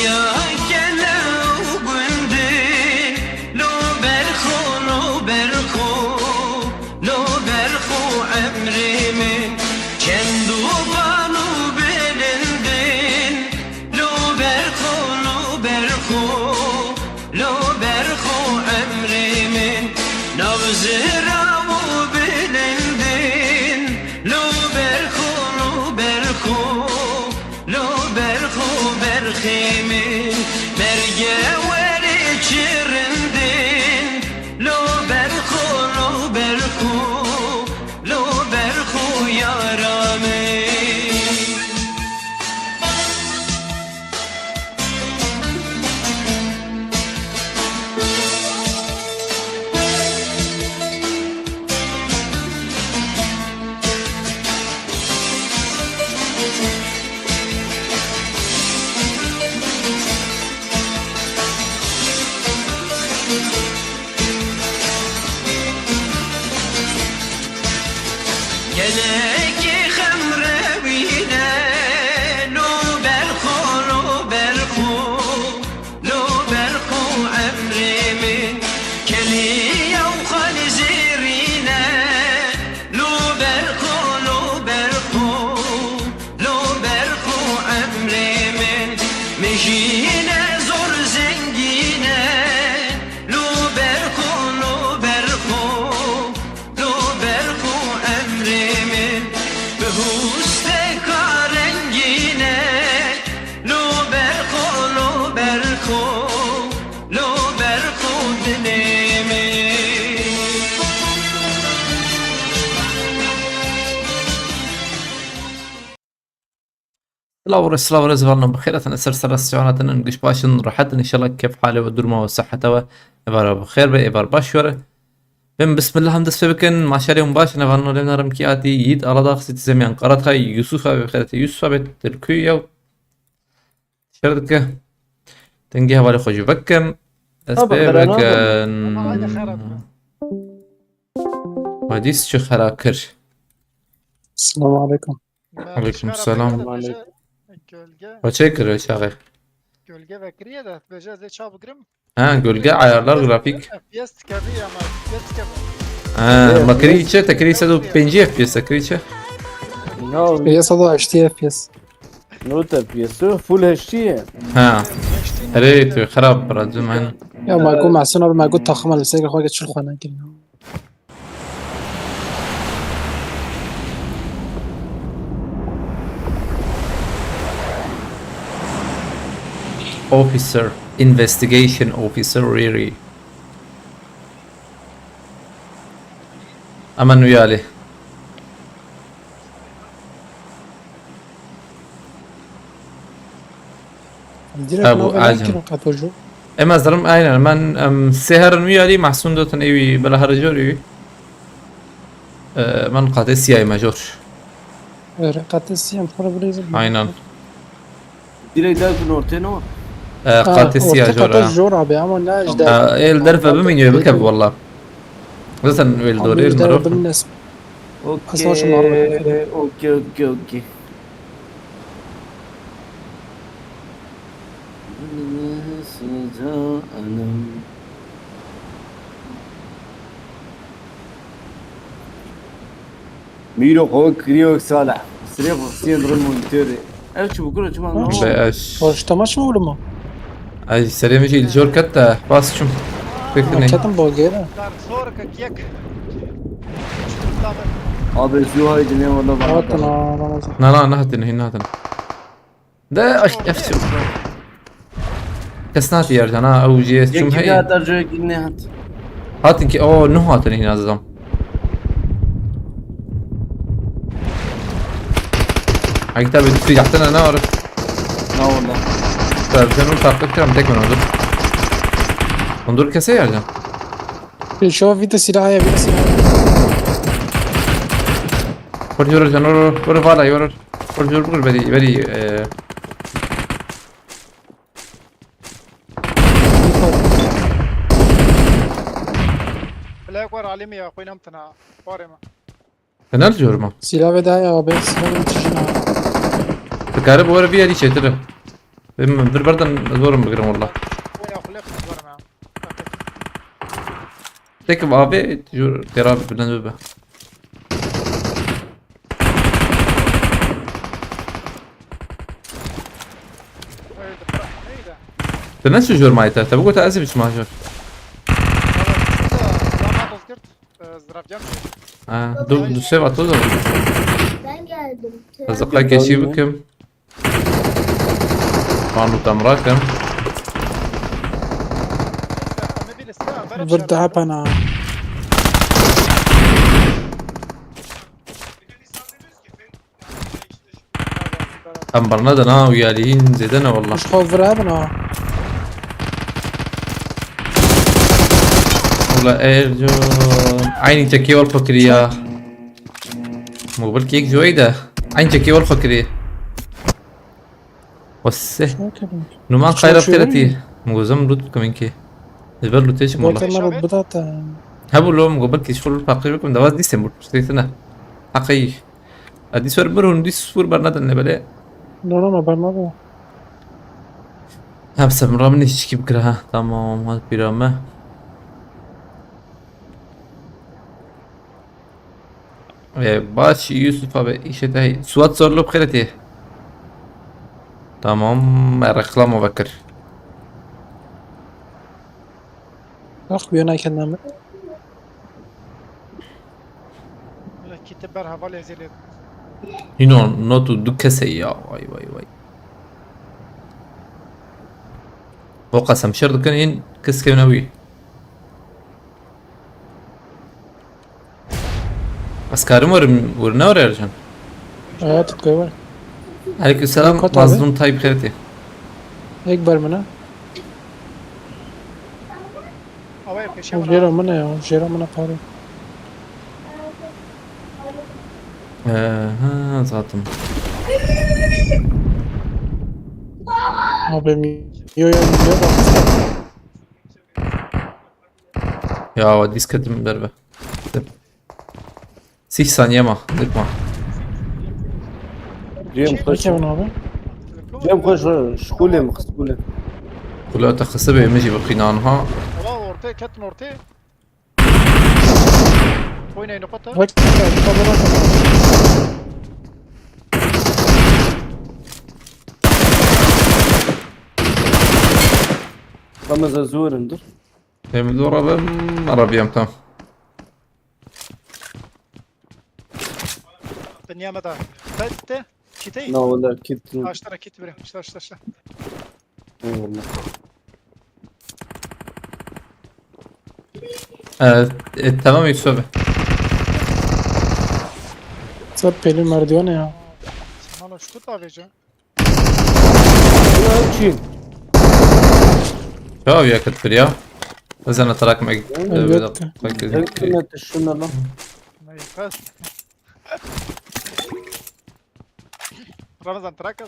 يا كلو بندي لو برخو لو برخو لو برخو عمري من كندو بانو بلندين لو برخو لو برخو لو برخو عمري من نبزرا وبلندين لو برخو لو برخو لو برخو برخي من برجع وري شرندين لو برخو لو برخو لو برخو يا رامي يناكي خمرة بينا لو برخو لو برخو لو برخو عمري من كلية وخالي زيرينا لو برخو لو برخو لو برخو عمري من مشينا زور زنجينا لو برخو لو برخو لو برخو عمري من بهوستك رنجينا لو برخو لو برخو لو برخو دنيمي سلاور زفرنا بخير أنا سرسر السعوناتنا نقش باشن راحتنا إن شاء الله كيف حالي ودرما وصحته إبارة بخير بإبارة باشورة بم بسم الله هم دست بكن معشري مباشر نفرنا لنا رمكياتي يد على ضغط زميان قرات خي يوسف بخيرتي يوسف بتركيا شردك تنجيها بالي خجو بكم أسبابك وديس شو خراكر السلام عليكم. عليكم السلام Gölge, وشكر شاغي gölge bekliyor da beceğiz de çabuk girim. ها قول قاع ayarlar grafik FPS tükebiyor ama FPS tükebiyor. ها مكريتشة تكريسة دو بنجي اف بي اس تكريتشة هي صدى اشتي اف اس. نوت بيسو فول هشتيه ها ريت خراب براد زمان يا ما اقول مع سنة ما قلت تخمل السيقة خواجة شو الخوانا كلنا. officer investigation officer ريري أمن ويالي أبو عاجم. قاتوجو. اما زرم اين من سهر ويالي محسون دوتن ايوي بلا هرجوري من قاتل سياي ماجور قاتل السيام خرب ريزل. aynen direkt daha ortaya قاتل سياي قاتل جورا جورا بيعمل لا اجداد. el درفة بمن بكب والله مثلا الدوري المعروف بالنسبة. okey Asla şunu arabaya okey ميرو قوي كريو صالح سريع سين رول مونتيري ايش بقول شو ما بقاش ورشتا مش ولا ما. اي سلام يجي الجور كتا باس شو فكرني كتم بوجيرا. Dar sonra kek. abi şu haydi ne valla عرفت bana انا رمضان. لا نهتن هنا نهتن ده افشل كسناتي يا رجال انا او جي اس شو يمكن هي درجة يمكن هات هاتن كي اوه نو هاتن هنا زعما هاي كتاب في تحتنا نار لا والله طيب شنو تعرف كده متك من انظر كسي يا رجال شوف فيتا سلاحية فيتا سلاحية. فرجور جنور فالا يورر فرجور بقول بدي Black var alimi ya koyunam tana. Var ama. كنال جورما سلاح بداية وبيت سلاح تجينا. تكارب ورا بيا دي شتره Bir bardan zorum bigrim والله. وين اخو لك نظر معاه Tek abi jur terab bilen be. ايه ده تنسوا جور مايتا تبغوا تأذي مع جور. ما تذكرت زراف جنبي دو سبعة توزر. Ben geldim. Azıkla geçi bakayım. Panu tamrakım. نبي الساعة برد عبنا. Ambarna da na uyalihin zedene والله. مش خوف رابنا. ولا ارجون عيني تكي والفكرية. مو بالكيك جويدة. عين تكي والفكرية. وسه. شو كده؟ نمان شو خير شو بتلاتي. مغزم رود كمان كي. البر له تيجي والله. قلت لنا ربطات. هبو لو مقبل كي شغل الفقير بكم دواز دي سمبل. شتيتنا. حقي. ادي سور برون دي سور برناد النبلاء. لا ما برنامج. هبسة من رامني تشكي بكرها. تمام هاد بيرامه. باش يوسف abi işe de Suat zorlu بخيرتي تمام رقلة مبكر أخ بينا كنا كتب برها فالي زي هنا نوتو دكسي يا واي واي واي وقسم شرط كان ين كس كونوي أسكارم ورنا ورجعن تتكون عليكم السلام قطع مظلوم طيب خيرتي أكبر منها اوه كشي وجيرة منها وجيرة منها قاري ها زاتم أو بميو يا ودي سكتم دربه 6 saniye ma dikma جيم كيف خش من هذا؟ جيم خش شكولهم خسكولهم كلها تخسبه يمجي بقينانها والله اورتي كتن اورتي وين اي نقطة؟ وقت كبرت خمس زور اندر Hem doğru arabiyam tam. الدنيا مدى تايت كيتي لا والله كيت اشترى كيت بري اشترى اي والله Tamam Yusuf abi. صار بيلي مارديونا يا مالو شو طافيجا لا شيء Ya ya كتبر يا. إذا أنا تراك معك هيك تشونا لا ما يفاز رمضان تراك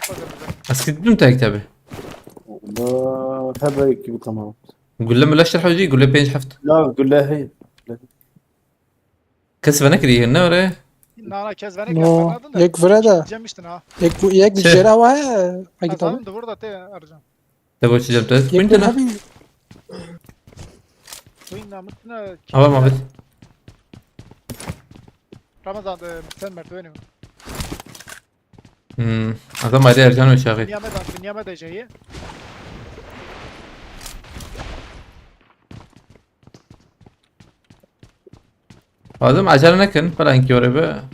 بس كنت بدون كتابه. والله هذا هيك تمام قول لهم لا اشرح وجهي قول لي بينج حفت. لا قول له هي كسب أنا كذي هنا ولا؟ انا كذبانك نو يك فردا جمشتنا يك بجيرة وها هاي طبعا هذا burada te ارجع تقول شو جبت؟ يك وين أنا؟ حبيبي وين نامتنا أبغى ما بت. رمضان مثل مردوني هذا ما يدير جانو شاغل. الدنيا مدى جاية هذا ما عجلنا كن فلا إنكي وربا.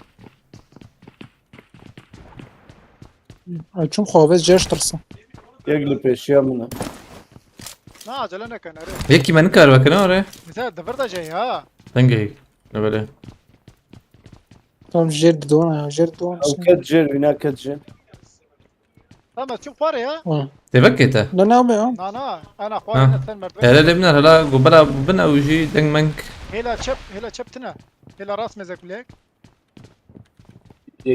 چون خوابز جيش ترسم يقلب اشياء منها ما عجلنا كان اري هيك ما نكر وكنا ولا؟ مثال دفردا جاي ها تنجي هيك. لا بلا. طبعا جير دونا جير دونا او كتجر هناك كتجر اما تشوف فاري ها تبكيته. لا نعم يا انا اخواني مثل لا مردوني لا لبنا هلا قبلا بنا وجي دنج منك. هلا شبتنا هلا راس مزك ليك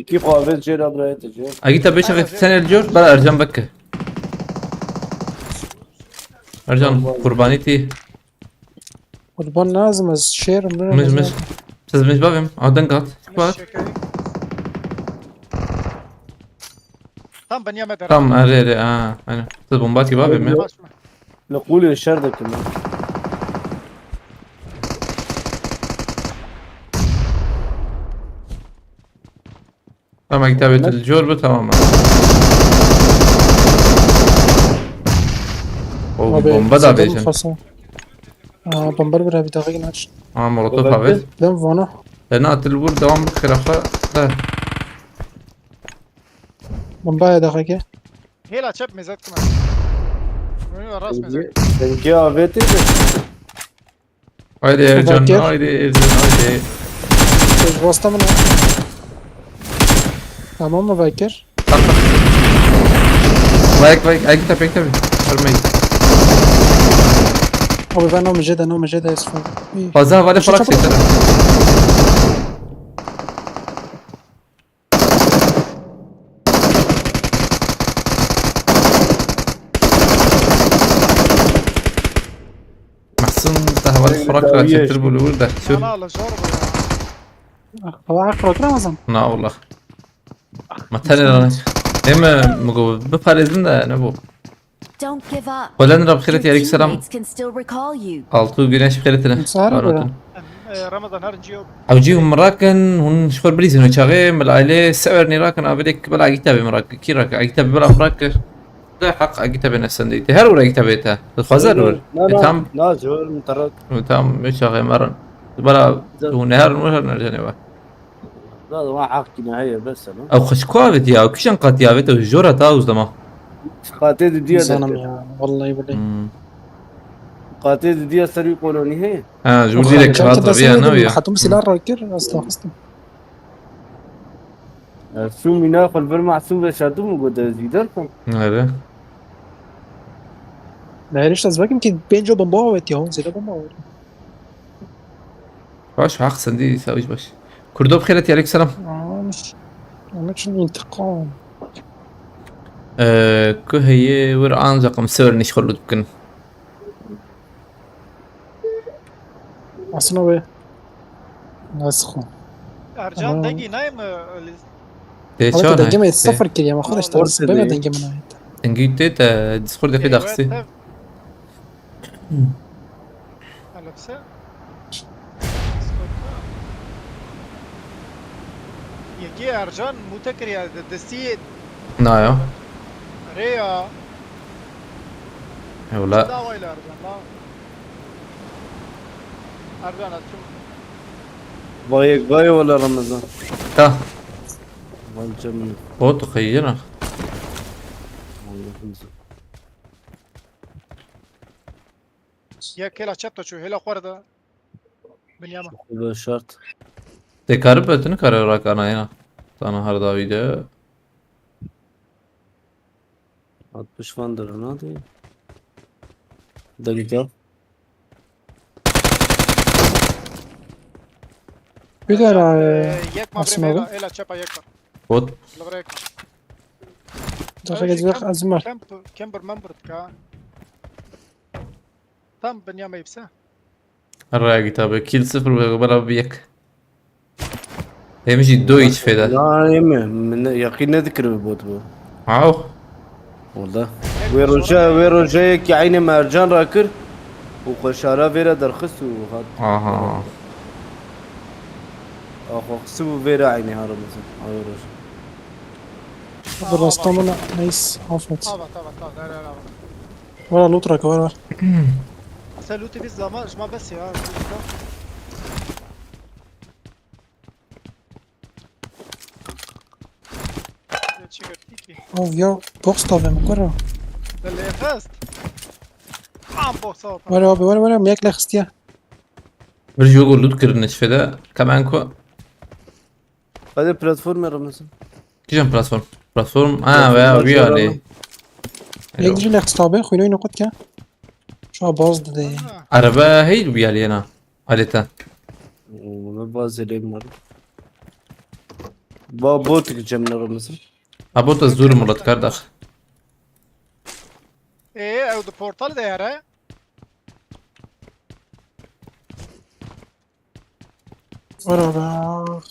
كيف قابل جير ابراهيم تجر أجيت أبي شغل الثانية الجور بلا أرجان بكة. أرجان قربانيتي والبون لازم از شير مش بس مش بابم أو دنقات مش شكاي Tam Benyamin der. Tamam اري انا خذ بومباتي بابي مي نقول الشر كله. تمام كتابة الجوربة تماما او بومبا دا بيجن بمبر برا بيداغي ناتش مولوتوف افيز دم فانا لنا تلبور دوام خرافة لا بمبا داغي هلا çöp mezat kıma. Hela ras mezat. Benimki AVT de. هايدي ارجن فاكر؟ هايدي ارجن هايدي واسطة من تمام ما فاكر بايك اي كتاب ارمي او فانا مجد اسفل فازها بالي فراكسي ترى محسن تهوال فراك لا تشتربوا الأول ده شو Ana la jorba. هو عقرك رمضان لا والله ما تاني انا اما مجو بفارزين ده نبو Don't give up. ولا نرى بخيرة Your يا عليك سلام teammates can still recall you. altı güneş بخيرتنا صار Ramazan هرنجيو. او جيهم مراكن هون شفر بريزن وشاغي ملايلي سعرني راكن ابيك بلا كتابي مراك كيراك كتابي بلا مراك ده حق كتابي نسنديتي هر ولا كتابيتها الخزر ولا تام لا زور مترك. تام مش شاغي مرن بلا هو نهار مهر نرجع بقى لا ما حق نهاية بس أنا. او خشكوافت يا كشن قاتيافت وجورا تاوز دما قاتل دي زنم يا والله يبلي قاتل دي سري قولوني هي. جورجي لك شاطر بيها نويا حتى مسيلار راكر اصلا اصلا شو منا قل بالمعصوم شادو موجود زيدركم. هذا لا ليش اسبق يمكن بينجو بمبا وتي هون زي بمبا باش حق سندي يساويش باش كردو بخيرة يا عليك سلام مش مش انتقام كو هي ورعان زقم سور نشخلو دكن اصلا وين ناسخو Ercan dengi nayım تي هو شلون تدنجم هاي السفر كده ما خدش تبص بما دنجم من هاي انجيت ديسكورد في داخسي لبسه. يجي Ercan mutekir ya desti نايا ريا ولا davayla Ercan la. Ercan açım. بايك باي ولا رمضان؟ تا والجمل. هو تخيلنا Ya kela çöp taşıyor. Hela kuarda. Benyamin. هذا شرط. تكارب بتن كارب راك انا هنا انا هردا فيديو 60 فاندر هذا. دقيقة. Bir de Yekma Aslında bre bu. hela çöpa yekma. بوت Labrek. daha gezmek azmar. Kemper member ka. Tam Benyamin yipse. الراقي تابع كيل صفر وبلا بيك هي مشي دويتش في ذا لا يمه من يقين نذكر ببوت بو. عاو والله. ويروجاك يا عيني ما رجال راكر. وقشارة فيرا درخص وهاد. اها اخو خصو فيرا عيني هذا مثلا. ويروج. بالرستم نايس عفت Tamam. La la la. ولا لوترك ولا Sen lütfen biz zaman jma bes ya. Çiğirtiki. او يا بوكس طبعا مكرر ده اللي فاست. عم بوصات. ولا مياك لا خستيا برجو يقول له تذكرنيش في ذا كمان كو هذا بلاتفورم مثلا. كيجان بلاتفورم ويا لي يجري لا خستابه خوينو نقط كا شو باز دي عربة هي ويا لي انا عليتا وما بازلين مرة. بوتك جمنا مثلا. ابوت الزور مرات كاردخ او ده portal ده yara. ولا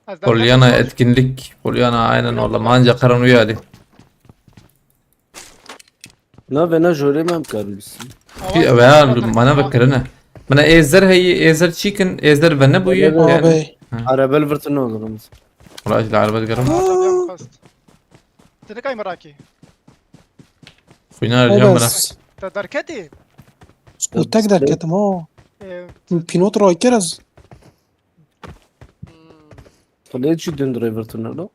Polyana etkinlik. Polyana aynen valla. Manca karan uyarı. لا بنا جوري ما مكرمسين في veya bana bakırına. Bana ezler heyi ezler chicken ezler bana bu ya. اه Yani. باي عربي الفرتنو غرمز Rajil araba garam. تنكاي مراكي Fina rajam bana. بس تدركتي سكوتك ده كده ما بينوت راي كرز خليت شي دين دريفرتنو لا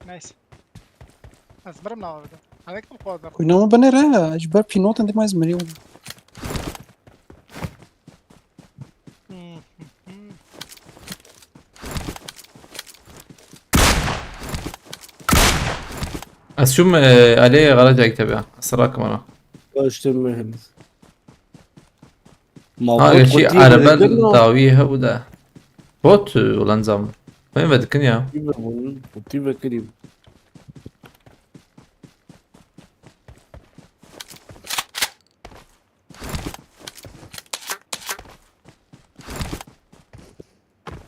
نايس أصبرنا هذا هذاك القادر كنا ما بنرى اجبار بينوت عندك ما يزمريون Az şum عليه غرض يكتب ya. Asrak bana. اشتري من هلس هذا شيء araba daviye bu da. Bot ulan zam. Ben verdikin ya. وتيبا كريم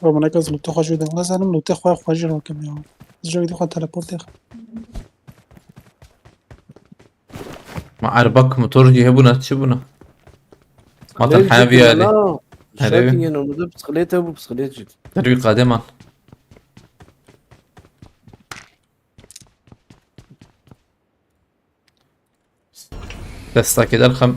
رو منك از لوتو خوش بده مثلا لوتو خواه خوش رو کم یا از جایی خود تلپورت اخ مع arabak motor diye buna buna. Matan حيوي عليه. شاكين انا مدة بسخليت ابو بسخليت جد ترويق قادما. تستا كده الخم.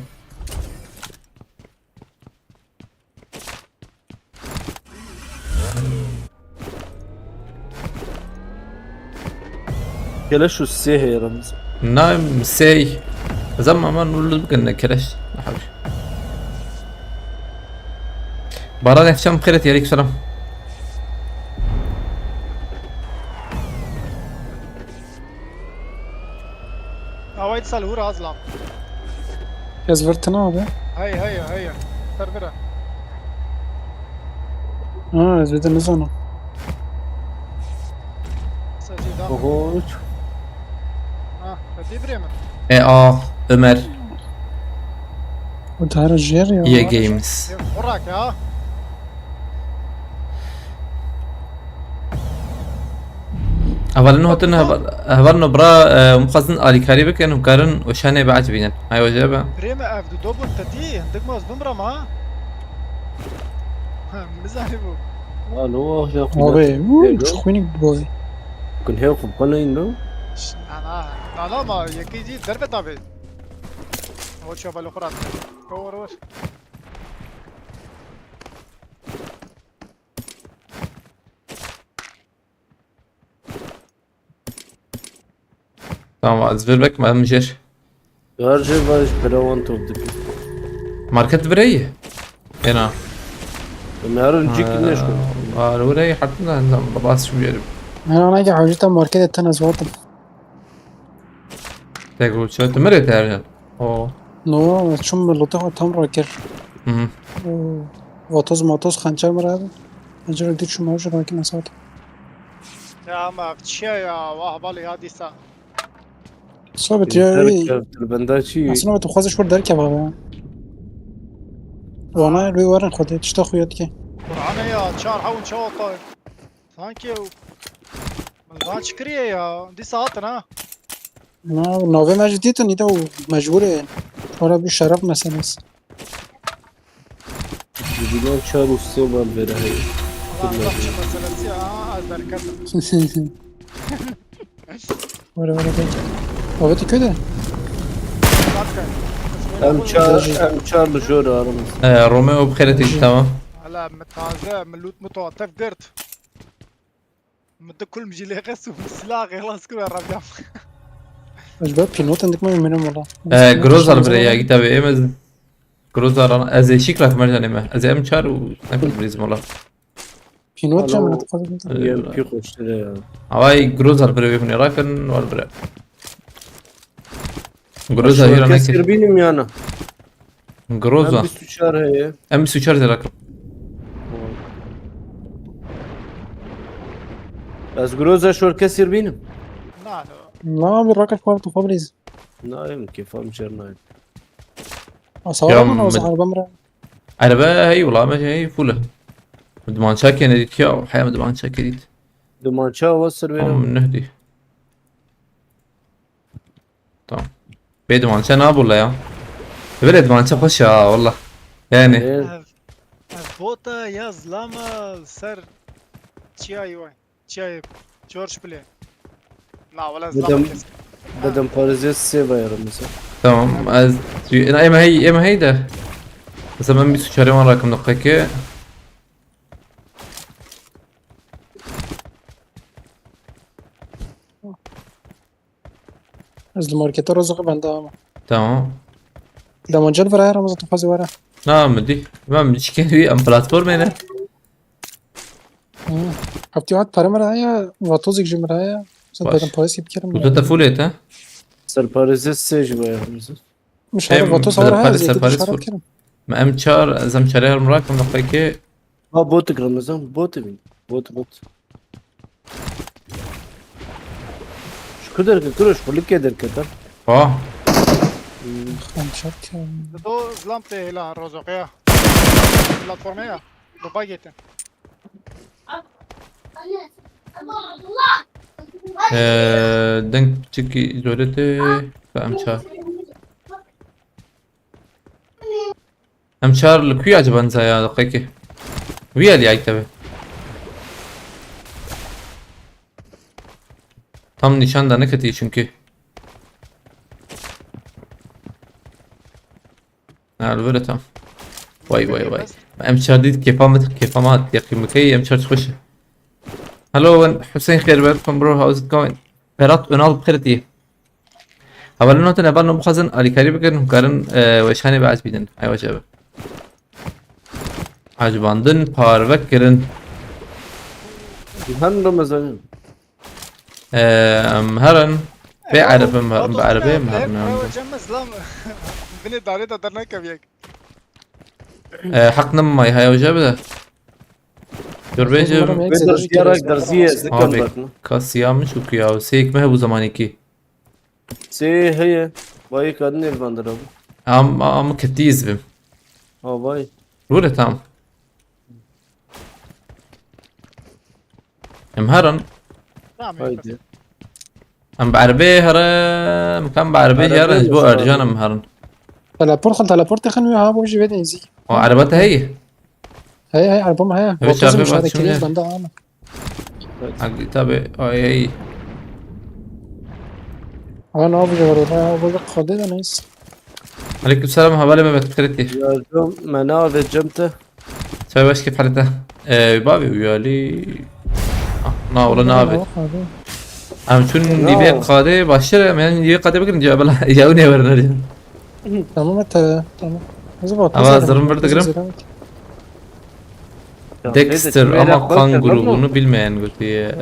كلاش السيه يا رمز نايم سي. زمان ما نقول لك انك كلاش. نحوش. برا نفسهم بخيرة يا ريك سلام. وايد سالهورا أظلم از ورتنا به هي تربرة از بده نزانم سجيدا اوه بدي بريمن Ömer. و دار الجير EA يا Games. وراك ها أول إنه هتنا هبرنا برا مخزن آلي كاري بكن وكارن وشانة بعد بينن هاي وجبة. بريمة أفدو دوبل تتي عندك ماز بمرة ما مزاحي بو الو يا هو اخي به شو خوينك بوي كن هيك قبلين له أنا ما يكي جي دربة تابي هو شوف الأخرى كور Tamam أزفر بك ما مجيش. ارجع باش بلوان تودك ماركت بريه. هنا. نهار نجيك نشكو بريه حتى نظام بباص شو بيعرف. انا راجع حاجتها ماركت تنز وطن تقول شو تمرت يا رجال. أوه. نو شم لوتو خود تام راکر مم. واتوز ماتوز خنچر مراد اجر دي شو موجه راكي نسات يا ما بتشي يا واه هذه ساعة صابت يا البنداشي اصلا بتخوازش ور دركه بابا وانا روي ورن خودت تشتا خويت كي قرعنا يا شهر حاول شوطة ثانك يو ما شكرية يا دي ساعتنا انا نوفي ما جديد نيدا مجبور ورا بالشرف مثلا بدون شهر والصوبة البيرة هي والله ما مثلا ساعة أزدر ورا بيت وقت كده ام شهر لجورة رمز روميو بخيرة تيجي تمام. هلا متعزة ملوت متوقف قرت مدة كل مجي غسو بالسلاح خلاص كل الرجال اجباب بينوت عندك ما منهم والله جروزر بريه كتاب إيه مز. جروزر أنا أزي شكلك مرجاني ما أزي أم شار وناكل بريز ملا. بينوت جامل تقصد يم بي خوش هواي جروزر بريه بني راكن ولا بريه. جروزر هيرا كسر ناكل. بيني ميانا جروزر. ام بستشار هي أم سوشار زي راكن. بس جروزا شو كسر بينم نعم لا بالراكل فورت فابريز نايم كيف ام شهر نايم اصور انا وزعر بمرة أنا بقى هي والله ما هي فولة. مدمان شاكي أنا ديت يا وحياة مدمان شاكي ديت. Dumança وصل tamam وين؟ من نهدي tamam بيدمان ne yapıyorlar ya böyle دمانچه خوش ya والله yani إيه. فوتا يا زلمه سر تشاي وين تشاي جورج بلاي لا ولا بدم زلمه كسر. بدم باريزيس سيفا يا مثلا. tamam az اما هي de مثلا ben bir suç arıyorum rakam dakika از المارکت رزق بنده هم tamam دمانجل ورا رمز تفازي ورا نعم دي ما مش كان في ام بلاتفورم هنا هفتي واحد بارا مرايا واتوزيك جي مرايا زاد باش. بدن باريس يبكر وتوتا فوليت ها سر باريزيس سيجوا يا مثلا. مش عارف إيه، واتو بدل صور هاي باريس زي باريس كده فول. شرط كده ما ام تشار زم شاريها المراكم دقيقة ها بوتك رمضان بوت مين بوت شو كدر كروش بقولك كدر كده اه خم شرط كده دو زلمتي لا روزوقيا بلاتفورمية دو باجيتن دنك تشيكي جولتي فام تشار ام تشار لكوي عجبان زي دقيقة ويا اللي عيكتبه tam nişanda ne kötü çünkü. Yani böyle tam. Vay. امشار دي كيفامات يا اخي مكي امشار تخش. هلو حسين خير بكم برو هاوز جوين. بيرات ونال بخيرتي. اولا نوت انا بانو مخزن علي كاري بكن كارن وشاني بعد بيدن ايوه شباب. عجباندن بارفك كرن. هن رمضان هرن بعرف بعربي مهرن جمع زلام بني داري تدرنا كبيك حق نما هاي وجاب ده Görbencim بدر سيارك درزية ذكر abi بكنا kasıyamış okuyor. Seyik mi bu zamaniki? سي هي باي كادني البندر Ama kettiyiz bim. ها باي Böyle tam. Heran هايدي am بعربي هرم كم بعربي عربي هرم بس اسبوع ارجعنا مهرن. تلابورت خل تلابورت خلني ها بوجي بيت ايزي وعربتها هي. هاي عربهم هاي Evet, واتوزي abi, مش bak هذا şimdi. كريم بنده عامل Tabi ay انا ابوجي ورا بقول خدي انا نايس عليكم السلام حوالي ما بتكرتي. يا جم مناظر جمته Söyle baş kif halinde. Babi uyali. Na ola ne abi? Am şun niye kade başlar yani niye kade bakın cevabla ya ne var ne? تمام انت تمام Ama zarım burada gram. Dexter ama kan grubunu bilmeyen götü.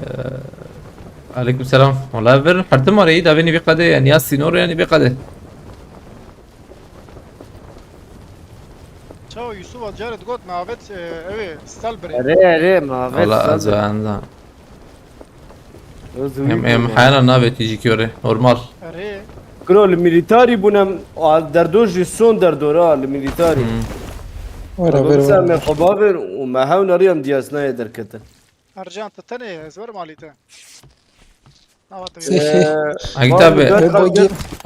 Aleykümselam. Vallahi ver hartım var iyi da beni bir kade yani ya sinor yani bir kade. شو يوسف جارد قلت ما عبت اوي ستالبري ري ما Vallahi azan. Hem hala ne yapıyor tijik yore normal. ري كرو الميليتاري بونم دردوج سون دردورا الميليتاري ورا بس ورا من خبابر وما هاون ريم دياسنا دركته ارجعت الثاني زور ماليته Agit abi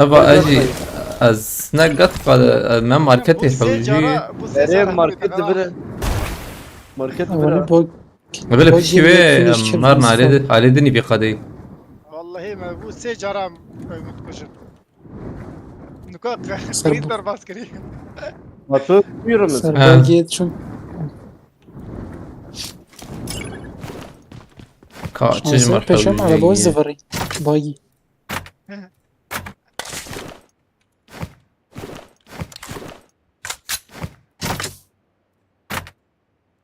aba aji az nagat qad ma marketi حوجي ري ماركت بره ماركت وانا بره بوج قبل في شيء مرنا على دني بقدي والله ما بو سي جرام متكشر نكاك سرب. بريندر باسكري ما تو يرمز سربال جيت شو kaçış شانسي بيشم على بوز marhabi. زفري باجي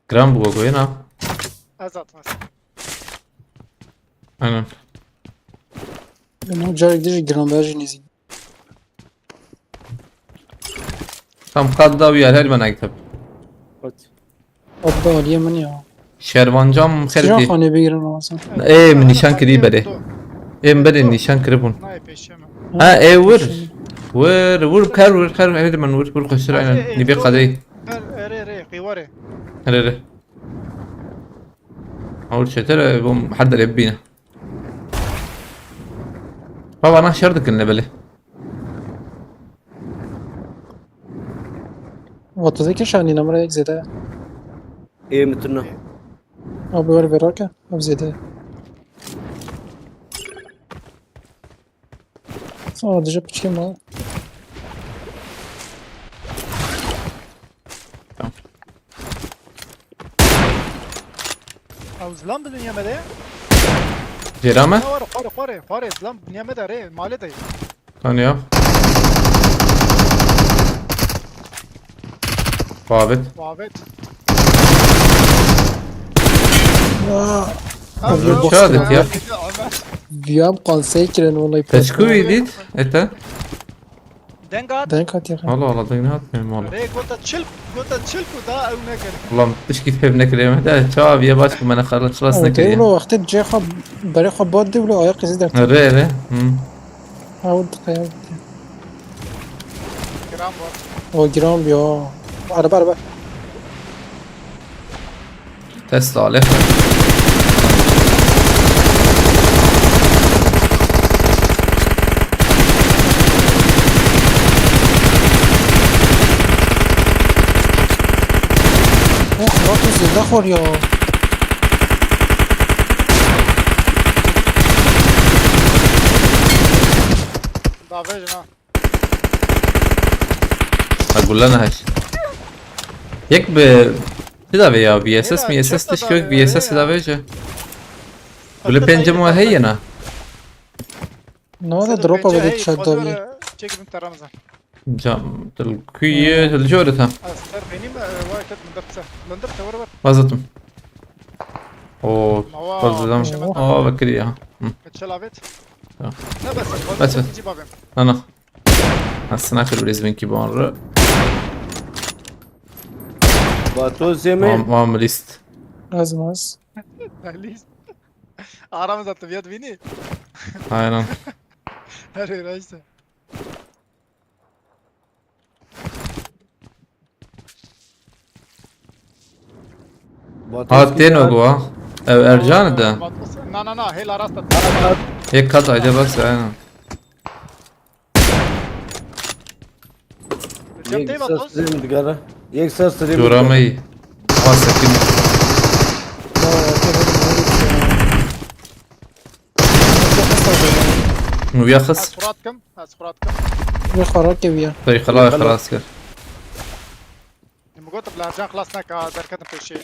Gram bu koyuna. ازات مثلا Aynen. انه جارك ديجي جرام باجي نزي Tam kadda bir her bana kitap. ابدا وليه من يا Şervancam شجاع kherdi. خاني بيجرن مثلا من nişan kri bere. Bere nişan kribun. ناي بيشم Ha ور هذا من ور قشر aynen. Nibi qadi. ري قيوري Hele. اول شيء ترى بوم حد اللي يبينا بابا انا شردك النبله وقت ذيك شاني نمرة يك زيادة ايه متنح. أو بيور براكة أو زيادة صار دجا بتشكي ما او زلام بالدنيا مدى جرامه فاري زلام بالدنيا مدى ري مالتي ثانيه ثابت وعبيت شادت يا فيام قال سيكرن والله تشكوي ديت انت دنقات دانك يا أخي والله والله ضينات والله ري قلت تشلب ودا او نكر والله تشكي تحب نكري محتاج شباب يا باشكم انا خلاص نكري ديولو وقت جي خب بري خبات ديولو أياق زيادة الري أود قيام كرام بور هو جرام بيا أربعة تسلا عليه خلاص زيادة خور يا دافيج ما اقول لنا هاش يك ب كذا بيا بي اس اس مي اس اس تشكوك بي اس اس لا بيجا ولا بينجم هينا نو هذا دروبا بديت شادو بي تشيك بنت رمزة جام الكوية الجودة استر بيني ما وايد مندرسة مندرسة ورا وزتم اوه ما وزتم اوه بكريها اتشلابت آه. لا بس. تجي بابين انا هسه ناكل بريزبين كيبون باتو زمن ما ليست لازم ليش رمزة تبيات بيني هاي انا هري رئيسة هاتين وقوا ارجان ده نا هي لا راستا هيك قطع ده بس انا جبتي يكسر بطوس ستريم دقالة يكسر ستريم جرامي ساكن وبياخس اسفرات كم بي خراب كبيا طيب خلاص كده لما قلت بالارجان خلاص ناك دركتنا في شيء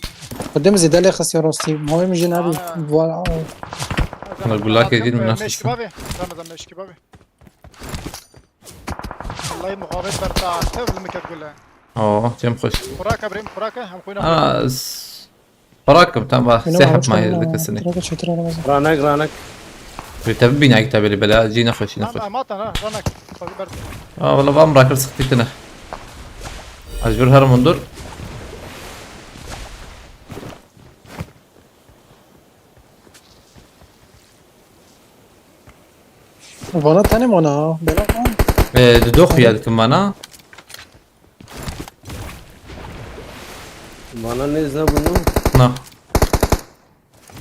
قدام زيادة لي خسي راستي مهم يجي نبي فوالا أنا أقول لك جديد من نفس مش كبابي رمضان مش كبابي والله مقابل برتا تبل مك تقول لها اوه جيم خش فراك ابراهيم فراك هم خوينا انا براكب تمام سحب معي ذيك السنة تراك شتري انا مثلا رانك بتبي نعيك تبي لي بلا جينا خش نخش ما انا رانك برد والله بامرك سختيتنا اجبر هرم منظر وانا تاني وانا بلا دوخ يا كمان Bana ne izle bunu? نا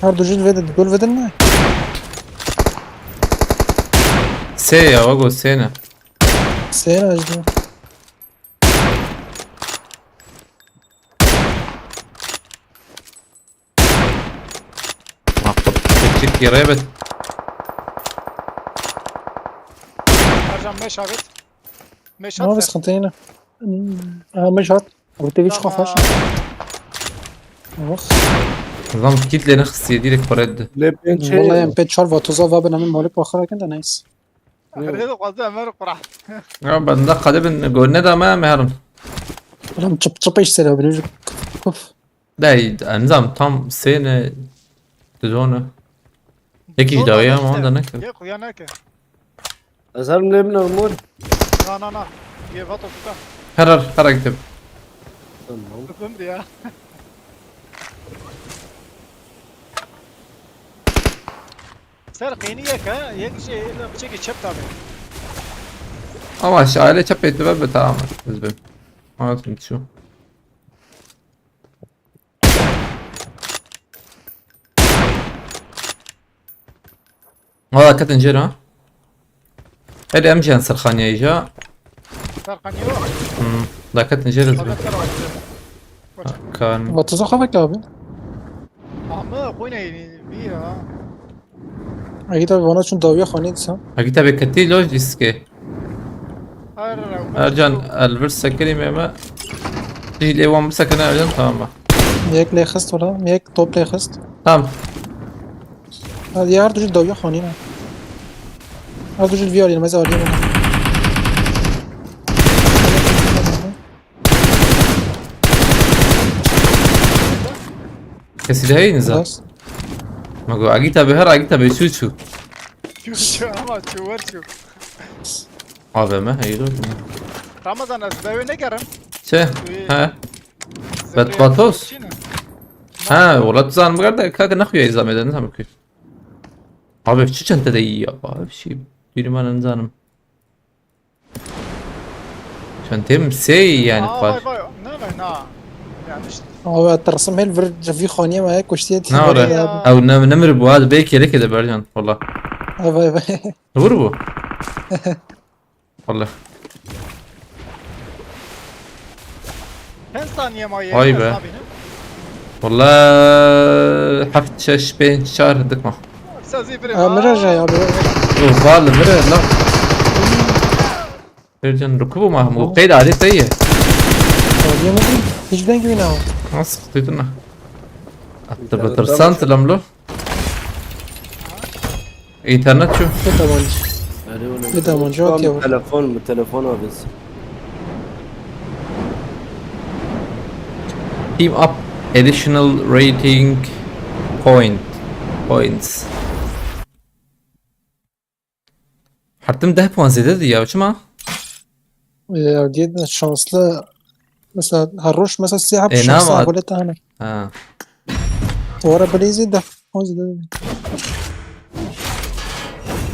هر دو جيت فيدن تقول فيدن ما سيا وقو سينا سينا اجدو تشيك قريبة ارجع مش عبت مش ما بس خنتينا مش هات قلت ليش خافش وخ نظام كيت لي نخس يديلك برد Lepinçe. والله يم بيت شارف وتوزا فابنا من مالك واخرها كنت نايس هذا قصدي امر قرح بندق دبن قلنا ده ما مهرن لم تشب تشب ايش سيرها بنيجي كف ده نظام تام سينا تزونه يكيش داوية ما عندنا نكر يا اخويا ناك Azar mı lebna umur? نا يا فاطمه هرر اكتب Tamam. فهمت يا سرقيني يك شيء بشكل شبت ama aile çap etti be tamam üzbüm anlatayım şu والله كتن جيرو ها هذه امجي سرخانية ايجا سرقان يروح لا كتن جيرو هذا زبي ترى كان وتصخفك abi. ama خوينا بيها اگه تا وانا چون داویه خانه دیسم. اكيد بكتي لوج ديسكي ارجع ارجان الفرس كلمة ما تيجي ليوان بس كنا ارجان تمام یک لیخست ولا یک توپ لیخست. تمام یه هر دوجل داویه خانه نه. هر دوجل ویاری نمیز عالیه نه. كسي ده هي نزل خلاص. ما قو عقيتها بهر عقيتها بيشوشو شو ama çuvar şu. هذا ما هي لوج Ramazan asbabı ne karım? شو ها بطاطس ها والله تزان بقدر كاك نخوي اذا ما نزام كيف abi şu çantada iyi ya abi şey bir man nzanım çantam sey yani Aa far vay vay. Ne ne. Yani işte. آه الترسم هي الفرج في خانية معايا كشتية نورة او نمر بواد بيكي لك كده برجان والله باي باي غربو والله Kaç saniye mi Vay be. والله حفت شش بين شهر دكمة Sazı bir. مراجع يا ابي وفال مرة لا برجان ركبوا معهم وقيد عليه تيه يا مدري ايش بدنا نجيب هنا nasıl kıtıydın Hatta ترسانت لملو انترنت شو بدها منجات يا ولد. تلفون بس. team up additional rating points حرتم 10 puan زيادة دي يا وشما يا جد شانسlı مثلا هنروش مثلا الساعة إيه نعم. بشخص ولا تانا ها ورا بليزي ده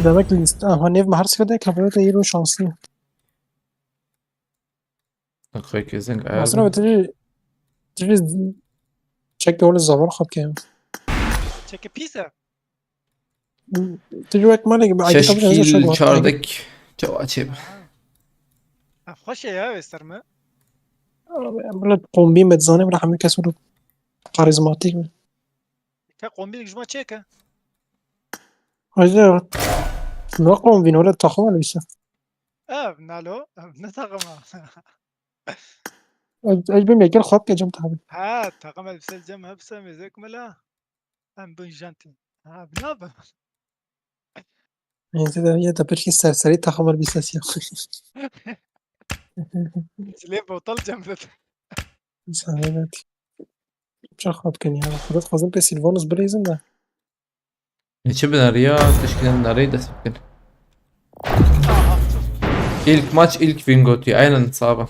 demek list هنيف محرس كده كبرت يلو شانسlı اخوك زنق aslında تجي تشيك اول الزبر خب كام Çeki pizza. تجي وقت مالك بعد شاشكيل شاردك جو عجيب Hoş ya ister mi? بلد قومبين بتزاني ولا حمل كسر كاريزماتيك Ka kombi jma çeka. هذا ما قومبين ولا تخوى ولا بيسا Nalo. Ne takımı? اجبم ياكل خب كجم تابع Ha takım elbise cem hepsi mezek mela. Hem bu janti. Ha bnaba. يعني كده هي تبرشي السرسري تخمر بيساسيا Zile botal cem zet. سعادتي مش خاب كان يعني خدت خازن بس سيلفانوس بريزن ده نشبنا رياض تشكيلنا نريد سكن ilk maç ilk win gotu aynen صعبة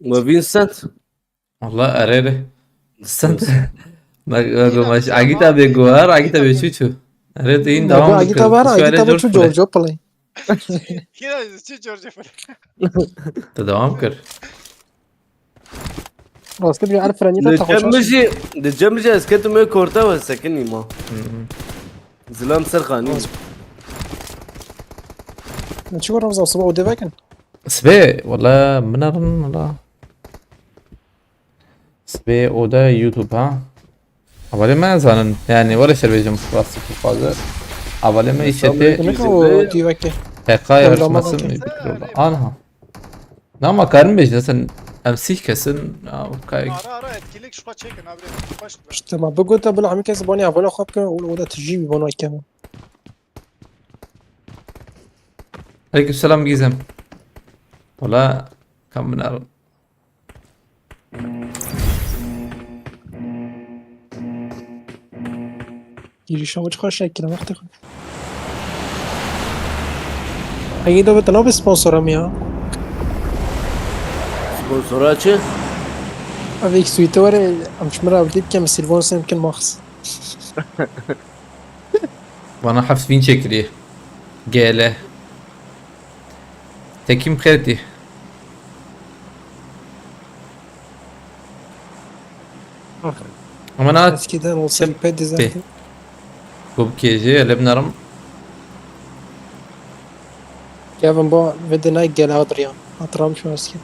وفينسنت والله اريري استنت ما مش عقيتها بجوار عقيتها بشوشو اريد ان devam اجيتا بارا اجيتا بتشو جورجو بلاي Kira çi George falan. devam kır خلاص كده يعرف رانيتا تاخذ دجمجي اسكت ما كورتا وسكني ما زلام سرقاني نشوف الرمز الصبح ودي باكن سبي والله منرن والله سبي وده يوتيوب ها أولي ما زانن يعني ولا شربيجم راسي في فازر أولي ما يشتي نكو دي باكن حقاية ولا ما yarışmasın bakayım. yapıyorlar. Anha. Ama karın bejde sen emsih kesin. Okay. Ara etkilik şu çekin abi. Baş. شفت ما بقول تبع العمي كاس بوني عفوا خاب كان ولا تجيبي بونو كمان Aleykümselam Gizem. Valla kam منarın. يجي شو وجه خش كده وقت خد اكيد ده بتنو بسبونسر ميا سبونسوراتشي افيك سويتور مش مرة بديت كم سيلفونس يمكن ماخص Bana hafif win çekiliyor. GL. Tekim kredi. Ama na بس كده نوصل بيد ذاته كوب كيجي اللي بنرم Kevin bu vedena gel Adrian. Hatırlam şu eski.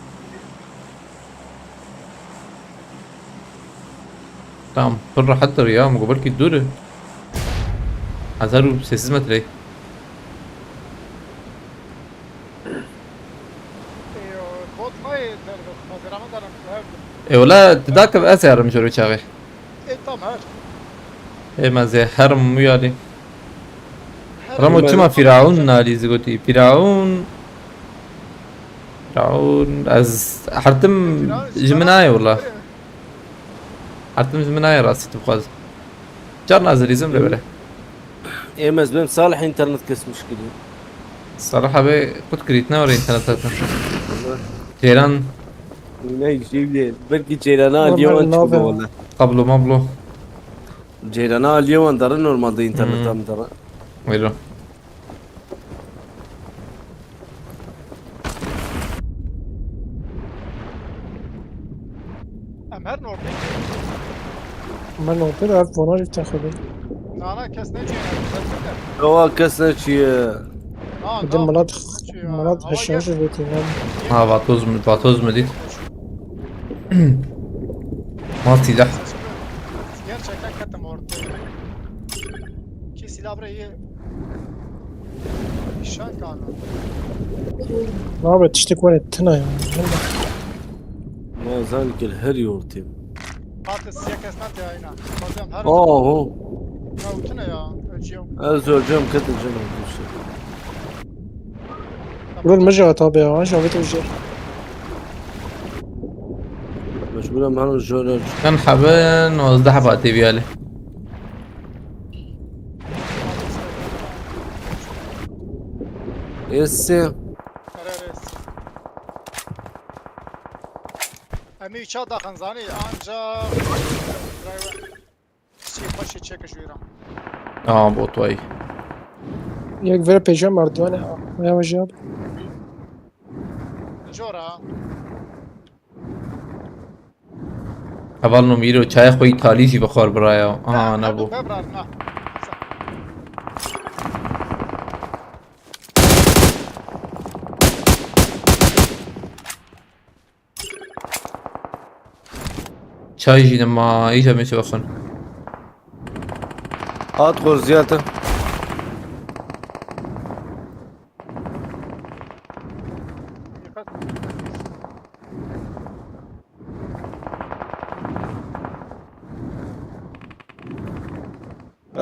Tamam. Fır rahattır ya. Mukabel ki dur. Azarı sessiz metre. بوت ما يقدر ما زي رمضان هرب ولا تذاكر أسعر مشروع شاغي. تام هرب ما زي حرم ويالي. رمو تشما فرعون نالي زغوتي فرعون از حرتم جمناي والله حرتم جمناي راسي تبغاز جار نازل يزم بله ايمز بهم صالح انترنت كس مشكلة. الصراحة بي كنت كريتنا ورا انترنت جيران لا يجيب لي بلكي جيرانا والله اليوم النافع. انتبه والله. قبله مبلو جيرانا اليوم اندر نورمال دي انترنت اندر. ويلو امهر نور من نوبه ده فونا جبت خبي. انا كاس نجي هو كسنا شي بدي ملات هشاش بيتي نام. ها باتوز مديت ما silah Gerçekten katım orada. Ki silah burayı nişan kanun. Ne yapıyor tiştek var ettina ya. ما ذلك الهري ورتيم. Hatta size kesmet ya yine. Bazen her اوه kavutuna ya. Ölçüyorum. ازور جم كتل جنب دوشي. Burun mıca tabi ya. Şavet ucur. مشغولة معنا الجولر. كان حبان وازدحف وقتي بيالي يسي Kararız. Emi uçağı da kanzani ancak şey başı çekişiyorum. اه بوت واي Yak vere pejam merdivane. Ya vajab. Jora. حبالنو ميرو چای خوی تالیجی بخور برایا نبو Bebrar ne? چای جی ما ایجا میشه بخون هات غرزياته.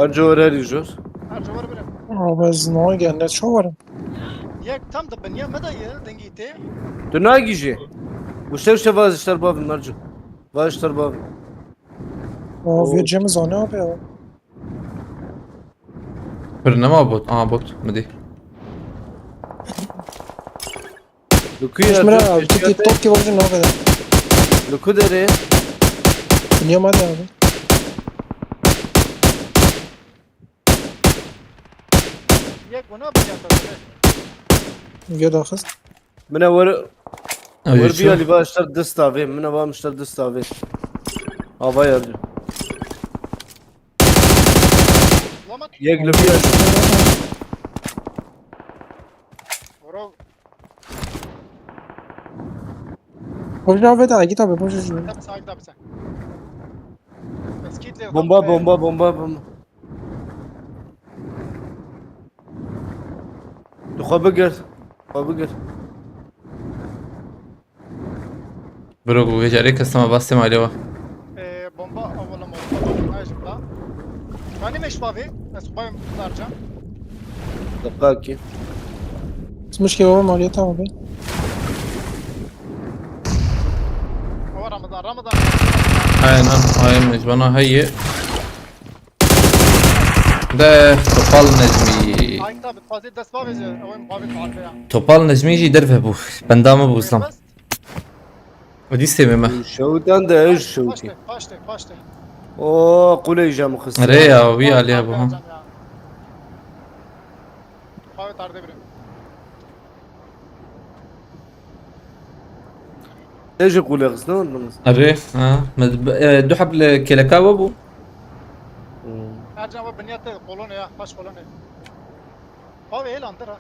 ارجو وراري جوز. Her var benim. Abi az ne geldi şu varım. Yek tam da ben ya medayı dengiydi. تناقي جي. وشتر فاز اشتر باب نرجو. فاز اشتر باب. Aa vereceğimiz o ne abi ya. فرنا ما بوت بوت مدي لوكي Şmira abi tiki top ki bakıcı ne kadar. لوكو دري. Niye madde abi. Yek buna bir yatağı. Gel daha من ور أوجي ور بيا شو اللي اشتر دستافي من ابغى مشتر دستافي. ابا يرجو. Lamat. يقلب بيا. Bro. Bakıcı abi de git abi bakıcı. Tabi sahip tabi sen. Eskitle. بومبا بومبا بومبا بومبا. دخل بقر. بقر. برو ويجي عليك استما باسم عليه Bomba avala molotov ajibla. Bani meşbavi. Esbayım darca. دقاكي. مشكلة هو maliyeti abi. Hava Ramazan. هاي مجبنا هي ده توبال نجمي Ayın tabi fazla desba vece. Avayım muhabbet muhabbet ya. توبال نجمي يجي درفه بو بندام ابو اسلام ودي استمامه شوتان ده ايش شوتي. Paşte. اوه قولي جا مخصص. ريا وبي عليها ابو هم Muhabbet arda birim. ايش قولي غسلان بنص. الري دو حبل كيلكاو ابو Ercan abi ben yattı kolonu ya. Baş kolonu. Abi el andır ha.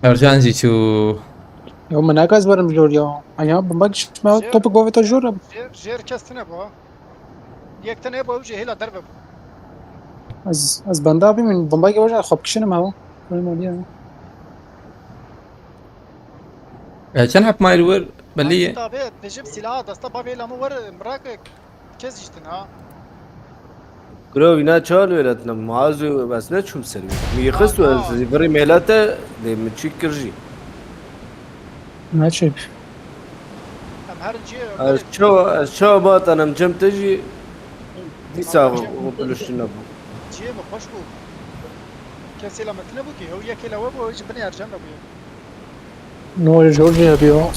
ارجان جي شو يوم من اكاز برم جور يا ايام بمبكش ما توبك بوفيتا جور جير كستنه بو يكتنه بو جي هلا درب از بندا بي من بمباي وجه خب كشنه ما هو الموضوع كان حب ماي الور بليه طابت بجيب سلاح دستا بابي لما ور مراك كز جتنا كرو وینا چال ولتنا معازو بس نه چوم سری میخست و از بری مهلت ده مچی کرجی ماشي ام هرجي از چا بات انم جم تجی دیسا و بلوش نبو جي ما خوش بو كسي لما تنبو كي هو يكي لو بو جبني ارجان بو نو جورجيا بيو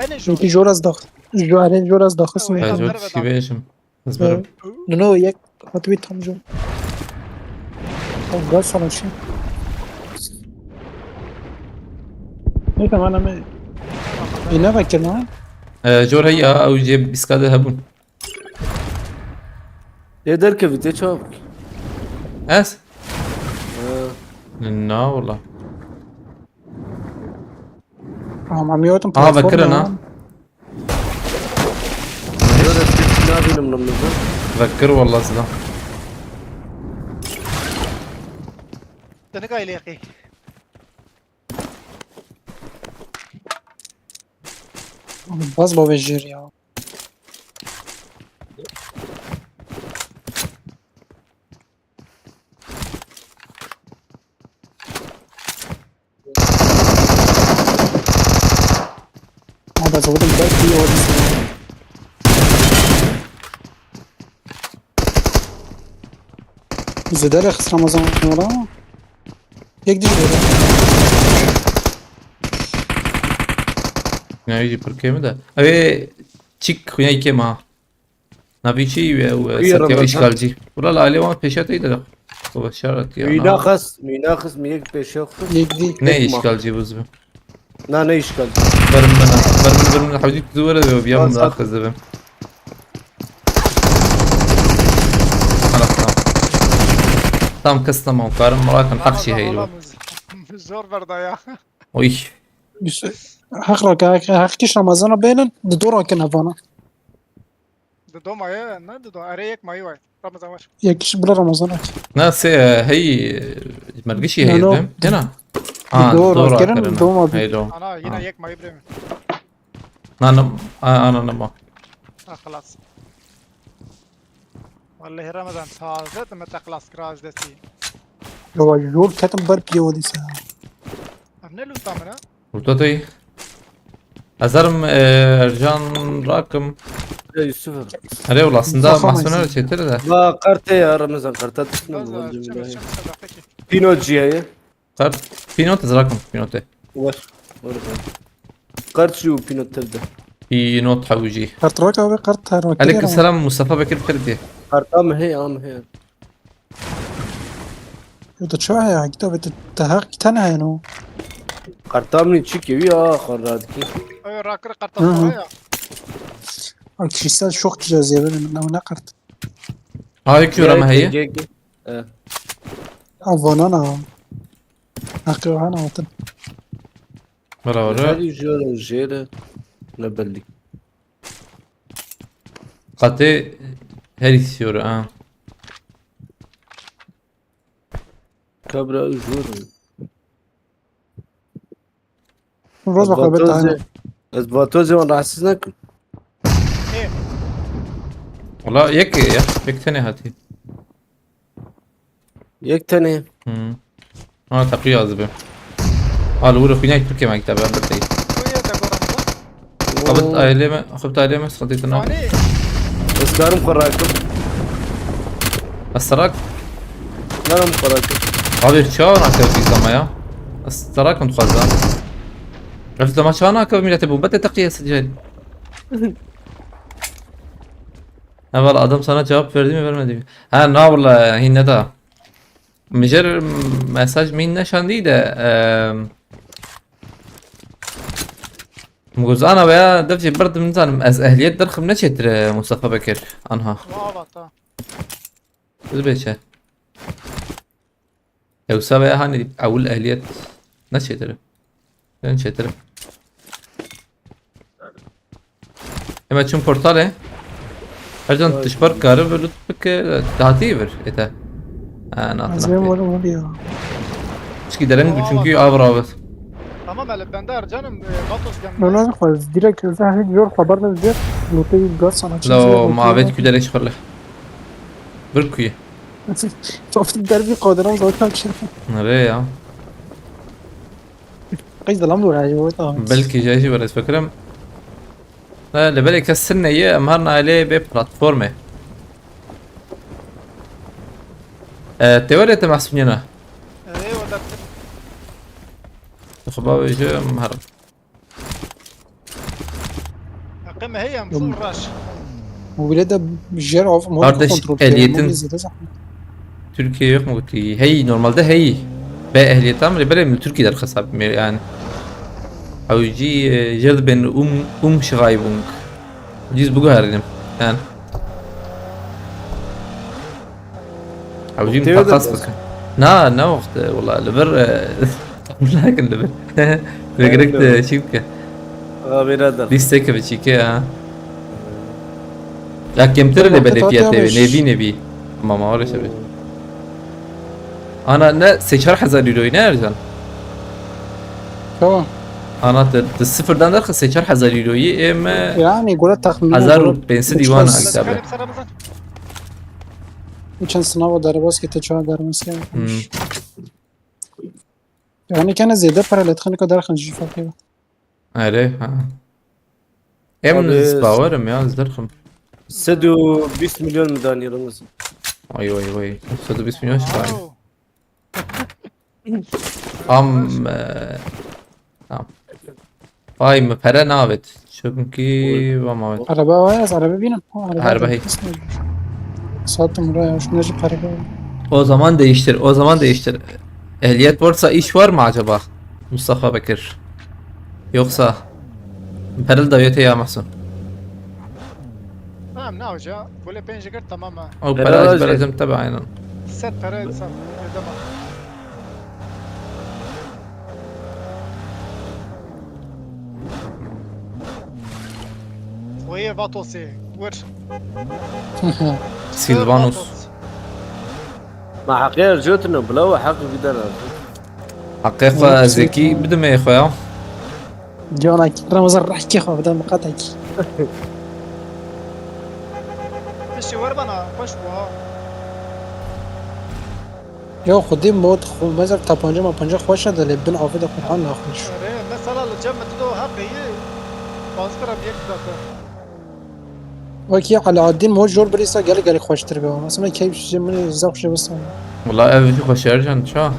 انا جو يمكن جور از داخل جور از داخل اسمه جود شي بيشم بس برم نو يك هتويت هم جور او غاز على شيء ايه كمان انا هنا فكر معي جور هي او جيب بسكاده هبون ده در که ویته چا بکی اس لا والله عم يوتم ذكرنا ده نابي نمنم ذكر والله صدق تنقاي ليقي باز بو بجير يا هذا زود الباك دي ودي زدار خسر رمضان ورا يقدر يقول Ne yiyeceğim porque mi de? Abi çık kuyay ki ma. Nabi çiğ ve satya işgalci. Burada aile var peşatıydı da. Bu başarat ya. ميناخس ميك بيشوخ يقدر Ne işgalci bu zbi? نا نه اشكال برمنا حوجيك زورة ده بيوم ده أخذ زبم. خلاص تمام. تمام كستم وكارم مراكن حقشي هيلو. زور بردا يا وي. بس حقرك حقيش رمضان بينن دورا كنا فانا دو مايا نا دو اريك ماي واي رمضان واش يكش بلا رمضان ناس هي مرقشي هي نو. ده هنا. دورا كرن كرنا. دوما هيلو. انا هنا يك ماي بريم أنا نما. خلاص والله رمضان صارت متى خلاص كراش دتي هو جول كتم بر بيو دي سا ابن لو تامنا وتوتي. أزرم رجان راكم. يوسف Araya ulan aslında Zafamayız. mahsuna çetir de. ما قرت يا رمضان قرت بينوجي هي Kart pinot zrakum pinote. وش قرت شو بينوت تبدا Pinot حوجي. قرطرك او قرط هر عليك السلام مصطفى بكر بخير قرت ام هي يوتا شو هي كتاب تهاق تنها ينو قرت امني تشيكي ويا خرادكي اي راكر قطع يا الكشيسال شوق جازيه من نقرت هاي كيورا ما هي؟ افونانا اقوى انا وطن ولا ولا هذه جوله وجيله نبلي قاتي هاري سيورا كبرة وجوله الروز بقى انا اثباتوزي وانا حسسناكم والله يك ثاني هاتي يك تاني تقريبا زبي الأولى في نهاية تركيا ما كتابة بدأي ويا تقول قبضت أهلي أخذت أهلي ما استخديت أنا يعني بس كانوا مخراكم السراك كانوا مخراكم هذا شو أنا كيف في زمايا السراك كنت خزان عرفت لما شو أنا كيف ميلاد أبو بدأ تقية سجل أول adam sana cevap verdi mi vermedi mi? Ha ne والله هي ده مجر مساج مين نشان دي ده مجوز انا ويا دفتي برد من زمان از اهليت درخم نشتر مصطفى بكر انها واضح زبيشه لو سابع هاني اول اهليت نشيتر نشيتر اما تشوم بورتاله ارجان تشبر كارب لطفك تعتيبر اتا انا زي اطلع ولا وليا ايش كده لنج çünkü avra bas Tamam hele bende Ercan'ım Vatos لو gelmez. نازل خالص ديريكت زي هيك جور خبرنا زي لوتي جاس انا لو ما بيت كده ليش خله بركوي شفت الدربي قادرة وزوجتها كشف نري يا قيد الامر ولا عجبتها بلكي جاي بس فكرة لا اللي بالك السنة هي امهرنا عليه ببلاتفورمه تولي محسونينا ايوه ده خبابي جو امهر القمة هي مفروض الراش. وولادها بالجير اوف Kardeş, ehliyetin- Türkiye yok mu قلت لي هي normalde هي بقى اهلية تعمل بالي من تركيا درخص يعني او يجي جرد بين شغايبونك جيز بقهرنم يعني او يجي تيودر متخصص بس. بك نا وقت والله لبر لكن لبر ذكرت شيكا بيرادر ليستيك بشيكا لا كم ترى اللي بالي فيها تبي نبي ما ولا شيء انا لا سيشار حزر يروي نرجع شو انا الصفرdan درخ سيشار حزر يروي اما يعني يقول تخمين حزر بنسي ديوان بس- اكتابه Benim sıramızda. كان صناعة درباس كي تجوا درمس مم. يعني كان زيادة برا اللي تخليك دارخ نجي فيها عليه ها امن Abi, باورم يا زدرخم 620 مليون ميداني رمز. وي صدق بسم الله شكرا Oo. ام tamam Vay mı pere navet çünkü vama عربة وايز عربة بينا عربة هي. صوت مرايا شو نجي عربة o zaman değiştir ehliyet varsa iş var mı acaba Mustafa Bekir yoksa perel davete ya mahsun Tamam ne hoca? Böyle penceker tamam ha. o Perel perel Özcan. belezim tabi aynen Set para insan. Ödeme. وهي فاتوسي ور Silvanus مع حقيقة جوتنا بلو حق قدر حقيقة زكي بدم يا اخويا جونك رمضان راح كيخو بدل مقاطعك مشي ور بنا خوش بوها. يا خدي موت خو مازال تابانجا ما بانجا خوش هذا اللي بدون عافية قرآن ناخذ مثلا الجمع تدو حقي بازكرة بيك ذاته. وكي على عدين موت جور بريسا قال خوش تربيه مثلا كيف شيء من الزوق شيء بس والله افجي خوش ارجع شو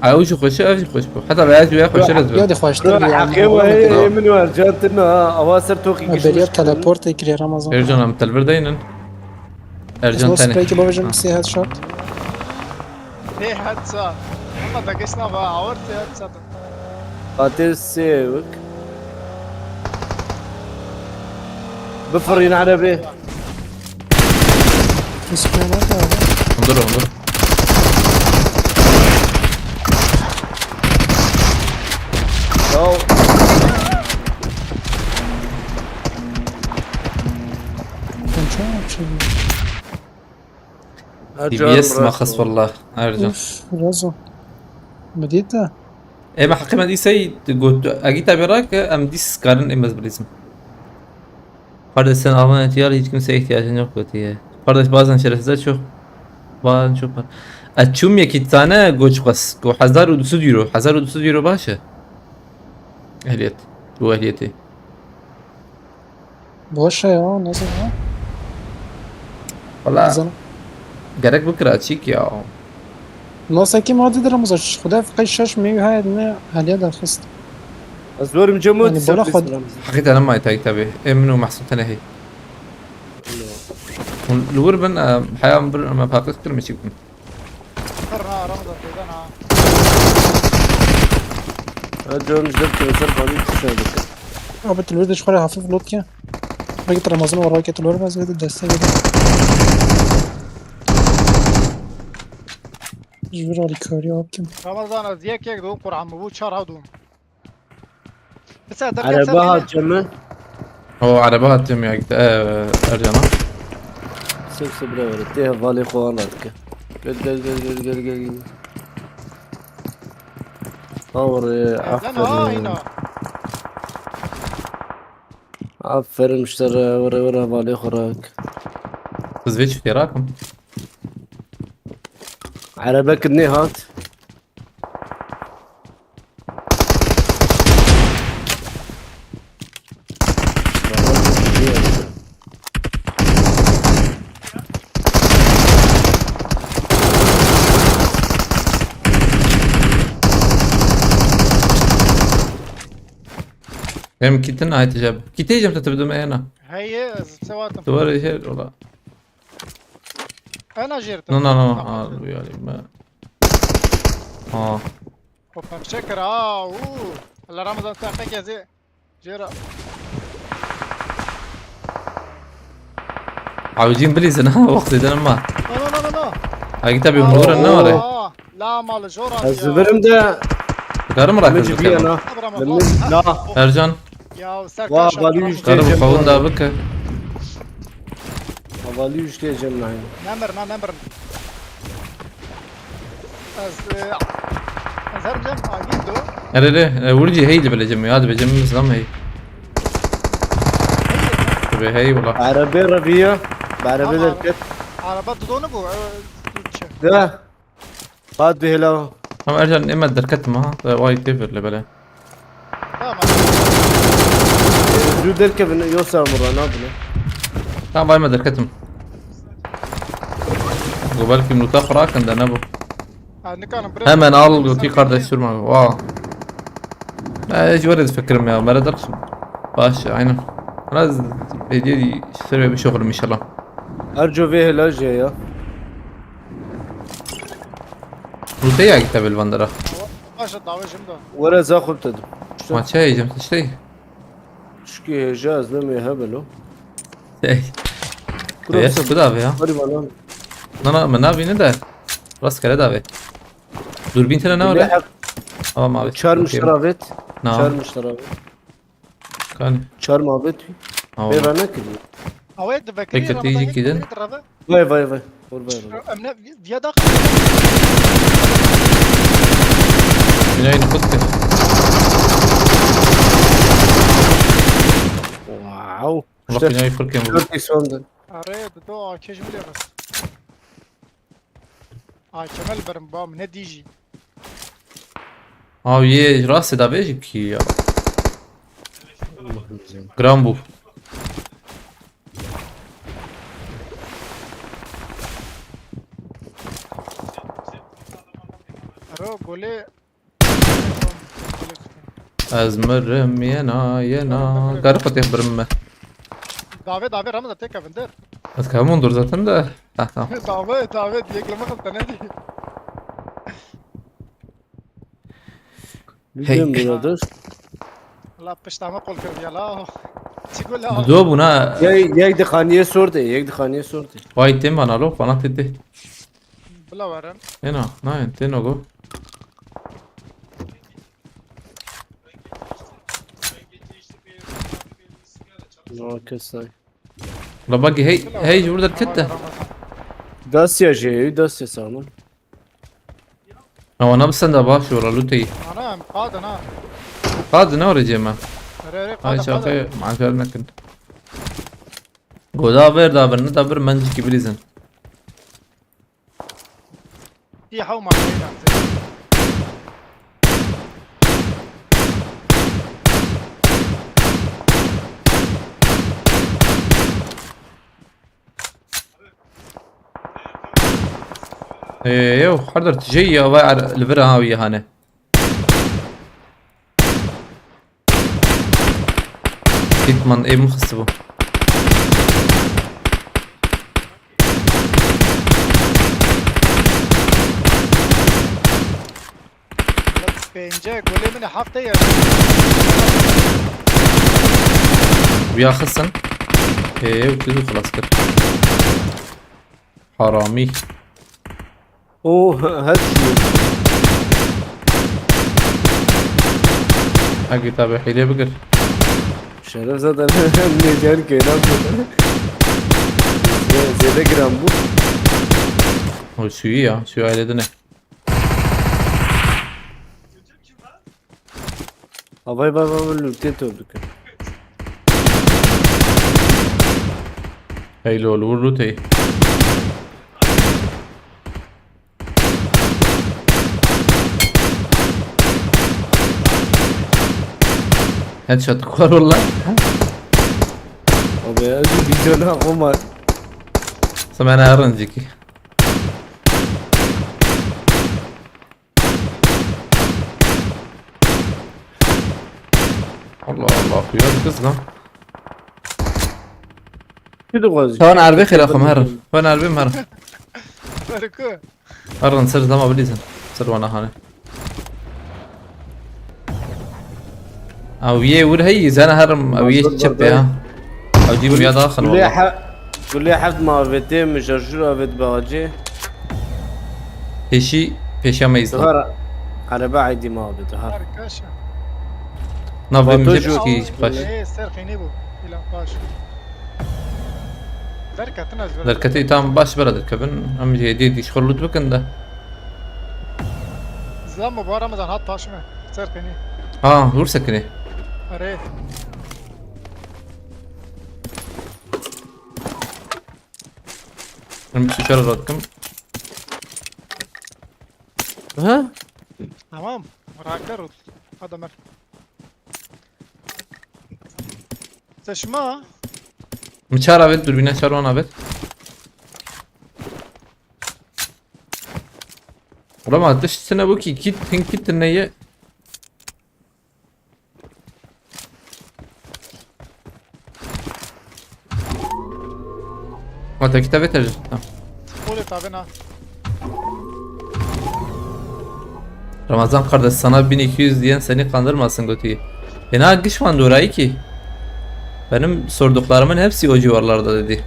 اوجي خوش افجي خوش حتى بعد ويا خوش يا لازم دي خوش تربيه حقيقة هي من ورجاتنا أواسر توقي بريا تلابورت يكري رمضان ارجع ام تلفر دينن ارجع اسمه تاني سبراي بابا جنب سي هاد شوت ايه هاتسا. والله دقشنا بقى عورت هاتسا. قاتل سيوك بفرين عربي سبراي انظر أو كان شو دي بي اس ما خص والله ارجع اوف رازو مديتا ما حقي ما دي سي قلت اجي تابراك ام ديس كارن امز بريزم Kardeş sen Alman ihtiyar hiç kimseye ihtiyacın yok diye. Kardeş bazen şerefsizler çok bazen çok var. Açum ya ki tane goç bas. Go 1200 euro. 1200 euro başı. Ehliyet. Bu ehliyeti. بوشة يا نازل ها Valla نازل gerek bu kıraçık ya. ناس كي ما تقدر مزاج خدا في قيش شاش مي هاي إنه هاليا ده خست أزور مجموعة يعني بلا خد. حقيقة أنا ما يتاي تابي منو محسوب تنهي. الوربن حياة ما باقي كل مشي بكم. كرنا رمضان كذا. أجور مجدد كنسر فاضي تساعدك رابط الورد شوية خفيف لوت كيا رقيت رمضان وراك الورد بس قد الدستة كده جبر على كاريا بكم رمضان از یک دوم قرعه مبو 4 هدوم بس هذا عربه هاتجمه هو عربات تم يا ارجعنا سب برا فالي خواناتك قل اور هنا عفر مشترى ورا فالي خوراك تزويج في راكم عربه كدني هات هم كيتنا هاي تجاب كيتي جمت تبدو معنا هي سواتم دور شيء ولا انا جرت لا يعني ما شكرا الله رمضان ساعتك يا زي جرا عاوزين بليز انا وقت اذا ما لا هاي كتابي منور النار لا مال جورا الزبرم ده قرم راكز مجي فيه انا لا ارجان يا ساكت واه بالي قرب فون دا بك بالي وش جمع نمر از هرجم اجيدو لا ورجي هي اللي بلا جمي هذا بجمي مسلم هي تبي هي ولا عربي ربيع بعربي دركت عربات دون ابو ده قاد بهلا هم ارجان اما دركت ما وايد تفر اللي بلا جو دركب انه يوصل مرة نابله لا باي ما دركتهم قبل في ملوتا فراك عند نبو هم انا القو في قرد الشور معه واو لا ايش ورد فكر يا ما درس باش عينه انا بيجي يسوي بشغل ان شاء الله ارجو فيه لا جايه ملوتا كتاب البندرة باش الدعوه جمدا ولا زاخب تدو ما شيء جمت شيء شكي جاز لم يهبلو يس كده يا قريبا لا ما نابي ندا راس كده دابي دوربين تنا نورا ما شار مشترابت نعم شار مشترابت كان شار مابت بيرا نكل اويد هيك تيجي كده باي قول باي امنا يا داخل من اين كنت واو والله في نهاية فرق يوم تركي سوندن اريد دو كيش ملي بس كمال برم با من ديجي ये راسي دا بيجي كي جرامبو رو قولي ازمرم ينا قرقت يخبرم دافيد رمضان تيكا بندر اتكلمون دور زاتن ده تحت دافيد يقل ما خلط نادي هيك لا بشتا ما قول كردي لا تقول لا دو بنا یک دخانیه سورده وايد تم انا لو فانا تدي بلا ورن هنا ناين تنو جو کسای لا باقي هي جورد الكتة داسیا جی داسیا سامون او انا بس انا باش ولا لوتي انا قاد انا قاد نور جيما ريري هاي قاد شاخي معك لكن دابر ندابر منج كبريزن في حومه ايوه حضرت تجي واعر الفرا هاوية هانا تمن ايه مخصبه بينجا قولي من حافظي ويا خسن ايه وكذا خلاص كده حرامي هاتشي حقي تابع حيلي بقر. شرف زاد من جان كينام زيادة جرام بو هو شو ailede ne? Havay baba lüttet olduk. Hayli oğlu vurdu tey. Headshot var valla. Abi ya videona ama Sana ben öğrenecek. Allah Allah ya kız lan. bir de gazı. Tamam harbi خلاكم هرن. Ben harbi هرن. بركو هرن سر زما بليزن. سر وانا هاني. او يه ور هي زانا هرم او يه تشب يا. او جيب يا داخل كل والله. كل حد ما فيتي مشرشر افيت باجي Peşi peşamayız lan. صغار على بعد ما بتهر بركاشا Navrim Batoş cepski yok. baş. ايه سرخيني بو الى باش بركة تنزل Derkati tam baş beradır kabin. Am hediye diş خلوت بكن ده. زلمة بو رمضان هات طاشمة سرخيني Ha vur sakini. اريه Ben bir şöyle rahatım. ها تمام راكر هذا مر تشما Mıçar evet dürbüne çar ona evet. Ulan ateş sene bu ki kit neye? Ata kitap yeter. قولي تابنا Ramazan kardeş sana 1200 diyen seni kandırmasın götüyü. Fena gışmandı orayı ki. Benim sorduklarımın hepsi o civarlarda dedi.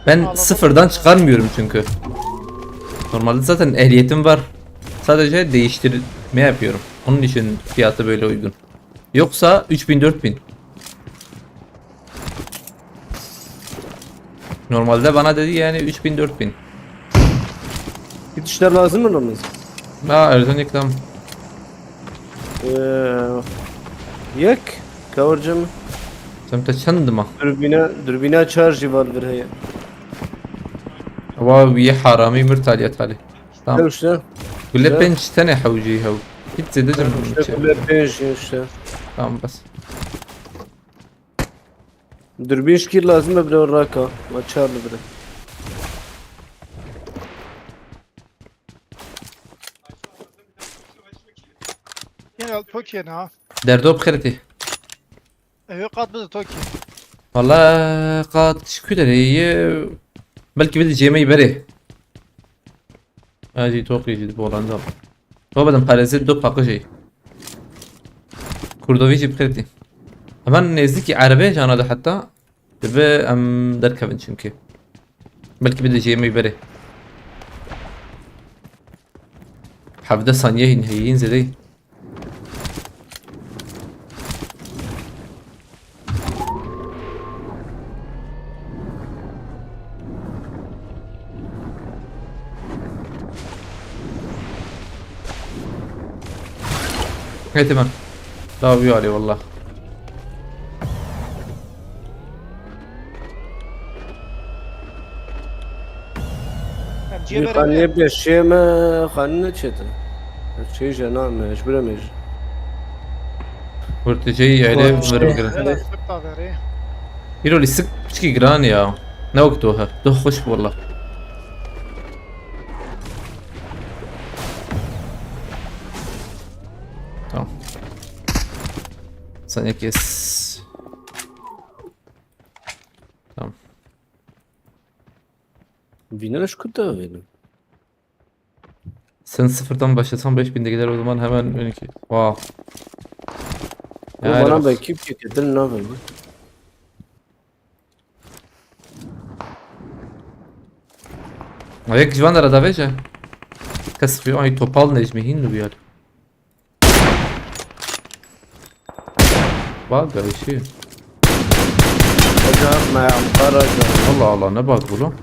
Ben sıfırdan çıkarmıyorum çünkü. Normalde zaten ehliyetim var. Sadece değiştirme yapıyorum. Onun için fiyatı böyle uygun. Yoksa 3000-4000. Normalde bana dedi yani 3000-4000. gidişler lazım mı Ramazan? Ha Erdoğan reklam. Yek kavurcam Sen de çandıma. dürbine şarjı var bir heye. Wow ye harami mırtaliyat hali. Tamam. işte قول لي بنش تاني حوجيها كنت زدت işte kule beş işte. tamam bas. Dürbün şkir lazım da bir raka. Maçarlı bir. يعني توكي انا Derdo بخيرتي. ايوه قاد بده توكي والله قاد شكله هي بلكي بدي جيمي بري. هذه توقي جد بولندا. هو بدن بارزت دو باقي كوردوفيجي بخيرتي. Hemen nezdeki Arabiye canadı hatta ve derkavin çünkü. Belki bir de yemeği beri. Havda saniye nihayyin zedey. Evet hemen. Daha bir Ali valla. جيب خانية بشيء ما خانة شتا. شيء جنا مجبورة مج. Vurtucuyu öyle vurur kere. سبتا غيري يرو لي سك بشكي جران يا. Ne وقتها؟ ده خوش والله. Tamam. Saniye kes. Tamam. Vineriş kutu benim. Sen sıfırdan başlasan 5000'de gider o zaman hemen önüki. Wow. O Yani bana bak. belki bir kedir ne yapayım? Ayek civan da rada veja. Kasfi ay topal necmihin nu biyar. Bak ya şey. Hocam ma Ankara. Allah Allah ne bak bu lan?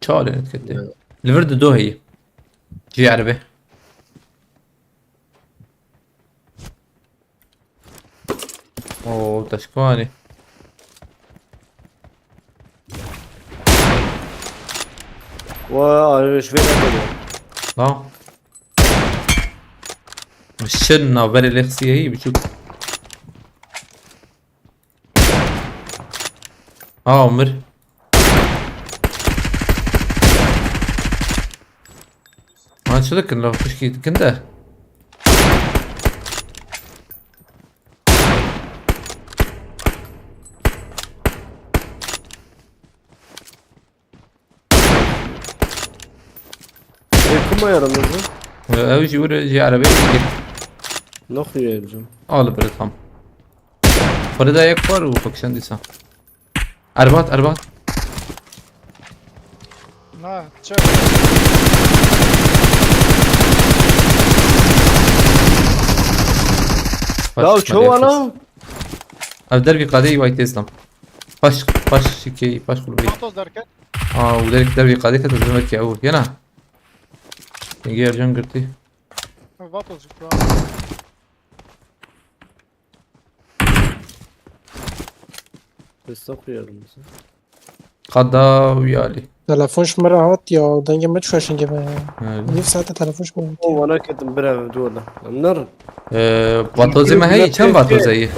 Çağırın etkiledi. Liverdi do هي. جي عربي. اوه تشكواني. وايش فينا كده؟ لا. الشن وبري الاخسية هي بتشوف. عمر. ما شو ذاك لو تشكي كنده. كم يرمز؟ اوجي ورجي عربي. نخي يرجم. Ağlı böyle tam. Orada ayak var ufakşan diysen. Arbat. لا تشوف لا شو انا؟ Abi derbi kadeyi white islam. Baş şikeyi baş kulübü. فاطوس دركت وذلك derbi kadeyi كده زمان كي أول ينا. يجي يرجع قرتي. فاطوس استغفر يرمز. قدا ويالي. تلفونش مرة هات يا دنجة ما تشوفش نجيب يعني. نفس ساعتها تلفونش مرة وانا كنت مبرع دوله. منر. Batozi mi hey? Çem batozi iyi?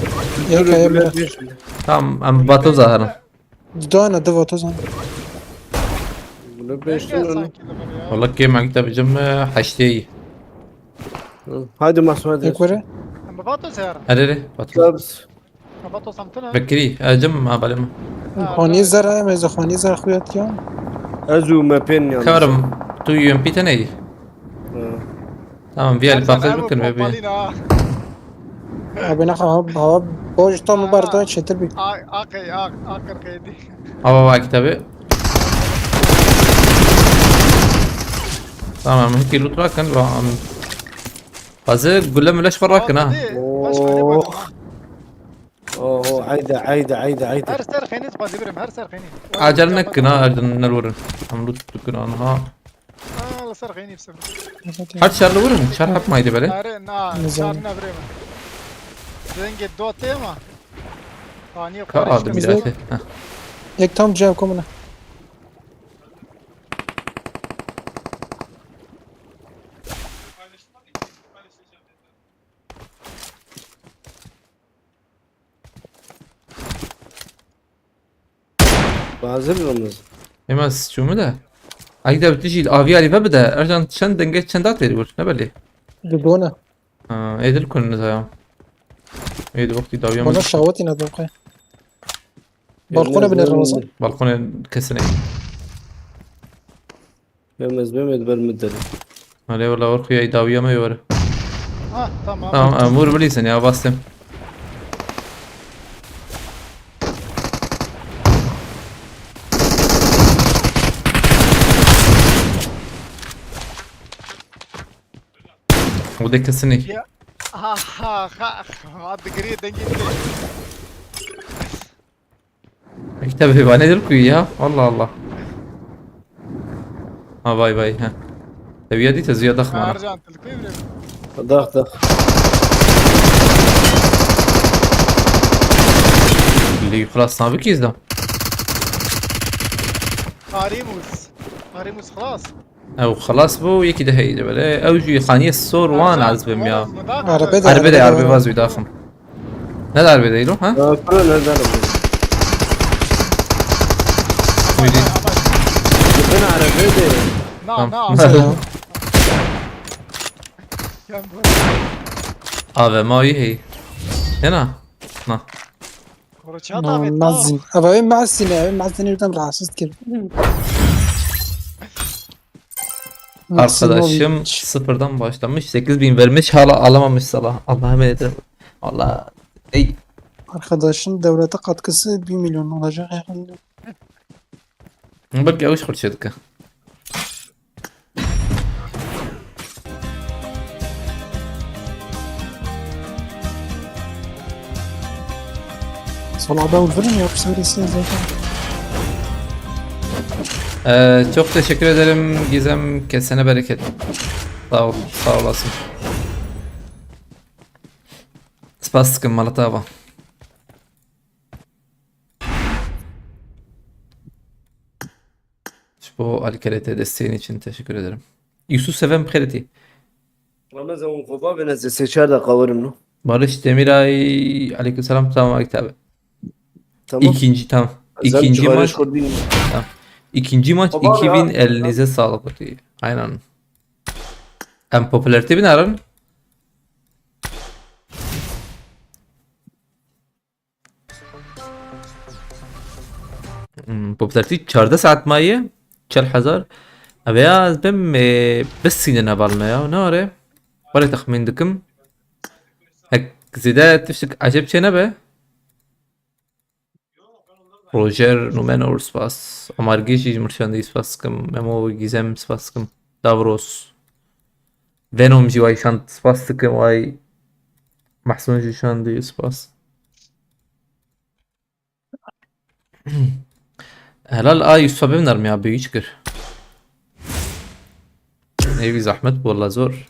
يا كايبرا Tamam ama batozi hara. دانا دفا توزن لبيش والله كيف معك تبجم حشتي. هادي ما اسمها يكوري اما فاطوس هيرا أريري بطل. لابس اما فاطوس عمتنا بكري أجم ما بالي ما. خاني زرع ما إذا خاني زرع خويات يوم ازو ما بين يعني كورم تو يو ام بي تني. tamam bir الباقي ممكن بيبي. أبي نخا هاب بوج طعم باردة شتر بي اخر قيدي Hava var kitabı. Tamam هيك لوت راكن bazı gülle leş var راكن ha. اوه عايده هر سر خيني تبغى تبرم هر سر خيني Acelne kına ardın nalvarın. Amlut tukuna ha. لا سر خيني بسبب Hadi şarlı vurun. Şar yapmaydı böyle. ناري نا شارنا بريمة زنجي دو تيما ثانية Kağıdı bir Bizde- daha. يك تام جاب كومنا بازم رمز Yemez şu mu da? Ayda bitici avi ali bebde. Ercan çen denge çendat veriyor. Ne belli? دونا Edil konunuz ya. Eydi vakti davya mı? ولا شاوتي ندوقي بالقونا بين الرمضان Balkona kesine. رمز بمد بالمدر Hadi valla orkuya davya mı yor? ها تمام Tamam amur bilirsin ya bastım. O da kesine. ها ها عاد قريب دنجي Kitap heyvanedir kuyu ya. Allah Allah. Ha vay vay ha. Seviye değil teziye dakma. ارجع انت الكبير ضغط اللي خلاص نابك يزدم. اريموس خلاص او خلاص بو يكي ده هي بلا او جو خانية الصور وان عزبم يا. عربي عربي ده عربي بازوي داخم. نه ده عربي ده يلو ها؟ كلنا هذا ويدي. انا على فيديو نعم نعم Tamam. يا Abi ma iyi hey. Yana. Na. معزن أبا مع السنة مع السنة يردم راسست كده Arkadaşım sıfırdan başlamış 8000 vermiş hala alamamış Salah. Allah'a emanet ederim. Allah ey Arkadaşın devlete katkısı 1 milyon olacak herhalde. بقى وش خل شركة Solada öldürün ya bu söylesi zaten. çok teşekkür ederim Gizem, kesene bereket. Sağ ol, sağ olasın. Spastik'im Malatava. Bu Alkerete desteğin için teşekkür ederim. Yusuf Seven Khereti. Ramazan خوبا به نزد 3-4 dakika varım no. Barış Demiray aleykümselam, tamam abi. Tamam. İkinci tam. Zam İkinci çıkarış maç. kurdu. İkinci maç Baba 2000, ya. elinize sağlık. Aynen. En popülerite bin aran. popülerite 4 saat مایه 40,000 ابي بم بس سينا بالمايا نوري ولا تخمين دكم هك زيادات تفشك عجب شنا به روجر نومانور سباس امارجيشي مرشاندي سباسكم ممو جيزم سباسكم دافروس فينوم جي واي شانت سباسكم واي محسون جي شاندي سباس Helal Yusuf abi mi ya büyük çıkır. Evi zahmet bu valla zor.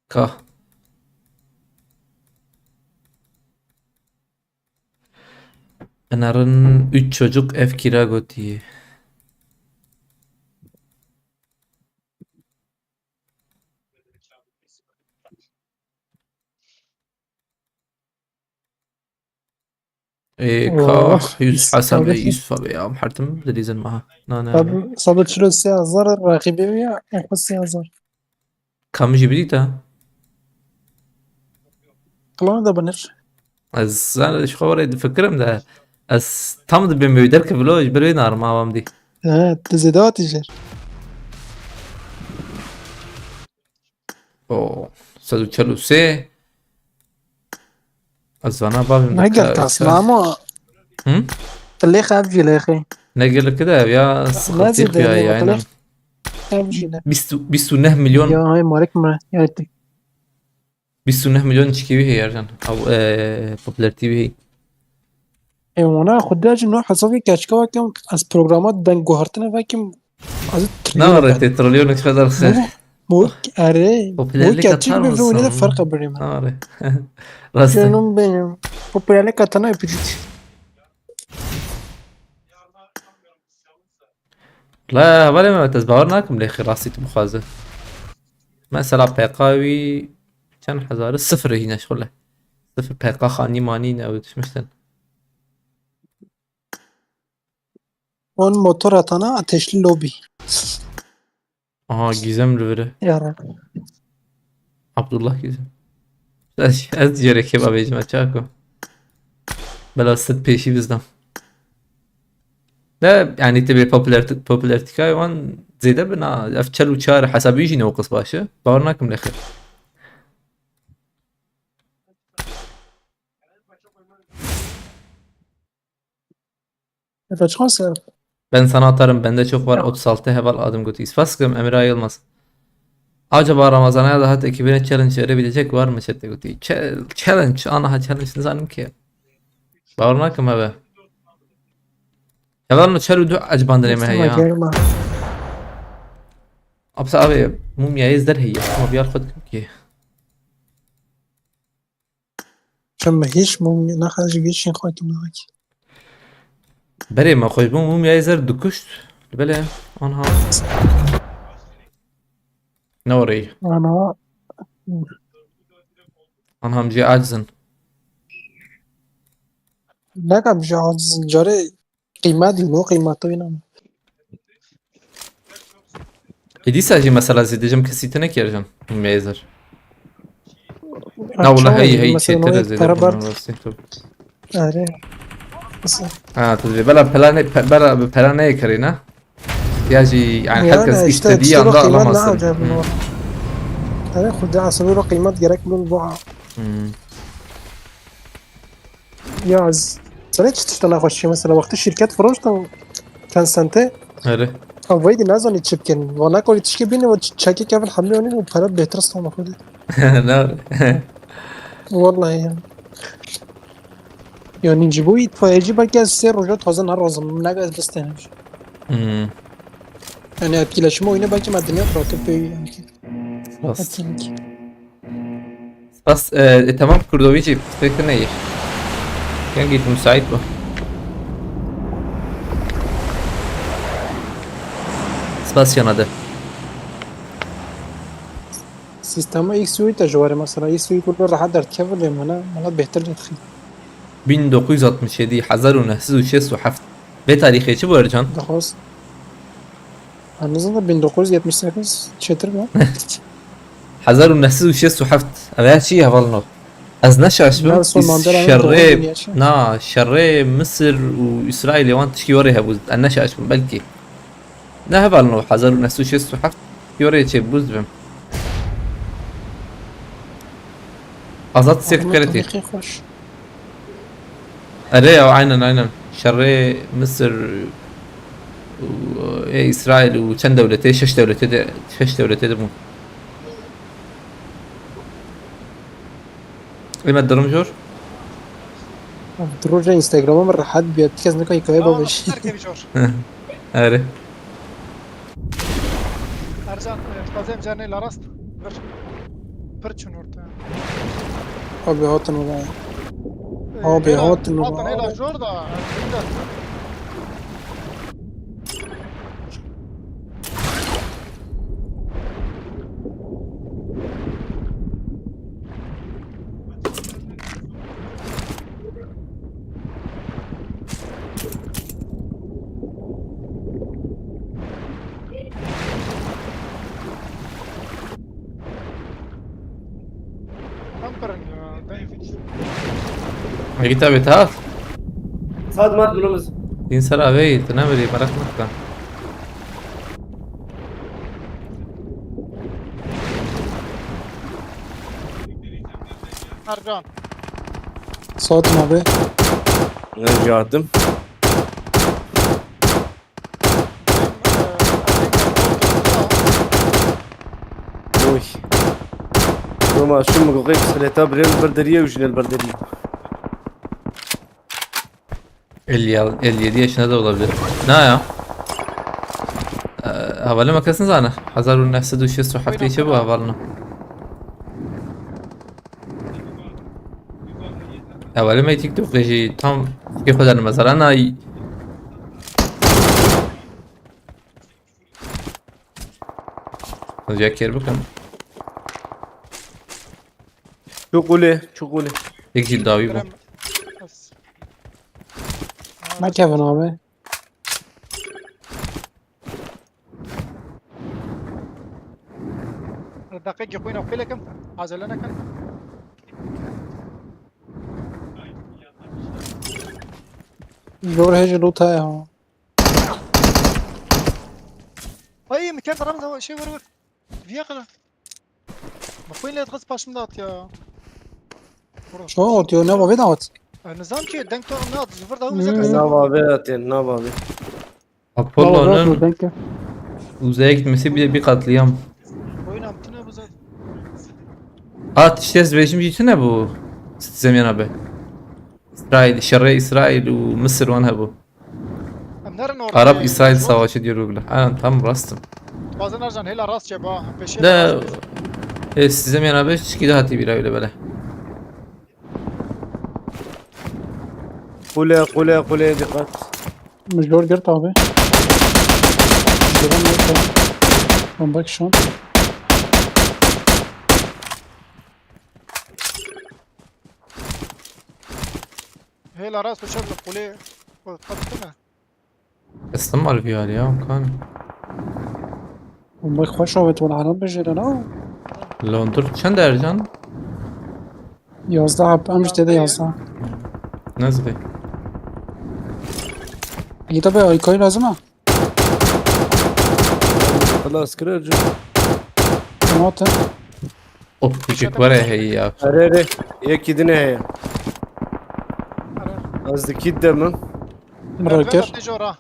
Kah. Enar'ın 3 çocuk ev kira götüğü. Oh, كاح يوسف حسب استوعبت. يوسف أبي يا محرتم دليزن معها نانا Tabi sabit şurada siyazlar rakibi ya ekos siyazlar. كم جبريتا Klanı da banır. از انا شو خبر فكرم ده از tam da ben böyle derken vlog böyle nar mavam di. Evet dizidat işler. O sadu çelu se az bana babim Ne gel tasma ama Hı? اللي خاف جلاخي Ne gelir kده ya نازل sıkıntı ya ده yani. خاف جلاخي 29 milyon يا هاي مالك ما يعني 29 milyon çıkıyor ya can. Av popülarite bir. وانا خداج انه حسابي كاشكوا كم از بروجرامات دن جوهرتنا فاكم از Ne var tetrolyon ne kadar kısa. مو اري مو Popülerlik كاتشي atar بيفو mısın? ده فرق بريم Ne var? Rastı. canım benim popülerlik atana yapacak. لا ولا ما تزبورناكم ليخي راسي تبخازه مثلا بيقاوي كان حزار الصفر هنا شغله صفر بيقا خاني مانين او تشمشتن On motor atana ateşli lobi. اه جيزم رفره Ya Rabbi. عبد الله جيزم از جيري كيبا بيجمع تشاكو بلا ست بيشي بزدم لا يعني تبي popülerity كاي وان زيدا بنا افتشل وشار حسب يجي نوقص باشا باورناكم لخير Evet şansı. Ben sana atarım. Bende çok var. 36 heval adım götü. İspaskım Emir Ayılmaz. Acaba Ramazan'a da hatta ekibine challenge verebilecek var mı chatte götü? Challenge. Ana challenge zanım ki. Bağırmakım abi. Ya var mı çarı du acaba deneme Ama ya. gelme. Absa abi mumya izler هي ama bir arkadaşım ki. Şöyle hiç mum ne kadar geçin hakim olacak. بري ما خوش بوم مumya izler dukuşt. Bele anha. نوري Ana anham جي عجزن. ne kadar bir şey cari kıymet değil o kıymetli oynama. Edisa جي مثلا زيدجم كسيتنا كيرجن mumya izler. لا والله هي شيء زي Terabart. Are. Nasıl? تدري بلا بلان يكرينا يجي يعني Yani herkes işte istediği yetiştirme anda kıymet ne alamazsın. acayip bu. آره خود عصبی رو قیمت گرک بول با مم. یا از سنه چی تشتا نخوشی مثلا وقتی شرکت فروشتم چند سنته آره اوایدی نزانی چی بکن و نکاری تشکی بینی و چکی که اول حمله ونی و پرد بهتر است هم خودی نه والله yani bu itfaiyeci belki az seyir hoca tazın her azım ne kadar istenir. مم. Yani etkileşimi oyunu belki medeniyet rakip bir yani. خلاص Etkinlik. بس تمام كردويجي فكرة ايه كان جيت مساعد به سباس ينادى Sistema XU'yu tecrübe mesela XU'yu kullanır rahat dert kevle mana behter yetki. 1967 1967 به تاریخی چی برجان؟ Daha az. Anladın da 1978 çetir mi? 1967 هذا شيء هفلنو از نشاش بم Nelson Mandela شري نا شري مصر واسرائيل وان تشكي وريها بوز النشاش بم بلكي نا هفلنو 1967 يوري شي بوز بم azat سكرتي Hoş. أري أو عينا شري مصر وإسرائيل وكان دولتين شش دولتين دمو لما الدرم جور؟ Droje Instagram'a mı rahat bir etkaz ne kadar kayba beş. Erkeği jor. أري Ercan, tazem canı la rast. Ver. Pırçın orta. Abi hatun ola. Abi hatun Hatun ola. hela jor da. Amperin ya. جيت أبي تهاف صاد مات بلومز دين سرا أبي تنامري برك مكان Ercan. Saatım abi. رجعتم وي وما شو مقوقيك سليتا بريل البردرية وجنة البردرية اللي 57 yaşında da olabilir. Ne ya? Havalı makasın zana. 1967 şey bu havalına. Havalı ما تيك توك جي tam ياخذ انا مثلا انا جاكير بكم شو قولي شو قولي يك جيل داوي بو Ne Kevin abi? دقيق يا اخوينا وكل كم عزلنا كان Zor hece luta ya. اي مكان رمز شيء ور في اخره بخوين لا تغص باش مناط يا Şu atıyor ne var davet. نظام كي دنك تو مناط زفر ده هو مم. مزاك نابا بيتين نابا بي Apollo'nun uzaya gitmesi bir katliam. وين امتنا بزاد İşte rejim ne bu? Zemin abi. İsrail, Şerri İsrail ve Mısır var bu. امنار نور Arap İsrail savaşı diyor böyle. Ha tam rastım. بازن ارجان هلا راس جبا بشي Da Zemin abi çıkı da hati bir öyle böyle. قولي قولي قولي دقات Mecbur gert abi. Devam et tamam. Bombak şu an. هلا راس وشغل قولي قدتنا استمر فيه ya kan. Bombak hoş abi tuğla haram bejere ne? Londra çend Ercan? Yazda abi amş dede yazda. Nazlı. İyi tabi aykoy lazım ha. خلاص كده ارجع Tamam اوف يجيك ورا هي يا اره یکی دنه هیا آره. از دکی دمم مراكر تجارة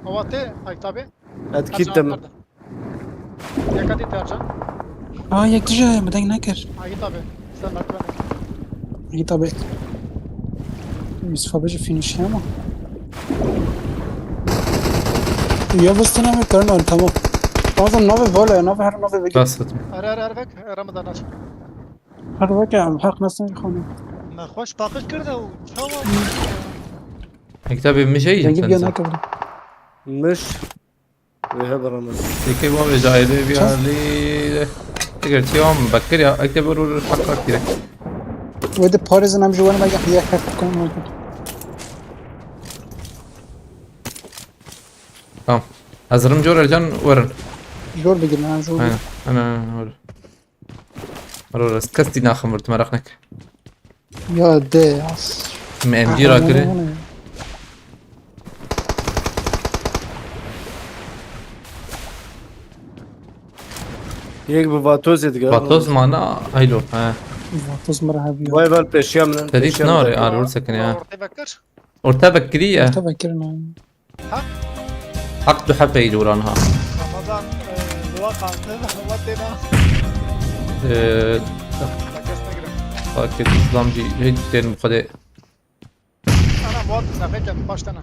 هواتي هاي تابي اد کی دمم يا كادي ترجع يك تجاه بدك نكر هاي تابي استنى تبنك هي طبيعي يوسف بيجي فينيش ياما يا بس تنام كرنا تمام تمام نوفي فولا نوفي هر نوفي بيجي خلاص اره بك رمضان اش هر وقت عم حق ناس يخوني نخوش باقش كرده و شو كتابي مش هي نجيب جانا كبر مش ويهب رمضان يكي بو جايده بيالي تقدر تيوم بكر يا اكتب الحلقه كده وده باريس انا مجوانا ما يحيى كم تمام ازرم جور الجن ورن جور بيجي انا جور انا مرور اسكستي ناخمرت مرقنك يا دي عص ام جي راكري یک به واتوز ادگر بطوز معنا هيلو ها تزمر هابي وای بال پیشیم نه تريد ناري ارول سكن يا تفكر ارتبك كريه تفكرنا حق حبه يدورانها رمضان الواقع واتينا فكس نقرا فاكر اسلام جي هيك كتير مقدئ انا مواطن نفكر باشتنا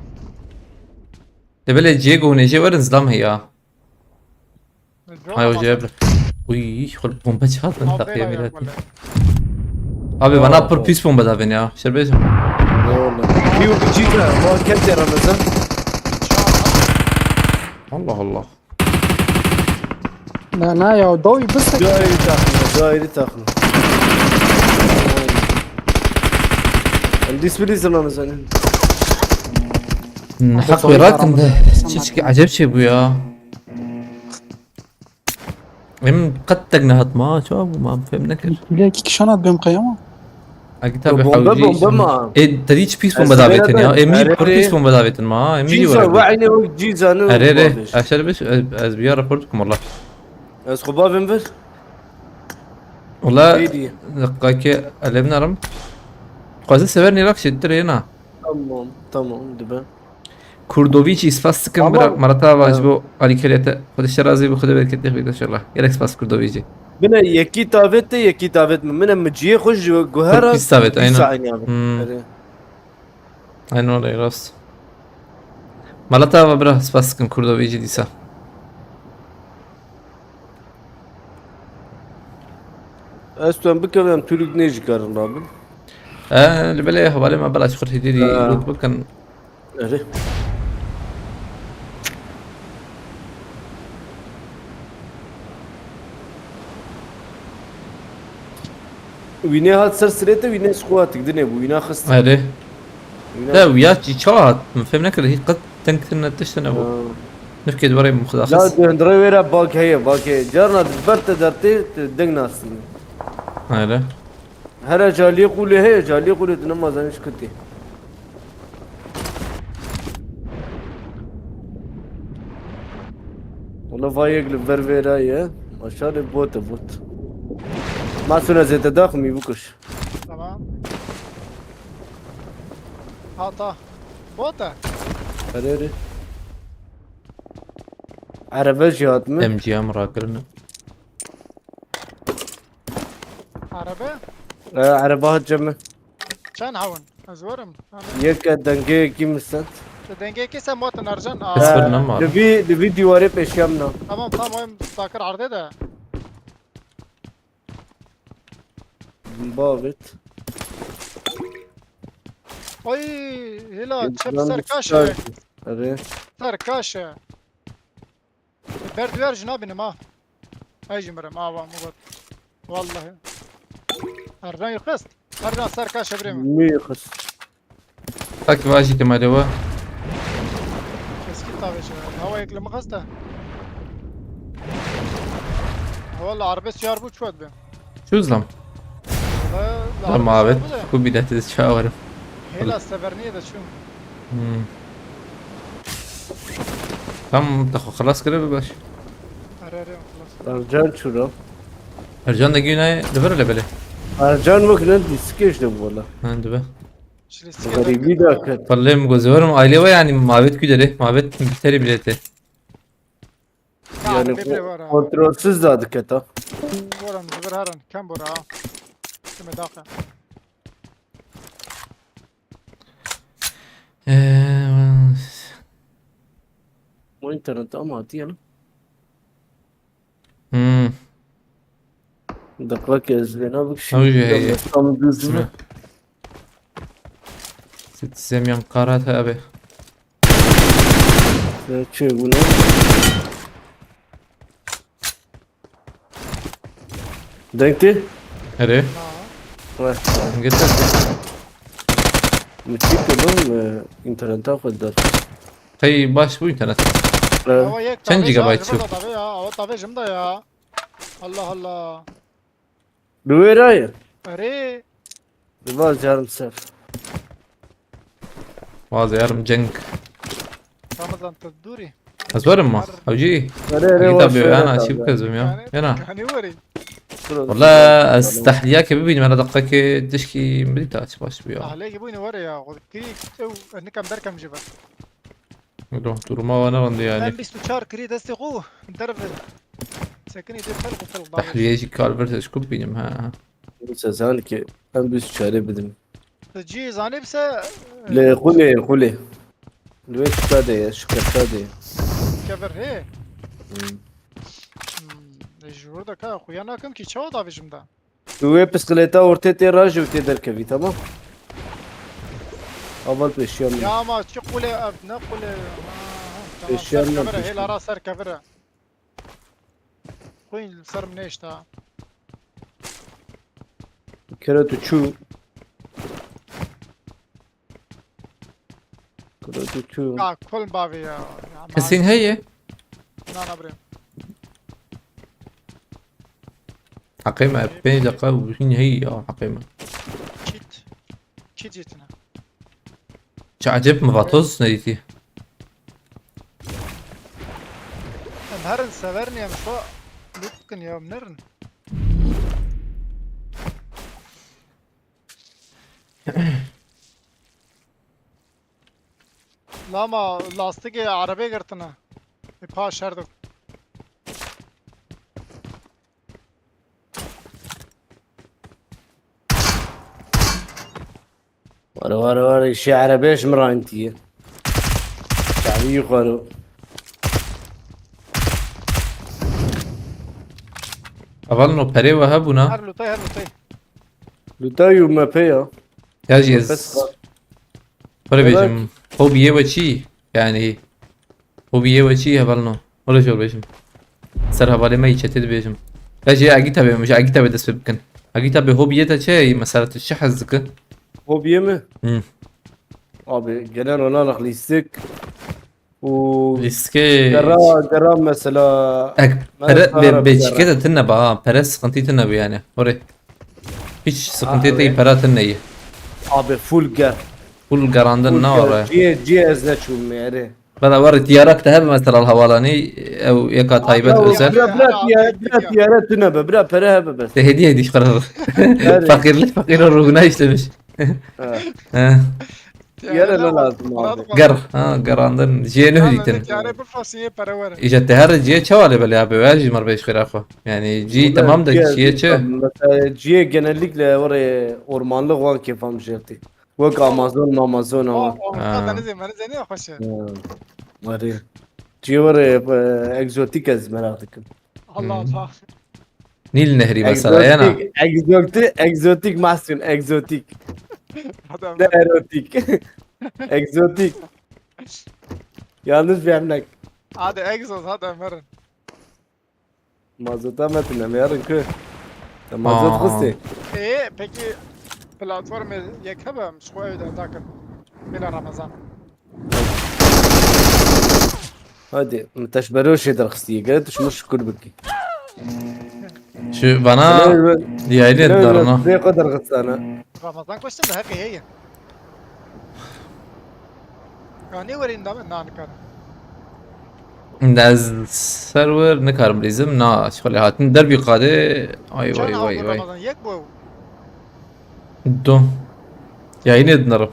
تبلي جيجو ونجي ورن زلام هي هاي وجايب لك وي خل بومبا شاط انت يا ميلاد ابي بنا بور بيس بومبا دافين يا شربيش والله فيو بجيكا ما كنت رمضان الله الله لا يا ضوي بس دايري تاخنا الديسبليز رمضان حق راكم ده تشكي عجب شي ابويا ام قد تقنهت ما شو ما فهمناك ليك كشانات بهم قيامه اكتب بومبا حوجي بومبا ايه تديش بيس بومبا دافيتن يا امي بور بيس بومبا دافيتن ما امي جيزا وعيني وجيزا انا اريري اشربش از بيا رابورتكم والله از خباب بس والله فيديو دقايق قلبنا رم قاعد سبرني لك شتري هنا تمام دبا كوردوفيتش اسفاس كم مرتا واجبو علي كريتا خد الشرازي بخد بالك تخبيك ان شاء الله يا اسفاس كوردوفيتش بنا يكي تافت من مجيه خوش جوهره بيس تافت، أينو. اينو I know they lost مرتا وبرا اسفاس كم كوردوفيتش ديسا استون بكم تولد نيجي كارن رابن اللي بلاي حوالي ما بلاش خرتي دي لوك كان اري ويني هاد سرسريته ويني سخواتك دنيا وينا خست هذه لا وياك شات ما فهمناك اللي هي قد تنكتنا تشتنا ابو نفكي دوري لا مخداخس دندري ويرا باك هي جارنا دبرت درتي دنگ ناس هذا هر جالي قولي هي جالي قولي تنما زانش كتي والله فايق لبرفيرا يا ما شاء الله بوت ما سنة زي تداخمي بكش تمام هاتا بوتا هريري عربة جهات من ام جي ام راكرنا عربي عربات جمع كان هون ازورم يك دنگه كي مستنت دنگه كيسه موت نرجن اصفر نمار دبي ديواري پیشامنا تمام مهم ساكر عرضه ده بابت اي هلا شوف سركاشه اري سركاشه بردوير جنابنا ما ايجي مرة ما مو والله هرنا يخست هرنا سركاشه بريمه مي خس تاك باجي كما دوا اسكي طابش هو يكلم خسته والله عربي سيار بو شوت به شو زلم لما عبت كو بدأت تتشاور هلا استبرني ده شو تم تاخو خلاص كده باش اري خلاص رجال شو ارجان دقيقة دبر ولا بله؟ ارجان ممكن سكيش ده والله ها دبر. شليسكي غريبي ده كان طلعي مجوزورم عائلة يعني ما بيت كده ليه؟ ما بيت بالتالي بليته. يعني بيبري ورا kontrolsüz da keta. ورا مزبر هرن كم برا كم داخل Bu internet ama atıyor lan. Dakika kezdene bak şimdi. أوجه هي. Tam düz mü? اسمه. ست سامية مقاراتها أبي. Şey bu ne? Denkti? هري. Evet. قلت لك. Müthiş oğlum internete kadar. خي باش بو انترنت. هو يك كم جيجا بايت شوف شوف؟ طبيعي هو طبيعي جمدا يا الله الله Duvera اري Biraz yarım sef. واضح يارم جنك. رمضان تدوري أزورم ما أوجي. Nereye أكيد أبي أنا أشيب كذب يا. هنا. يعني وري والله استحلياك ببين من دقيقة تشكي مديتاش باش بيا. عليه يبوني وري يا كري انك ام دركم جبل روح تورما وانا رندي من يعني. بيستو شار كري دستي قو درب ساكني دي فرق فرق ضابط تحلية شي كالبرت اشكو بينم ها. Bu sezon ki en büyük çare benim. تجي زاني بس Le kule. Le çıkadı ya şu çıkadı. كفر هي الجور ده كا خويا انا كم كي تشاو ضابط جمدا Ve bisiklete ortaya tiraj öte derkevi tamam. Aval peşiyor. يا ما تقول نقول إيش يلا كفر هي تشتغل؟ لا راس سر كفر وين صار منيش تا Kere tuçu. Kere tuçu. كل بافي يا كسين هي. انا بريم حقيمة بين دقيقة وبين هي حقيمة. كيت جيتنا عجب مفاطوز نيتي. نهرن سافرني يا مشوا ممكن يا منرن لا ما لاستيك عربي قرتنا بها شردك Var işi arabeş mırantiye. Şabi yukarı. أظن بري وهبنا. هر لوتاي هر لوتاي Lutayu mepeya. يجيز. بس ولا بيجم. هو بيه وشي يعني. هو بيه وشي هبلنا. ولا شو بيجم. سر هبالي ما يشتت بيجم. أجي أجي تبي مش أجي تبي دس بكن. أجي تبي هو بيه شيء مسألة الشحذ ذك. Hobiye mi? Abi gelen ona naklistik. و ليسكي. درا mesela بشكل تنا بقى برس قنتي تنا يعني وري hiç sıkıntı değil para tınayı. abi full ger. Full garandın ne var? Ciye ezne çum yani. بلا ورد ديارك تهب مثلا الهوالاني او يكا طيبات özel. Bırak diyare tüne be bırak para hebe bes. Hediye ediş karar. Fakirlik fakir ruhuna işlemiş. Diyare ne lazım abi? Gar ha garandın jeni heditin. يعني بالفاسيه برا İşte her ciye çavale böyle abi ve mar beş khirafa. Yani ci tamam da ciye çe. Mesela ciye genellikle oraya ormanlık olan kefam jelti. Vak Amazon ama. انا زي ما زين يا خوش Araya. Ciye oraya egzotik ez merak ettim. الله الله Nil nehri mesela yana. Egzotik mahsun egzotik. هذا Ne erotik. Egzotik. Yalnız bir emlak. هذا اكزوس هذا مرن Mazota metinem yarın kı. Mazot kısı. ايه peki platform يكهبها مش قوي ذاك بلا رمضان Hadi. Teşberoş eder kısıya. Gel tuş şükür beki. Şu bana diyaylı ettiler Ne kadar kısana. رمضان كويس ده هيك هي كان يوري نام كان از سرور نکارم ریزم نه شغلی هاتن دربی قاده وای چند وای وای آقا وای رمضان یک بو دو یا اینه دنرم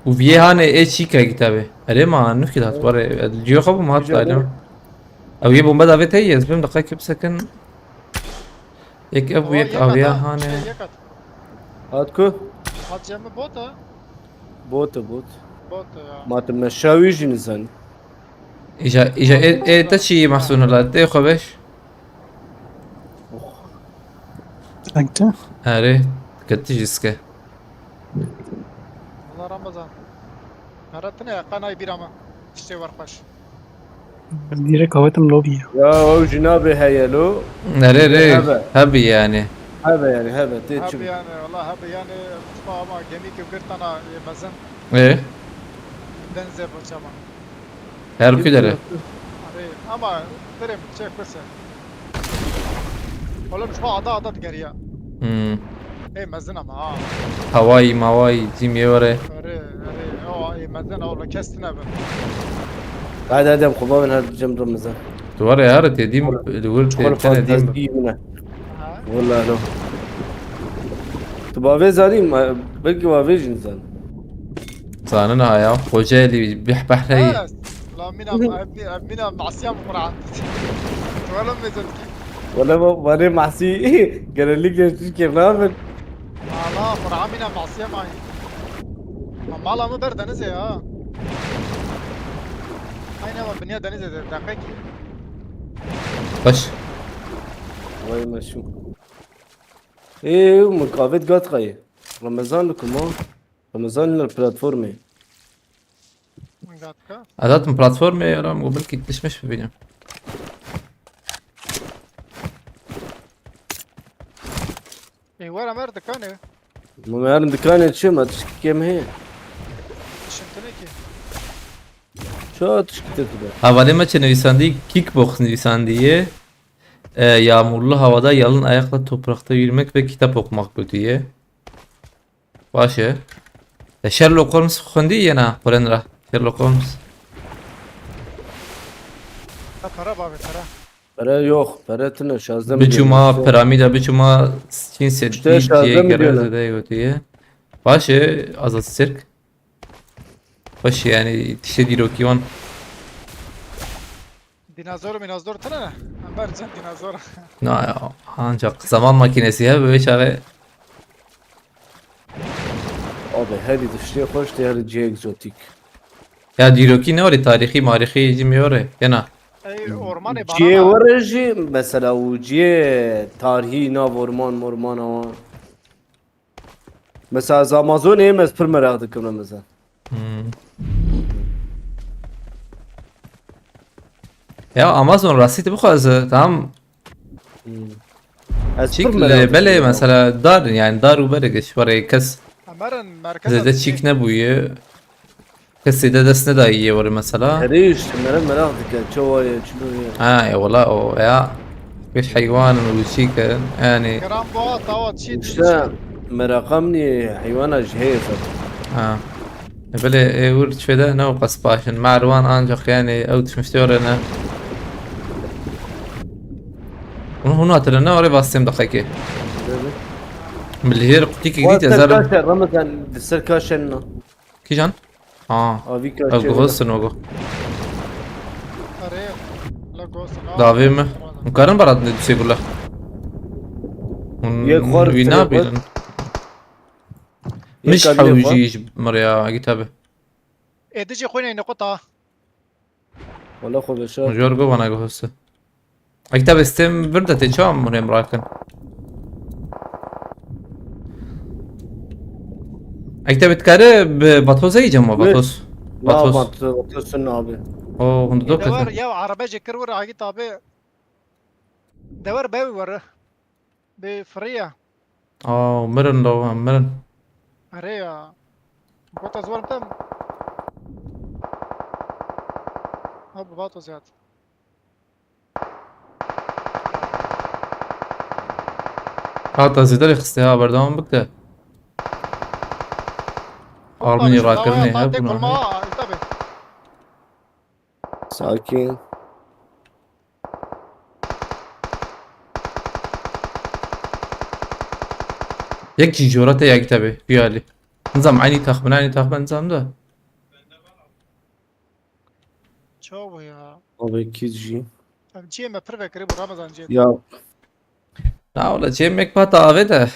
و ویه هانه ای چی که کتابه اره ما نفكي هات بره الجيو خب ما هات تعلم او يبون بدا في تيز بهم دقيقة بسكن يك اب ويك او يا هانه یکت هات کو هات جمع بوتا بوت بوت یا ما تمشاوي جنزان اجا اي تشي محسون لا تي خبش انت اره كتجي اسكه الله رمضان هرتنا قناي بيرما اشتي ورقش ديرك هويتم لوبي يا او جنابي هيلو اره ره هبه. هبي يعني هبه يعني هبه تيجي هب يعني والله هب يعني ما جميك وقلت انا مزن ايه دنزل بجما هر كده اما درم تشيك بس ولا مش ما عضات قريه ايه مزنه ما هواي ماواي جيمي ورا اري او ايه مزنه ولا كستنا قاعد ادم خباب من هذا جنب رمضان ورا هرت ديم الورد شغل التاني ديم فانتازي منه والله لو تبغى في زاني بلقي ما في جنزان صاننا يا خوجالي بيحبح لي لا منا معصيه قرعه ولا مزنتي ولا ما معسي قال لي كيف نعمل لا قرعه منا معصيه معي ما لا برد نزل ها اينما بنيه دنيزه دقيقه خش وي ما شو ايه مقابل قطعي رمضان لكم رمضان البلاتفورم من قاتك عادات بلاتفورم يا مقبل كي ليش مش بينهم ايه ورا مرد كان ما يعرف دكان شو ما تشكي كم هي شنتنيكي شو تشكي تبغى Havale maçı nüvisandiği kickbox nüvisandiği yağmurlu havada yalın ayakla toprakta yürümek ve kitap okumak bu diye. Başı. Sherlock Holmes خوندی یا نه قرن را Sherlock Holmes ترى بابي ترى para yok para tına şazda biçuma piramida biçuma cinset İşte şarjda diye mı gerçekten de diye. Başı azat sirk. Başı yani işte dirokivan. ديناصور ترى انا برجع ديناصور Ne ya ancak zaman makinesi ya böyle çare. abi hadi dışarı hoş da hadi C egzotik Ya diroki ne var tarihi marihi cimiyor ya ne? اي اورماني C بارانا varıcı mesela o C tarihi na vorman morman ama mesela Amazon yemez pır merak dıkım mesela Ya Amazon rasiti bu kadar tamam. az Çik bele mesela dar yani dar ubere geç var kes امرن مركز zede çik ne buyu kes de desne da iyi var mesela. هريش merak dıkım çoğaya çuluyor Ha ya valla o ya geç hayvan ve çik yani جرام بوا طاوت شيت işte merakamni hayvana jehir ha böyle vur şöyle ne o kaspaşın marwan ancak yani out müşteri ne onu hatırla ne oraya bastım dakika. Milli قلتيك جديد يا زلمه رمضان دسر كاشنا كيجان اه ابي او غوسن وغو اري لا جوس دافي mi مقارن برات ندسي كلها يغور وينا تلفون. بيلن مش حوجيج مريا كتابه ادجي خوينا نقطه والله خو بشار جورجو وانا غوسه كتاب استم برده تشام من امراكن كتاب تكاره باتوس اي جمع باتوس لا باتوس بطلسنا ابي او هند دور دوكا يا عربي جكر ور عاقي طابي دور باوي ور بفريا اه مرن لو مرن اري قطه زور تم ابو باطو زياد حتى زيدلي خستها بردام بكده Armeni rakırını hep bunu. Sakin. يكشي جورته يا كتابي يالي نظام عيني تخبن عيني تخبن نظام ده چاو یا Abi 200 ام چی ما پر فکری بو رمضان جی Ya لا والله جيم ميك باتا افيده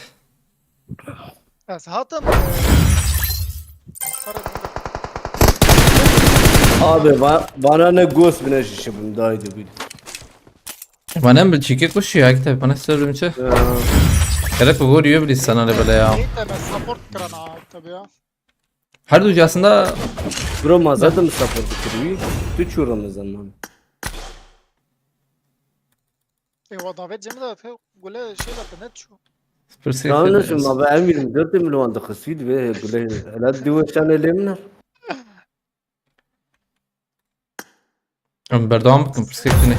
از هاتم abi bana ne ghost bine şişim daydı bil. ما نعمل بالشيكي كوشي يا كتابي ما نستر بمشي كلك بقول يبلي السنة اللي بلا يا ایت ما سپورت کرنا tabi ya. her dünyasında Bro mazada mı support kırıyor? Tu çuramı zaman. و دافيد جيم ده قول له شيء لا net شو Tamam nasıl ama ben 24 milyon da kısıydı ve böyle helal diyor sen elemler. بردوام بكم برسكتني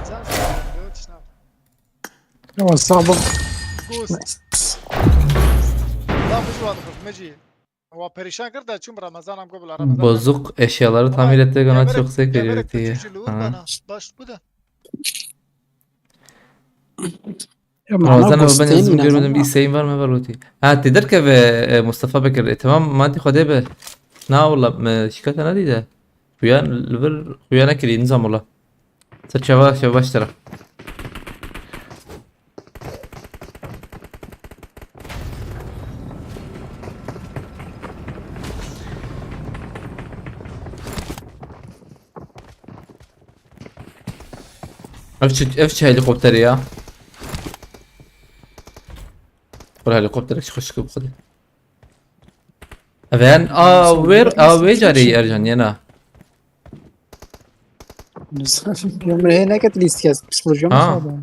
زين دلوقتي شنو يا صعب جوز لا مش واضح مجي هو perişan کرد چون رمضان هم قبل رمضان bozuk eşyaları tamir etmek ona çok zevk veriyor diye. bana baş bu da يا معنا Ramazan abi ben بوستين yazdım görmedim bir ينزل isteğin var mı var Ruti? Ha تقدر ve Mustafa Bekir tamam ما انت خديه به نا والله شكلتها نادي ده خويا الفر خويا كذي نظام والله صرت شباب اشترى افش هليكوبتر يا ولا هليكوبتر ايش خش بخذ افان وير جاري ارجان ينا يوم من هنا كانت الاستياز بسبورجيوم صعبة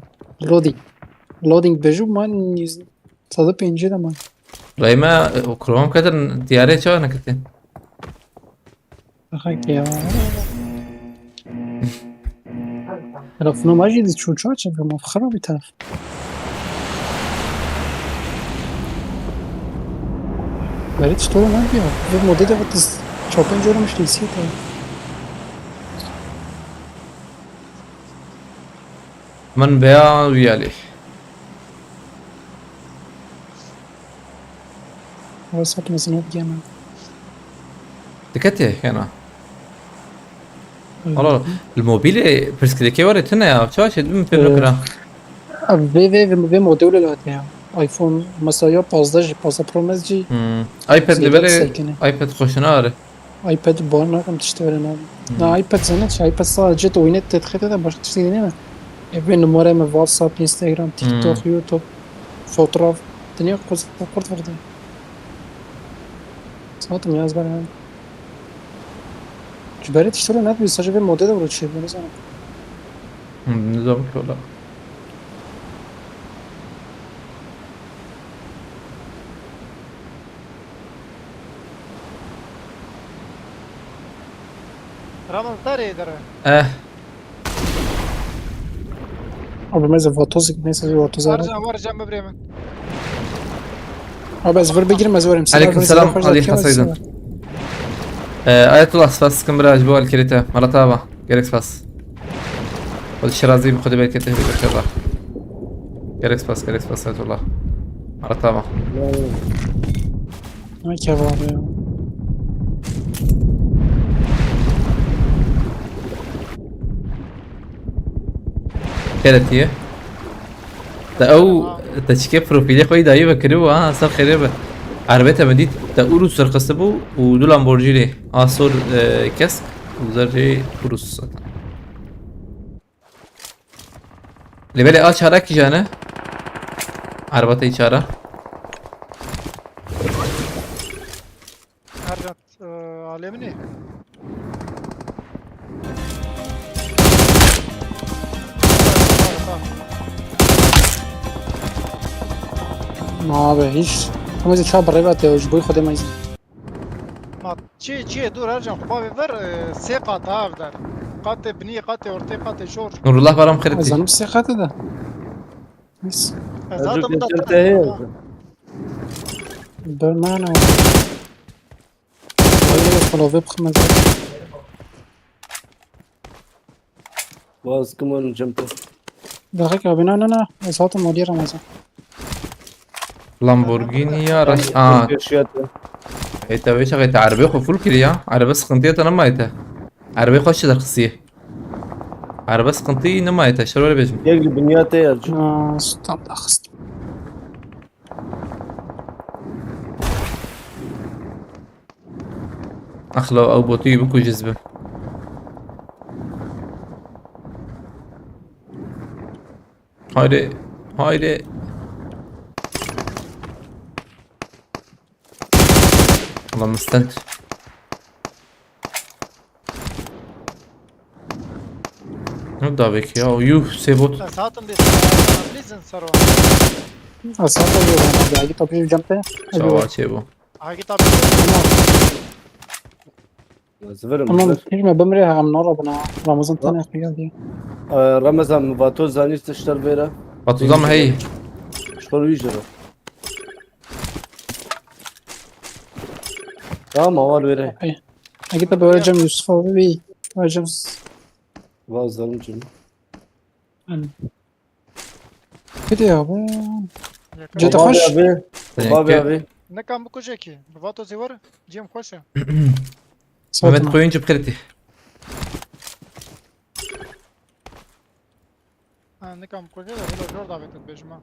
لودينج بجو مان صادق بينجي ده مان رايما وكروم كتر دياري شو انا كنت أخاك يا رفنا ماجي دي شو تشاتش ما فخرة بتعرف بريت شطورة ما بيها في الموديل ده بتس شوبين جورا مش ليسيت من بيع ويالي هو صوت مزنوق جانا دكتي هنا والله الموبيل برسكليكي وريتنا يا شاشه من في الفكره في موديل اللي هتبيعه ايفون مثلا يا 15 جي 15 برو ماس جي ايباد اللي بالي ساكنة. ايباد خوشناره ايباد بورنا كم تشتري انا لا ايباد زنت ايباد صار جت وينت تدخل باش تشتري انا بين مورا ما واتساب انستغرام تيك توك يوتيوب فوتوغراف الدنيا قرط فردي صوت من ازبر يعني جبري تشتري نات بيساجي في موديل ولا شيء بس نظامك ولا رمضان تاري در ابو مازن فوتوزك ناس زي فوتوزار ورجع مبريمن ابو ازفر بيجري مازورم عليكم السلام علي حسيدن آية الله سفاس كمبرا جبوا الكريتا مرتابة جريكس فاس والشرازي بخدي بالك تهدي بالكرة جريكس فاس آية الله مرتابة ما كفار كانت هي ده او تشكيل بروفيلي خوي دايما كريو صار خريبة عربيتها مديت تقولوا سرقسبو ودول لامبورجيني صور كاسك وزرجي فروس اللي بالي شارك جانا عربتي شارة رجعت علمني ما بهيش هم زي شاب بريبات وجبوي خدي ما يزن ما چی دور ارجع خبابي فر سي قاطع افدر قاطع بني قاطع اورتي قاطع شور نور الله برام خيرتي زانم سيخات ده بس هذا Getirte دول معنا والله خلاص بخمس باز كمان جنبه دقيقة بنا أنا إصابة مدير رمضان لامبورجيني يا رش اشياء ايتا بيش غيتا عربي خو فول كريا عربي سقنطية نما ايتا عربي خوش درخصية عربي سقنطي نما ايتا شرو ولا بيجم يقلب بنياته يرجع ستام أخست اخلو او بوتي بكو جذبه هايدي هايدي والله مستنتر نبدأ بك يا يو سيبوت ساعتن دي بليزن سروا أصابة اليوم باقي طبيعي جنبه سوا سيبو هاي طبعا زفرم أما كل ما بمري هم نورا بنا رمضان تاني خيال دي رمضان فاتو زانيش تشتر بيرا بطو ضم هي شكون يجرى ما هو الويري أكيد طبيعي ولا جم يوسف وبي ولا جم باز ظلم جن كده يا أبو جيت بابي أخش ابي بابي ابي نكام بكوجيكي بفاتو زيور جيم خوشه محمد خوين جب خيرتي نكام بكوجيكي هلا جور دعوت بجمع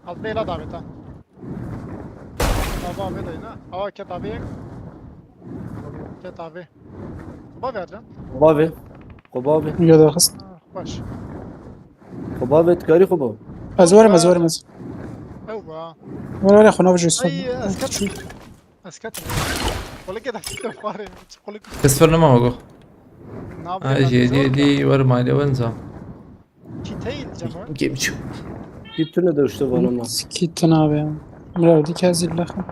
البيلا دعوتها بابا بدينا هوا كتابيك كتابي بابي أدرى خبابي خبابي جد أخست خوش خبابي تكاري خباب أزور أوبا ولا خنا وجه يوسف أي أسكت ولا كده تفاري تقول لك تسفر ما هو نعم اجي دي ورما لي وينزا كتيل جمع جيمشو جبتنا دوشته بانا ما سكيت تنابي مرا دي كازي الأخر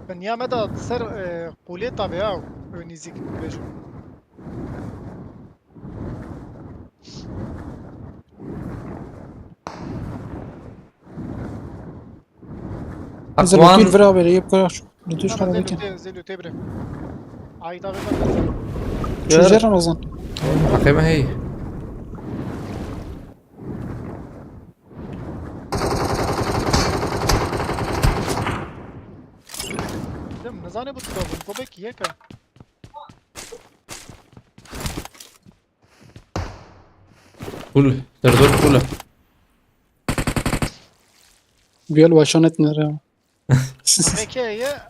بنيا مدى سر قولي طبيعه نيزيك بيجو إذا اقوان لو فرا بيجي بكرة شو بدوش على ذيك زي تبري عاي طبيعه شو جرى رمضان ما هي دم نزاني بتدوبن كوبك يكا كل تردور كله بيال واشانت نرى أمريكا هي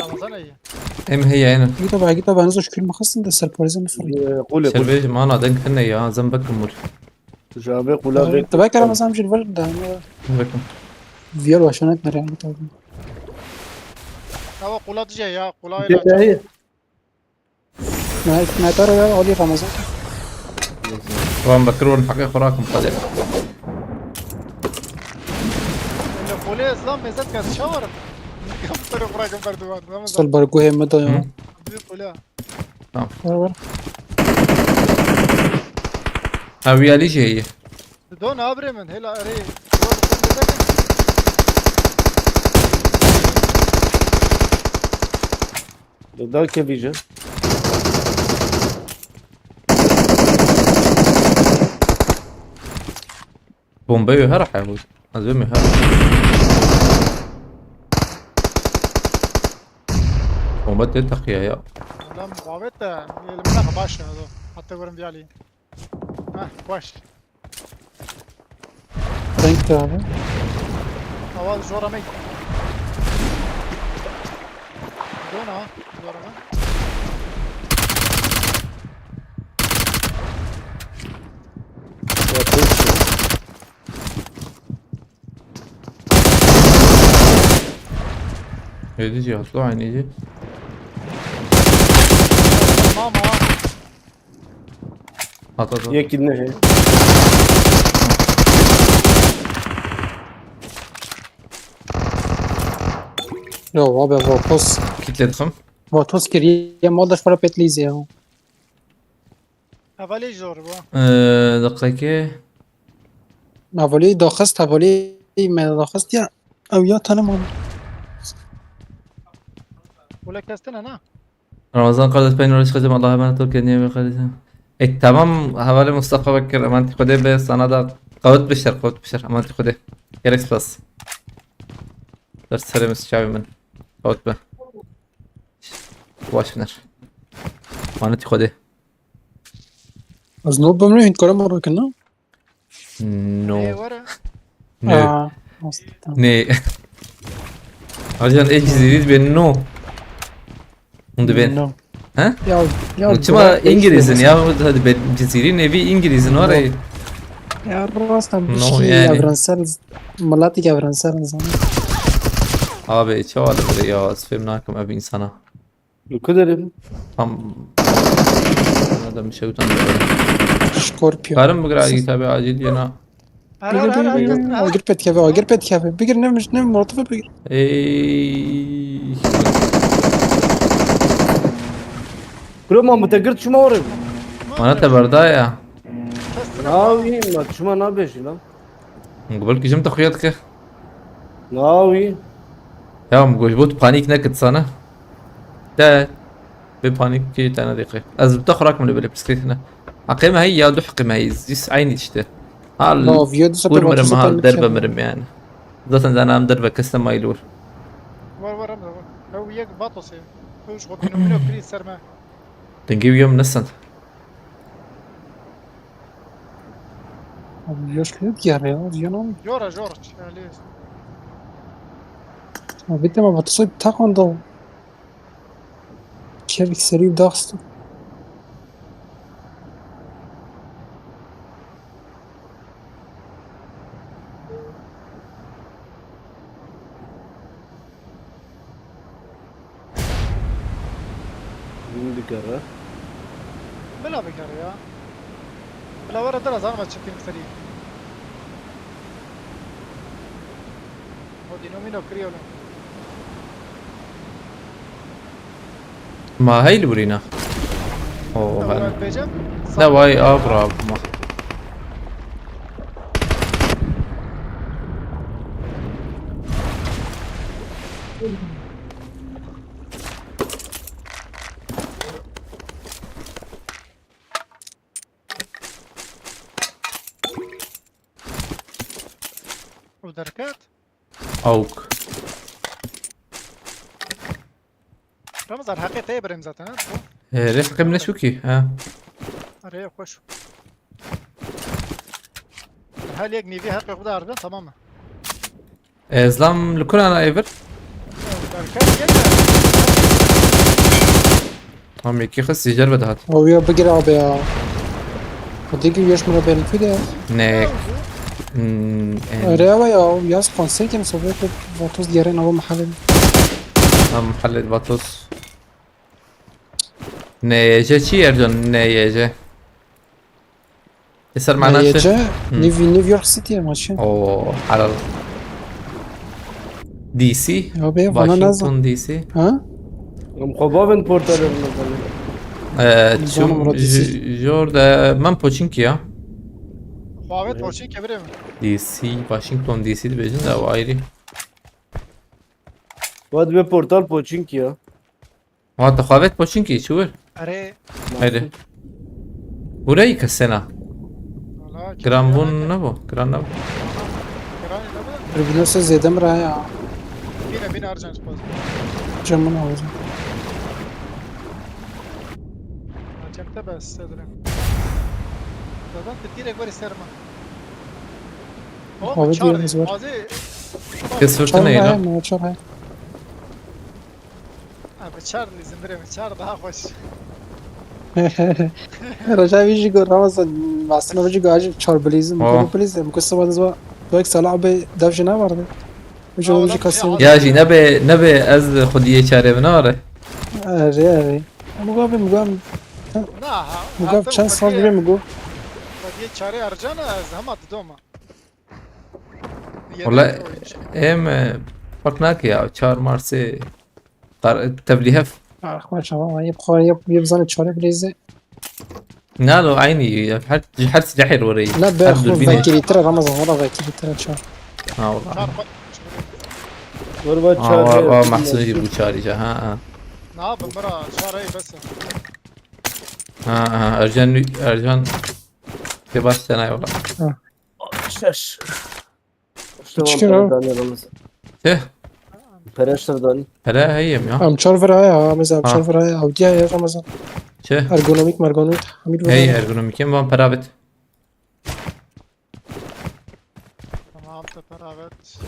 رمضان هي ام هي هنا أكيد طبعا نزوج كل ما خصنا ده سربرايز مفرق قولي شربيج ما انا دنك هنا يا زنبك كمل جابي قولا بيك تبعك رمضان مش الولد ده زنبكم بيال واشانت نرى طبعا هو قولات جاي يا قولا كده هي ما ترى يا علي رمضان طبعا بكرون حقيقة خوراكم قدر قولي اسلام ميزات كاس شاور كم طريق راكم بردوان رمضان صل برجوه مدى يا قولها هاوية ليش هي دون ابري من هلا اري ده كيف يجي بومبي هرح يا ابوي ازمي هرح بومبات تتقي يا لا مقاومت اللي منها باشا هذا حتى ورم ديالي واش رانك تاعي اول جورا مي دون جورا مي يجي هطلع عيني يجي ماما هات يك النهي يا بابا فوتوس كتلة خم فوتوس كريه ما داش فرا بيتليزي اهو اولي جور بو دقيقة هفولي داخست هفولي ما داخست يا او يا تنم ولا كاستنا انا رمضان قرضت بين ورش خدم الله emanet ol kendine iyi bak kardeşim. Tamam havale Mustafa Bakır emanet kode be sana da kavut bişer emanet kode. Gerek bas. Ders serimiz çavimin. Kavut be. Baş biner. Emanet kode. از نوب بمنو هند كلام مرة كنا No. ايه ورا No. Ne? Arjan ecziz ben no. Bunu ben. نو Ha? يا Uçma İngiliz'in ya hadi ben Ceziri nevi İngiliz'in orayı. يا راس No, بشي يعني. افرنسال ملاتي افرنسال زمان Abi çaval böyle ya sfem nakım abi insana. الكدر Tam adam bir şey utandı. شكوربيو Karım bıgra git abi acil yana. اجر بيت كافي اجر بيت كافي بيجر نمش نم مرتفع بيجر Ey. كل ما متقرت شو ما ورد Bana tabarda ya. ناوي ما شو ما نابش لا قبل كجمت اخوياتك. ناوي Ya مقول بوت بانيك نكت sana. ده ببانيك كي تانا دقيقة. Az بتخرج من البسكليت هنا. عقيمة هي يا دح قيمة هي يس عيني تشته. هال لا فيديو ور مرم هال دربة مرم يعني. ذاتن انا ام دربة كستم مايلور. ورا هو وياك باطوس هو شغل منو كريس سر ما تنجيب يوم نسنت. يوش كليت يا رياض ينام جورج ليش بيت ما بتصيب تاخون ضو كيف سريع داخستو مين بقرا بلا بكر يا بلا ورا درز انا ما تشكين سريع ودي نومينو كريولا ما هي اللي ورينا. اوه هلا. بيجم لا واي اغرب ما. ودركات اوك. رمز الحقيقة تيبر امزات ها ريح قمنا شوكي ها. اريه خوش هل يقني فيها حقيقة بدار ده تماما ازلام لكل انا ايفر. دركات يلا هم يكي خس يجرب ده. هو يا بقرا ابي وديك يوش مرة بين الفيديو نيك. رياضة يا ياس كونسيت يم سويت فوتوس ديارين هو محل هم حلت بطوس. نيجي چی ارجون نيجي. يصير معنا شيء. يجا نيويورك سيتي ماشي اوه حلال. دي سي. يا بي وانا نازل واشنطن دي سي. ها مخبابن بورتال تشوم جورد من پوچینکی ya. خواهد باشی که بریم دي سي واشنطن دي سي دي بيجن ده وايري. واد به پورتال پوچین کیا وانت خواهد پوچینکی شو؟ اره هيدا. ورأي كسنة. والله جرامبون نبو جرام نبو. کرانی نبود ربنوس زيادة مرة يا بينا ارجان سپاس جمعنا وزن جمته بس دارم دادن تدیر یک باری سرما خواهد چهار بیرون زور. بازی كسرت شهر هاي نينا. ما شهر هاي چهار لیزم بریم چهار daha خوش رجع يجي يقول رمضان مع السنة بيجي يقول عجب شهر بليزم آه. بليزم مكسر بعد زوا دوك سلاح بي دافش نامرده بيجي آه، بيجي والله كسر في يا جي نبي از خديه شاري مناره. اري اري مقابل نه مقابل چند سال بيجي مقابل یه چاره ارجان از همه دوما والله ام فكناك يا 4 مارس تبليهف. ما شاء الله يبقى يبزن شهر بليزة نالو عيني حرس جحير وري. لا باخذ فاكيلي ترى رمضان والله فاكيلي ترى شهر والله. چهار ور با چهار محسن يجيبوا شاري جا ها. Ne yapayım bura çareyi bes. Ha, Ercan bir baş tane yola. Şaş. Çıkıyor abi. Tüh. Pereşler dani. Hele heyim ya. Am çar veraya mesela Ha. çar veraya avdiya ya Ramazan. Tüh. Ergonomik hamil Hey veraya. ergonomikim van perabet. Tamam teper evet.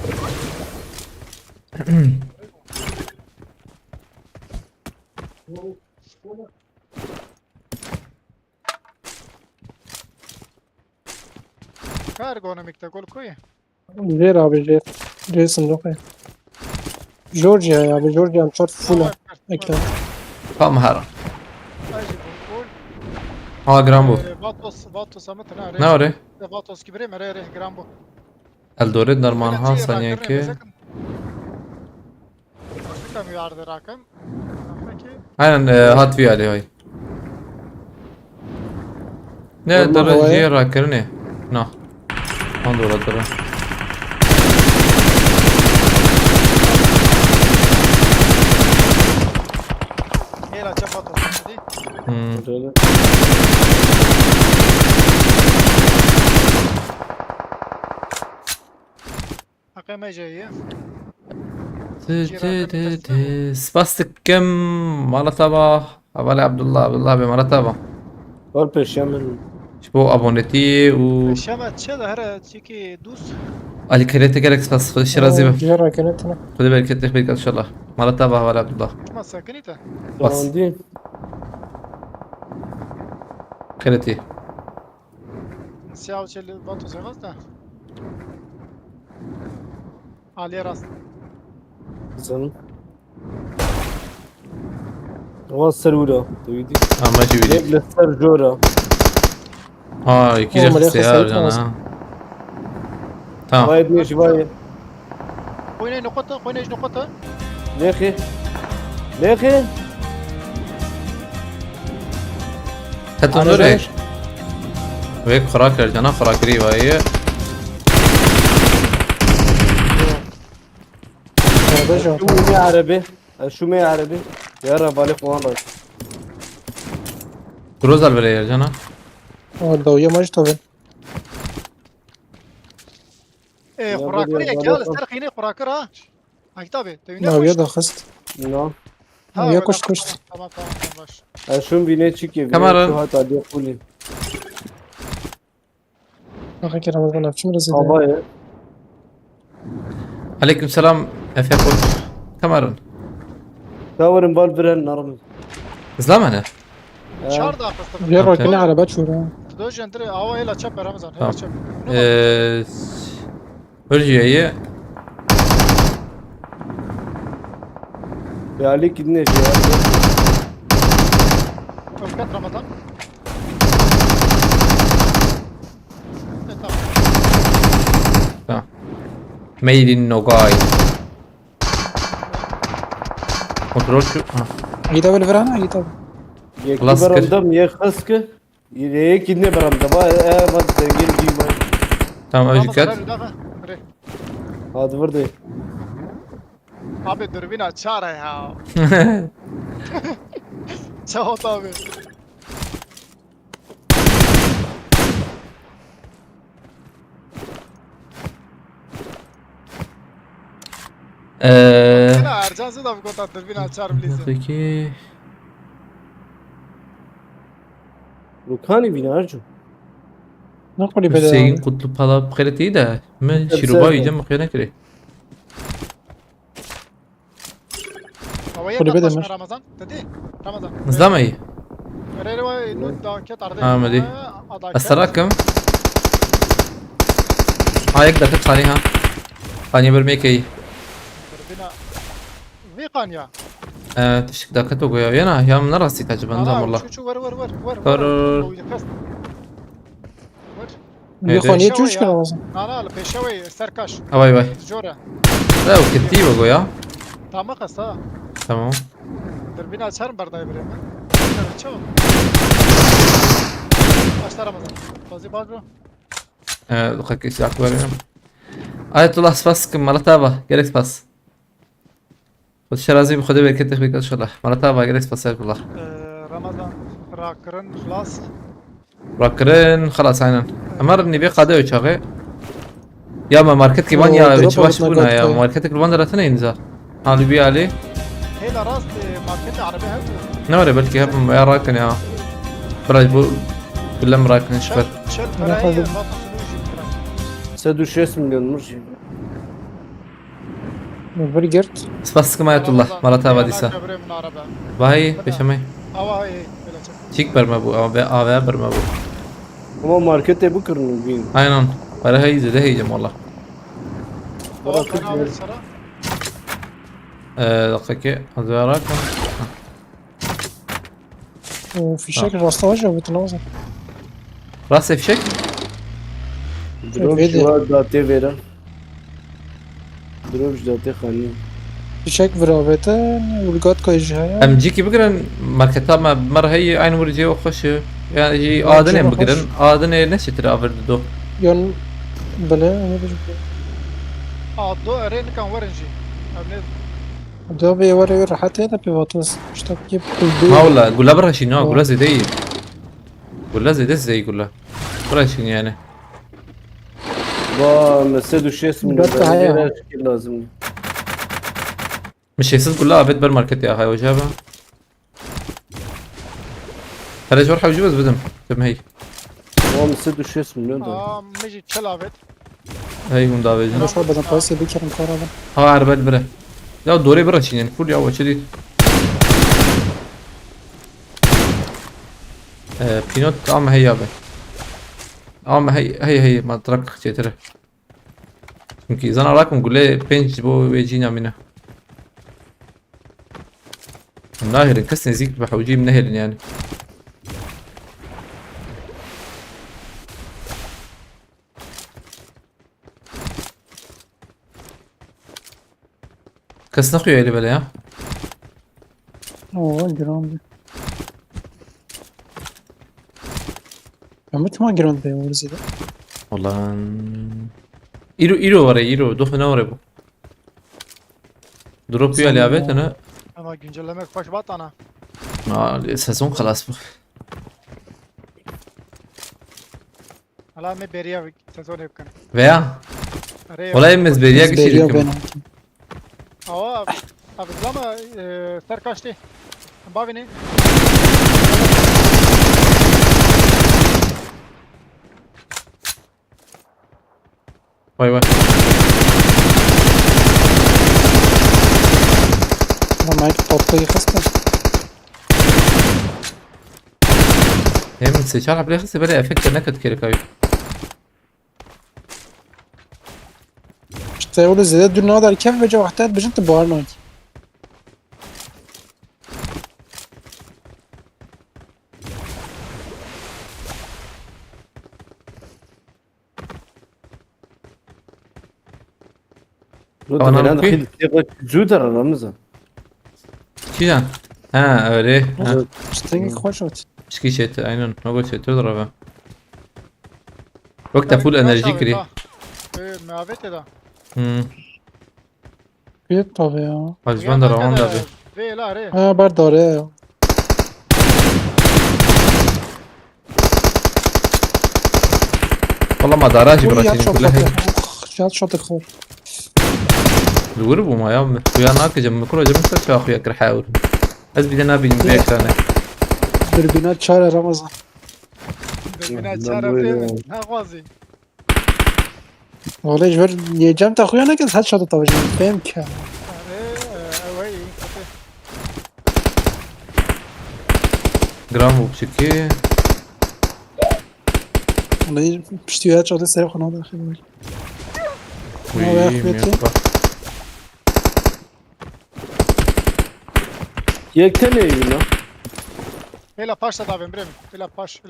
Ergonomikte gol koy. Ver abi ver. Resim yok ya. Georgia ya abi Georgia am çar full ekran. Kam her. Ajde gol. Ha Grambo. Vatos ama tane. Ne var? Vatos gibi mere Grambo. Eldoret Darman ha saniye ki. Kam yardı rakam. Peki. Aynen Hatvi Ali hay. Ne Normal derece havaya. rakır ne? No. On dolar dolar. Hela çap Vatos dedi. Hmm. Akame iyi. Spastik kem Malataba. Havale Abdullah be Malataba. Var peşemen. Bu aboneti u Şama çela her çiki dus. Ali Kerete gerek spas خذ الشرازي بقى Diğer rakenetine. خذ بالك تخبيك ان شاء الله مرتبة havale Abdullah. Ama sakinite. Bas. Dandi. Kereti. Siyah çeli Vatos yemez de. Ali rast. Zanım. Var serura. Duydu. Ha ماشي بيدي. Lebler serjora. اه يكيد والله اختيار خسرت انا أصلاً. تمام Vay etmiyor şivaya. Oynayın nokta, oynayın nokta. Lehi. Lehi. هتنور ايش وهيك خراك رجعنا خراكري وهي Arada jant. Şu mu Arabi? Şu mu Arabi? Yara balık var. دروز البلاي رجعنا Davuya maç tabi. Kurakır ya böyle gel, yapalım. ister yine kurakır ha. Ay tabi, devine Davuya da kıst. No. Davuya koştu koştu. Tamam baş. Şun bine çıkıyor. Kamera. Şu hata diye kulin. Bak ki Ramazan yapçım rezil. Havaya. عليكم السلام اف يقول كاميرون Kavarın bal veren narmı. زلمه Çar da akıstı. Diğer rakene araba çuğra. Dojentri ava hela çap Ramazan. Tamam. Hela çap. ورجعي Bir Ali gidin ya. Öfkat Ramazan. Tamam. تمام ميد النوغاي كنترول شو İyi de böyle veren ha iyi tabi. Yeki Klas kır. baramda ye khaskı. Ye gidin baramda. Ba bak dengir gibi. تمام Ramazan, اجيكات hadi dafa. Hadi. Hadi burada. Abi dürbün açar ya. Çavut abi. Yine Ercan'sı da bu kadar dürbün açar bilirsin. peki Rukani bina Arju. Ne kadar bedel Hüseyin abi. Kutlu Pala بخيرتي ده ما Güzel. شيروبا يجمع خيانة كده Havaya Kulübe yaklaşma demir. Ramazan. Dedi. Ramazan. زلمة Nereye var? Daket arada. Ha, مدي السراكم هايك دقت عليها ثانية برميكي Dürbüne. Vikanya. تشك دقت وقويا يانا يا من راسي تعجب نظام والله Şu var. Var. Bir konuya çuş ki Ramazan. Nana peşevi serkaş. هواي باي Jora. لا وكتي وقويا Tamam kasa. تمام Dürbünü açarım bardayı böyle. Çabuk. Başla Ramazan. Fazla bağlı. دقيقة ساعة كبيرة آية الله سباس كم مرة تابا جالك سباس خود شرازی بخوده برکت تخبیک ان شاء الله مرتا با گریس فصل الله رمضان راكرن خلاص راكرين خلاص عينا امر نبي قاده وشاغي يا ما ماركت كيبان يا ودرب بتشواش وقتنا بونا يا قاعد. ماركت كيبان درتنا ينزل هذا بي عليه هيلا راس ماركت عربي هاتو نوري بلكي هب يا راكن يا براج بو كلهم راكن شبر شل أنا فراي خذ- ما تصلوش 106 مليون مرجي فيري جيرت بس كما يت الله مرتا باديسا من عربي باهي بشمي هوا هي بلا شك شيك برما بو او برما بو ama markete bıkırın bugün. aynen para هي زي هي جم والله هوا كان عامل سرا دقيقة هذا راكن وفي شكل راستواجه وبتنوزع راسي في شك Drop Öyle. şu an date veren. Drop şu date khani. في شك برابطة والقاد كايجها ام جيكي بقرن ماركتها ما مرة هي عين ورجي وخش يعني جي ادن بقرن ادن نشتري افرد دو يون بلا أنا بجيب دو رين كان ورنجي ابني ده بيوري راحت هنا بيبطس مش تجيب ما والله قول لها برا شنو قول لها زي دي قول لها زي ده زي قول لها برا شنو يعني Ba mesela 106 milyon. Dört daha ya. Her şey lazım. مش يصير كلها ابد بالماركت يا اخي وجابها هلا شو راح بجوز بدم تم هي Ama mesela 106 milyon da. ميجي تشلافت هي هم دافج شو بدنا بايسي بيكرم كهرباء ها عربال برا لا دوري برا شنو يعني فول يا اول شديد بينوت اما هي يابا اما هي ما ترك ترى يمكن اذا انا راكم قول لي بنج بو يجينا منها ناهر كسن زيك بحوجي من نهر يعني كسن اخويا اللي بلا ها اوه جراند دي مت ما جراند دي ورزي ده والله ايرو ورا ايرو دخل ورا بو دروب يا لعبت انا اما güncellemek baş bat ana السيزون خلاص hala me beriya sezon yapkan veya والله يمز برياك شيء بيريا لكم بينهم hava abi zama ser kaçtı bavini واي واي انا معاك بطيء خاصة هي من سيشار على خسي بلا افكت نكد كده كاي اشتغلوا زي ده دون هذا كيف بجا وقتها بجنت بوارناك Rıdvan Tamam, ben okey. de khil züder aramıza. شيلان ها اوليه ها اشتغل خوشوت اشكي شيت عينون ما قلت شيت تضربه وقتها فول انرجي كري muhabbet eda بيت طبيعي واجب بندر روان دابي ve la re ها برد داره والله ما داراجي ياد براتين شوت كلها هي ياد شوت خور الورب وما يوم ويا ناك جم كل جم سر اخويا كرحاول از بدنا بين بيك انا دربينات شهر رمضان bina Ben çarap böyle- değil ha quasi والله يجبر يجمت اخويا انا كنت هاد شوت طبعا فاهم كا اوي جرام وبشكي والله بشتي هاد شوت سريع خنا داخل وي هو يا أخويتي. Yekten evi lan. Hela paşta da ben bremi. Hela paş.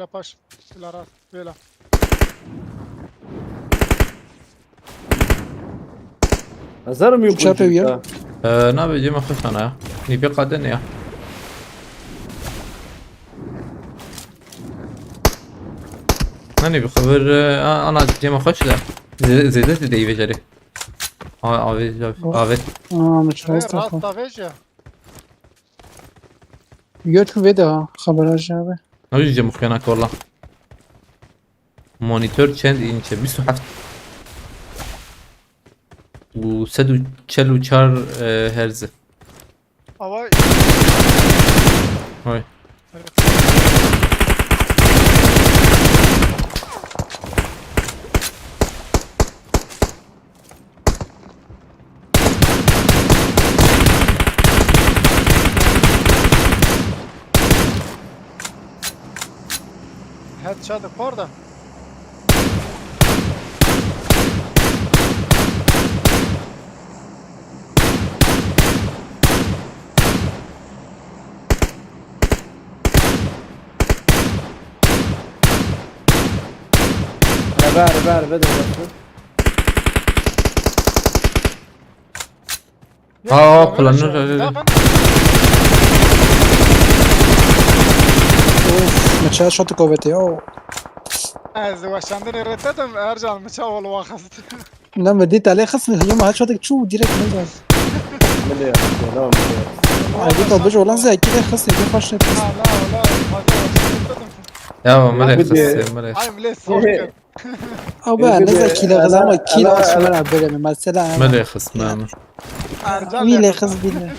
Hela rast. Hela. Azarım yok. Şu çarpı çocuk ya. ha. نابي جيما خش انا يا نبي قادن يا انا بخبر انا جيما خش لا زيدت دي بجري Avet. مش ايه راست راس خو طافيجا. يوت شو بده خبر جابه نوجه مخيناك والله. مونيتور چند اینچه 27 و 144 هرتز. اواي های هاد شاد كوردا. عربة ده kullanır. اوف متشال شوت كوبتي او از وشاندني ردتهم ارجع المشاول واخذت. لما اديت عليه خصم الهجوم هاد شوتك تشوف ديريكت نزل مليار لا مليار عادي بجو لحظه كده خصني كيف فشت لا ما ردتهم. Ya ملك ملك. I'm less soccer. او بقى نزل كيلو غزامه كيلو اصلا بقى ما السلام ملك خصم. ارجع مين اللي خص بالله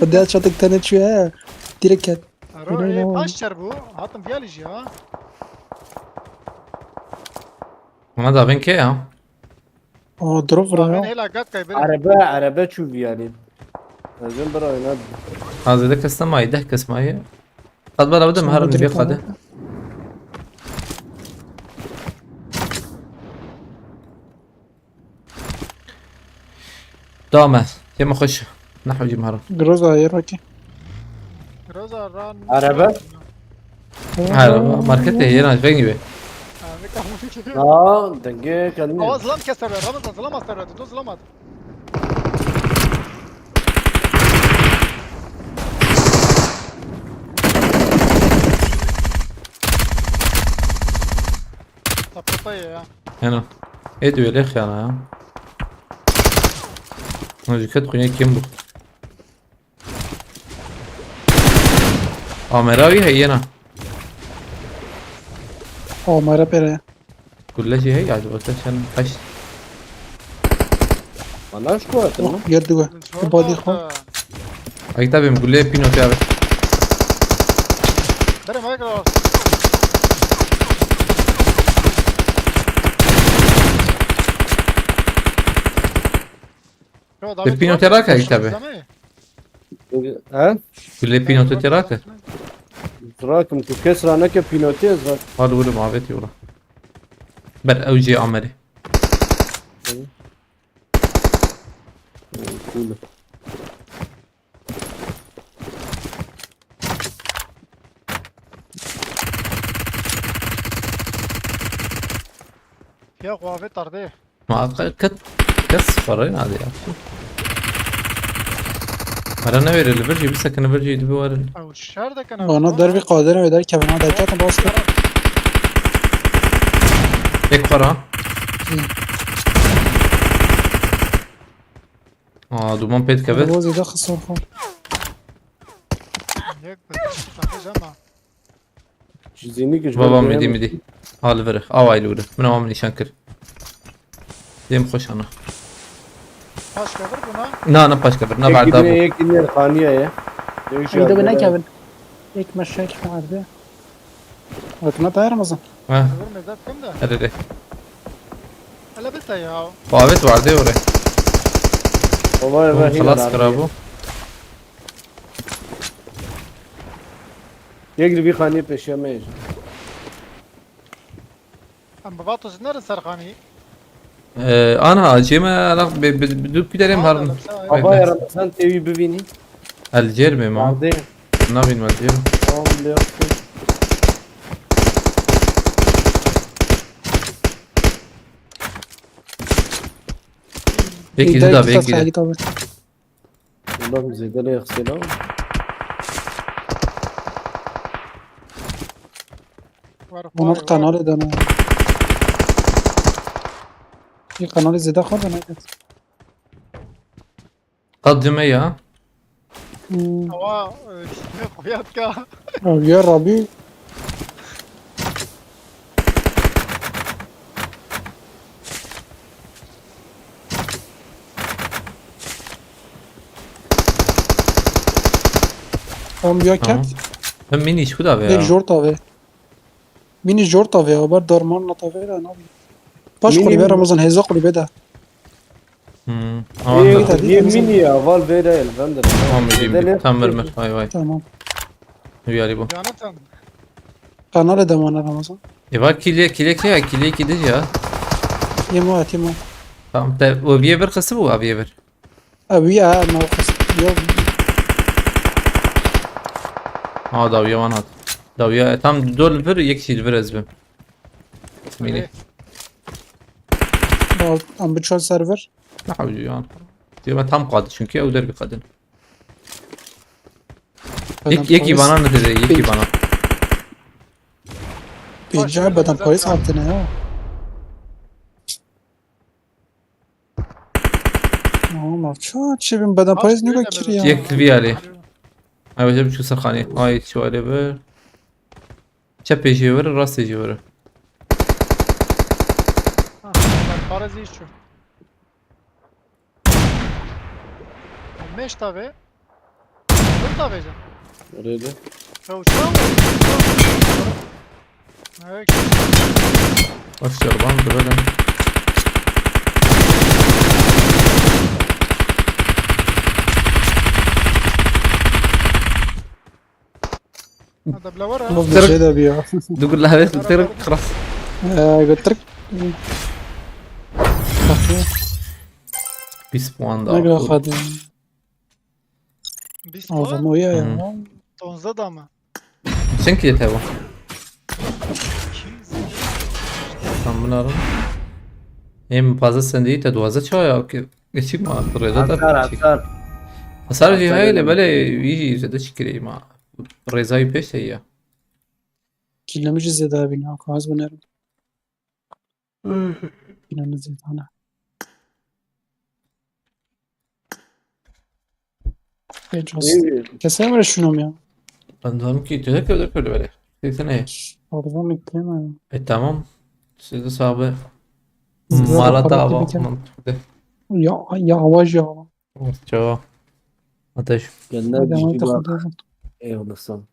بدي شوتك تاني شويه ديريكت روح اشر بو هاتم فيالجي ها. ما بين كي ها. او دروب وين راه هلا قد كاي عربة تشوف يعني لازم برا يناد هذا ذاك السماء يدهك اسمعي. قد بلا بدم هرن بي قاده. دامه يما خش نحو جمهرة. جروزا يراكي روزا ران عربة هذا ماركته هنا فين يبي. دنجي كلمة هو ظلام كسر رمز ظلام استر دو ظلامات. طبطيه هنا ادو يا اخي انا. نجي كده خلينا كيمبو. مراوي هي انا. او ما رابيرا كل شيء هي عجبتك عشان فش. والله شكوى يردوا بودي خو اي تابع بقول لي بينو تابع. بري ما يقدر. البينو تراك هي تابع. ها قول لي بينو تراك. راكم كسر انا كبينوتيز هذا ولا مع بيتي ولا. بر اوجي عمري. يا قوافي طرديه. ما كسفرين هذه يا اخي. مرة نوير اللي برجي بس كنا برجي يدبي ورن. او الشهر ده كان انا دربي قادر ويدار كمان هذا كاتب باص هيك فرا. دومان بيت كبت. بوزي ده خسر خو هيك بس جمع. جزينيك بابا مدي الفرخ وايلوده من هو من شنكر. ديم خوش انا. باش كبر بنا. نا باش كبر بعد دابو. هيك إني الخانية يا ايده بنا كابن هيك مشاك في عربيه وكنا طاير مزن ها كبر مزاد كم ده؟ ادري هلا بس يا وعبت وعدي وري. والله ما هي خلاص كرابو. يقلب بي خانية بشيا ما يجي ام بباطو زنر سرقاني. انا جيما انا بدو كده لهم هرن. بابا يا رمضان تبي ببيني الجيرمي ما عادي نابين ما الجيرم. اللي يخطي هيك جدا بيك كده. والله زيد لي يغسله ونرقى نولد انا في قناة زيادة خالص أنا قدم يا هو خوياتك يا ربي هم بیا تمام. کت هم مینیش کدا یک بیا جور تاوه مینی جور تاوه آبر دارمان نتاوه را نبی باش مینی قلی به رمضان هزا قلی بده ايه تهديد هي مثلاً. ميني يا فال بيدا الفندر میدیم تم مرمر وای وای تمام بیاری بو Jonathan. قناة دمانه رمضان ایوا کلیه کی دیج ya یه ماه tamam te o bir ver kısı bu abi ver أبي ما خص يا ها davya van hat davya tam dol ver یک چیز ver ezbim مینی عم بتشال سيرفر ne حوجي yani diyor ben tam kadı çünkü o der bir kadın yeki bana ne dedi yeki bana بيجا بدن بوليس عبدنا يا ما شو بين بدن بوليس نيجا كريا یک viyali ay hocam şu sarkhani ay şöyle ver çep eji ver rast eji ver Parazı şu. Meş tabi. Dur tabi can. Oraya da. Ya uçağı mı? Evet. başlıyorum ben de böyle هذا بلا ورا. والله شيء ده بيا تقول لها بس ترك خلاص قلت لك bir puan ما daha اخذ Biz او var. مو يا Tonza da mı? sen ki yeter bu tam bunların en fazla sen değil de duaza çaya ki geçik mi reza عسار da عسار hasar bir hayle böyle iyi zede şikiri ma rezayı peş ya كنا مش زيادة بينا خلاص بنرم كنا نزيد انا بيجوز ايه كسامر شنو يا ben diyorum ki teşekkür böyle ne أرضون الكلمة tamam size sahibi زيادة Malata قرأت hava بك mantıklı. يا عواج يا Çok ateş. كنا هذا ما بيجي تاخذ بقى ايه ونصام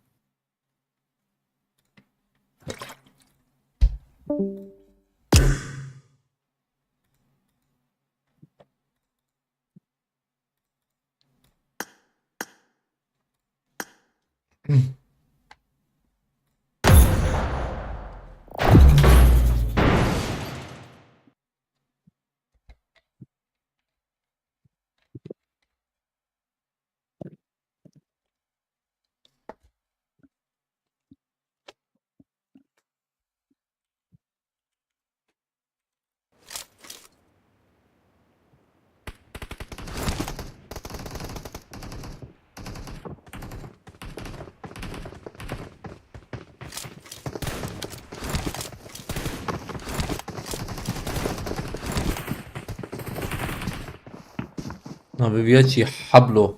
Abi Viachi Hablo.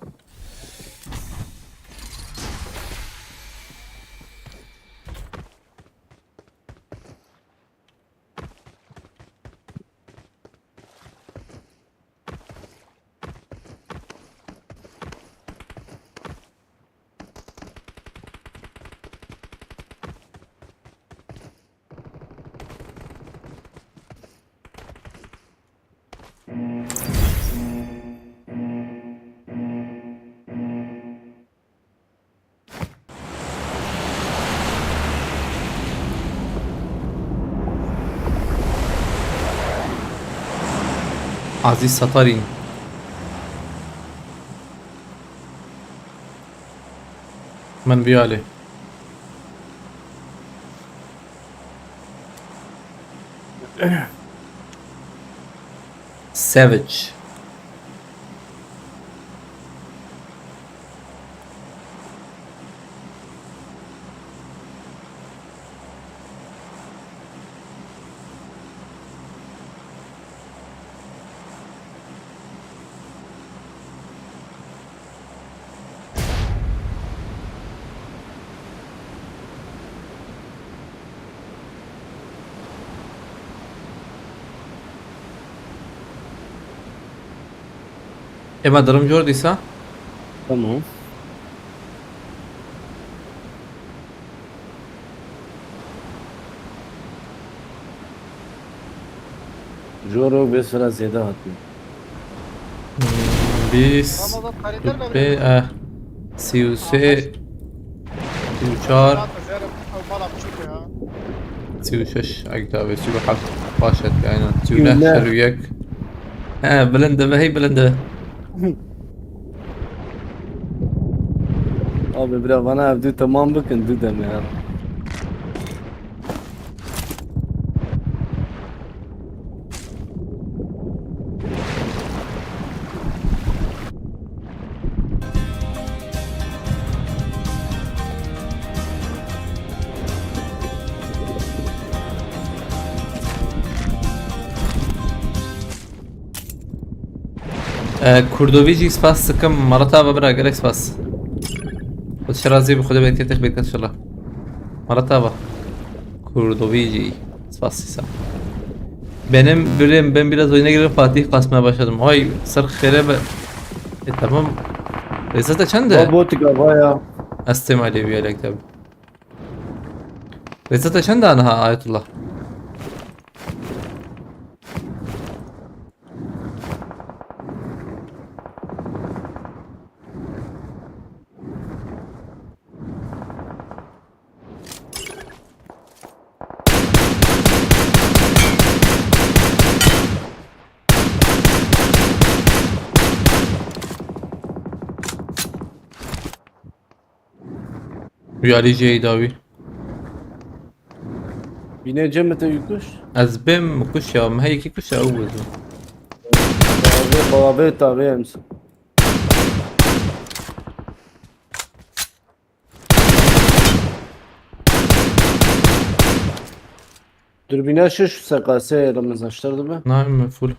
Aziz Satarin. من بيالي Savage. اما درم جور ديسا Tamam. Joro bir sıra ziyade atıyor. بيس Ramazan خريطة ولا بي سيوسي سيوشار زيارة أو ملعب شوف يا سيوشش عقدابي سيو حق باشت يعني سيو لا. له شرويك بلنده هي بلنده Abi biraz bana evde tamam bakın düdem ya. كوردوفيجي سباس كم مرتها ببرا جالك سباس والشرازي بخده بيت يتخ بيت ان شاء الله مرتها Kurdovici Spasisa. Ben biraz oyuna girip Fatih kasmaya başladım. Ay sırf xere be. Tamam. Zaten çende? Bot kafaya. Astım Alevi alek tabi. Zaten çende anha Ayetullah. Uyarıcı davi. Bineceğim mete yukuş. Az bim kuş ya ma هي kuş ya أول. Abi tabi emsin. Dürbüne şu sakası Ramazanlaştırdı mı? نعم فول.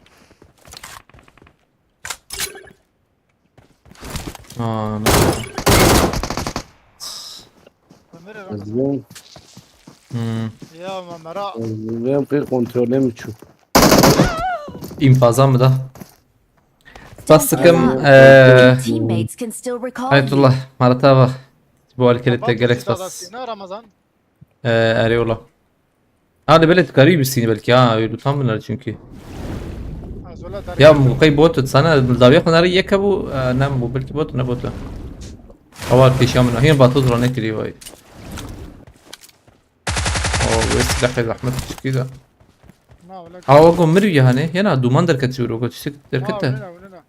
نعم. أمير رمضان Azgın. يا مراء Azgın bir kontrolüm için. İnfaza mı da? Bastıkım Teammates can still recall you. Ayetullah Maratava. Bu harekette gerek bas. رمضان Ariola. Hadi böyle garip bir sini belki ha öyle tam bunlar çünkü. أزولا داري Ya bu kay bot sana davya kanarı yeka bu nem bu belki bot ne botu. Avar kişamına hin batı durana kiri vay. O silah zahmet كذا. ما ولا Aa o meri yani yana duman derket sürüyor o çizik derket de. ولا ولا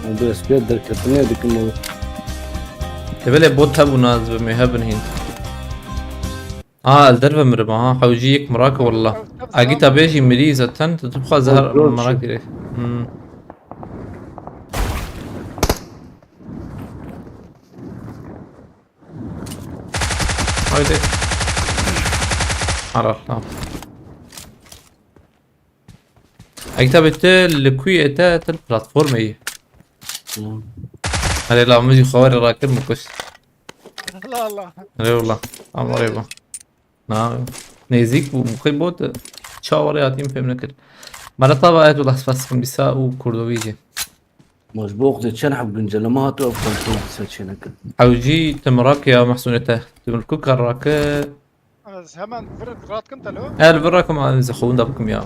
Abi eski derketine dikin o. Böyle bot tabu naz ve mehbin hin. الدرب مربع ها حوجيك مراك والله اجيت ابيجي مريزة تن تبقى زهر مراك دي هايدي عرف نعم اجيت ابيت الكوي اتات البلاتفورم ايه هذه لا مجي خواري راكب مكش لا لا اي والله امريبا نعم نيزيك وممكن بود شاوري فهم نكر مرة طبعا والله اسفاسكم بيساء وكوردوفيجي مجبوق تشن حق جنجلمات او كنترول ساتشينك. حوجي تمراك يا محسونته تملكو كراك بس همان فرد غلط كنت له اهل براكم عن زخون دابكم يا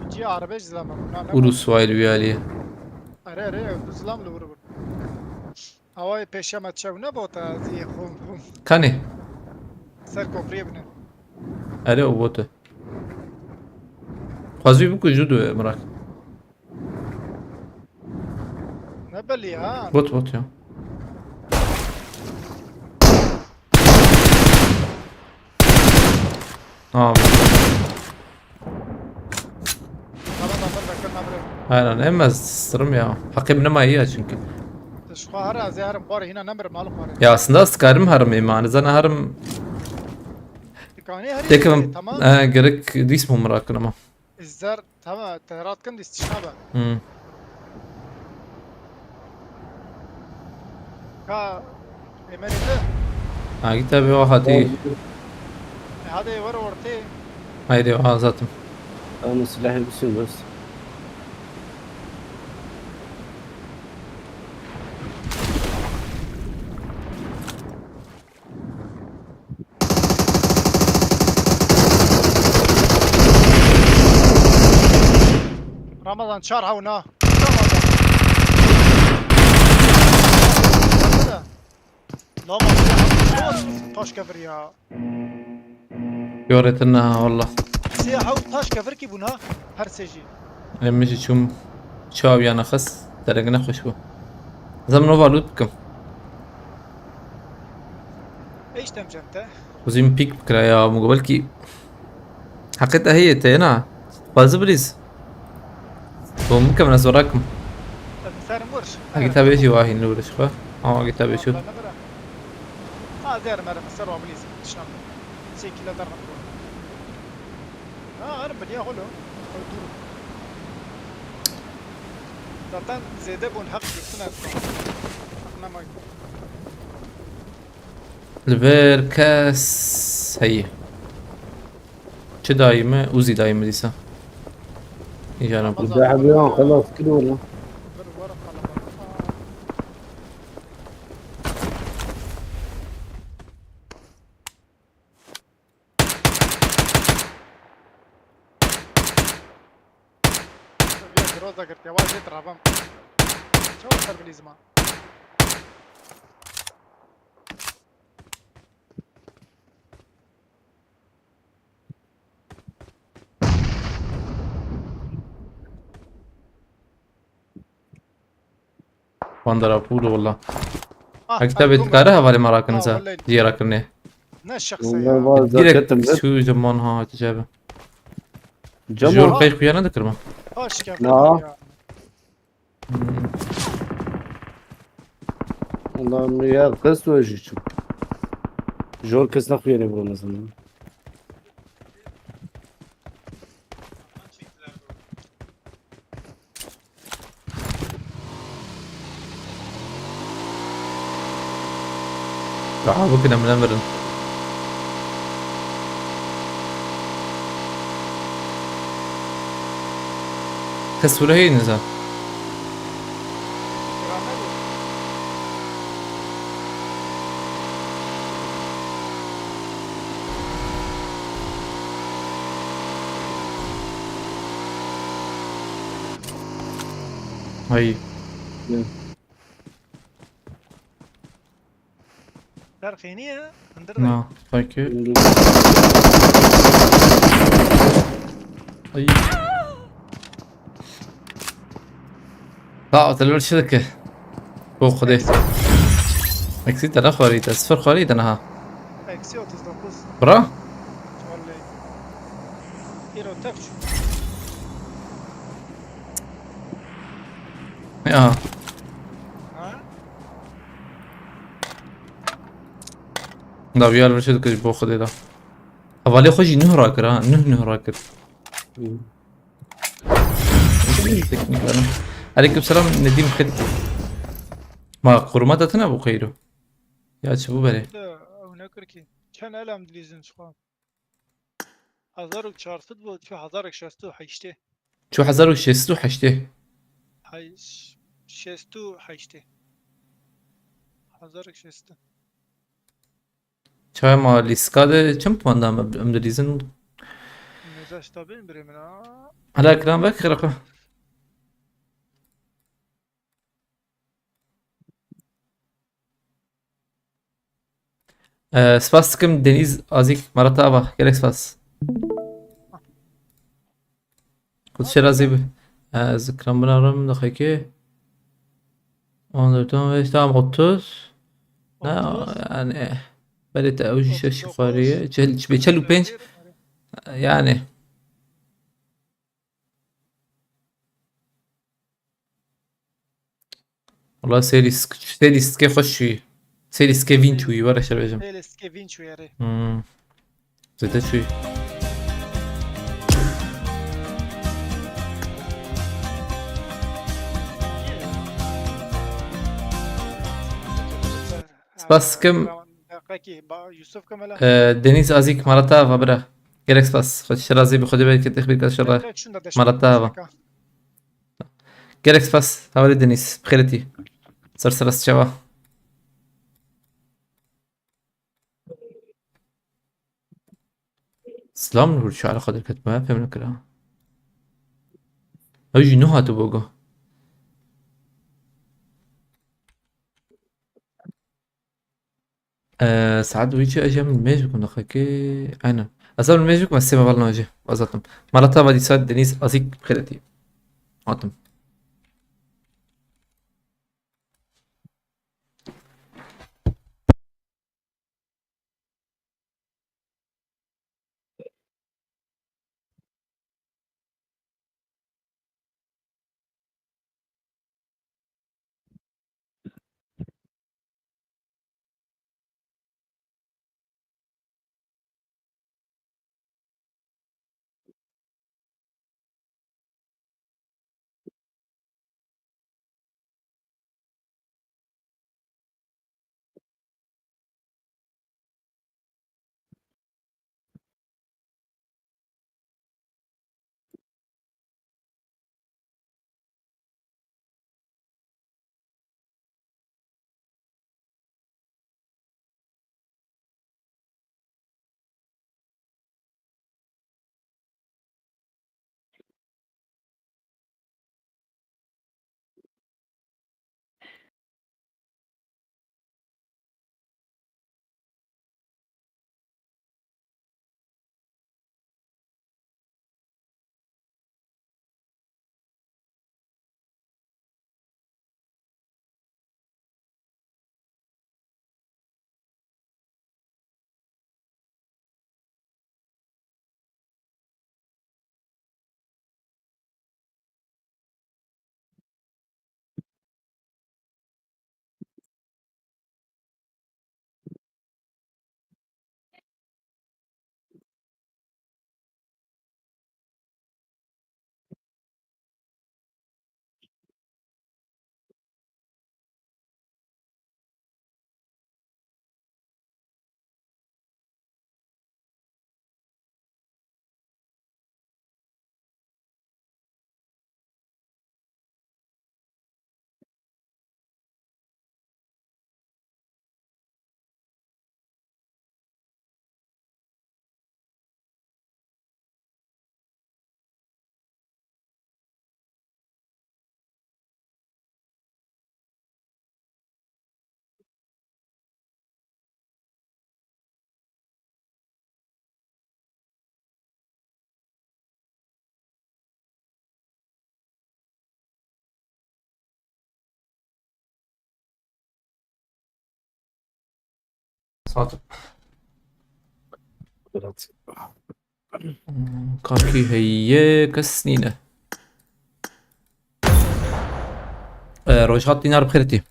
جي عربي زلام وروس وايل ويالي اره اره زلام له بربر هواي پیشمت شو نبوتا زي خوم خوم كاني سر كوبري ابن اري اوبوته خوازي بكو جودو مراك نبلي ها بوت يا خلاص نبر كنا بر انا اما استرم ya hakim ne ya çünkü شخو هر زي هرم بار هنا نمر مالو بار ya aslında askarım harım imanı zana harım كاني هري tekrar تمام gerek dismo mırakın ama الزر تمام تهرات كن دي استشنابه كا امريكا قلت ابي واحد هذا يور ورتي هيدي ذاتهم. انا سلاحي بسيط بس. رمضان شهر هونا لا ما طاش كفر يا يوريتنا والله سياحة وطاش كفر كي بونها هر سجي مشي شوم شاب يعني خس ترقنا خشبه زمن وفالوت بكم ايش تمجنته وزين بيك بكرا يا مقبل كي حقيقة هي تينا بازبريز وممكن من أزوراكم مثال مرش قلت ابي شي واحد نورش خا قلت ابي شو زير مرة مسر وابليز شنو سي كيلا درنا انا بدي اقوله زاتان زيادة بون حق يكون احنا ما الفير كاس هي شو دايمة اوزي دايمة ديسا يجانا بول ده حبيبي خلاص كده ولا روزا قلت يا واجد ترابم شو صار باليزما واندرا بولو والله اكتبت كارها ولا مراكن نزا جيرا كرني ناس والله شخصية ما ذكرت ديرك مزت شو جمان ها تجابه جور جمر قيش خيانا ذكر طاش كفر لا. والله من يا قص وجهك جور كس نخوي يعني برو مثلا تعالوا كده من امرن كسوله هي نزا هاي ترخينية عندنا نا فاكر اي لا تلور شركة فوق خدي اكسيت انا خريطة صفر خريطة انا ها اكسيو تصدقوس برا ولا هيرو تفشو اه ها دا بيار شركة فوق خدي دا حوالي خوشي نه راكر ها نه راكر تكنيك انا عليكم السلام نديم خد ما قرماتنا ابو خيرو يا شباب بره لا او نكركي كان الام دليزن شخوان هزارك شهر فوتبول شو هزارك شاستو حيشته شو حزارو شيستو حشته حيش شاستو حيشته هزارك شاستو چای ما لیسکاده چند پوان دام ام دلیزن نزاش تابين بريمنا هلا كلام بك خير سپاس کم دنیز آزیک مرتا آبا گلک سپاس خود شرازی به ذکرم بنارم دخواه که 14 tamam 30 نه yani بدأت أوجه الشفارية بيشلوا بينش يعني والله سيريس كيف خشوي سيريس كيفين شوي ورا شربجم ليلس كيفين شو يا ري زيت شوي بس كم خاکی با یوسف کمالا دنیز ازیک مرتا و بره گرکس بس خودش رازی به خودی باید که تخبیر کد شلا شون دادش مرتا و گرکس بس حوالی دنیز بخیرتی سرسرست شوا سلام نور شو على خاطر كتبها فهمنا كلام اوجي نو هاتو بوغو ساعات ويجي اجي من ميجيك ونخكي انا اصلا من ميجيك بس ما بالنا اجي وزاتم مرتا بدي ساد دنيس ازيك بخيرتي هاتم صوت كاكي هي كسنينة روجات دينار بخيرتي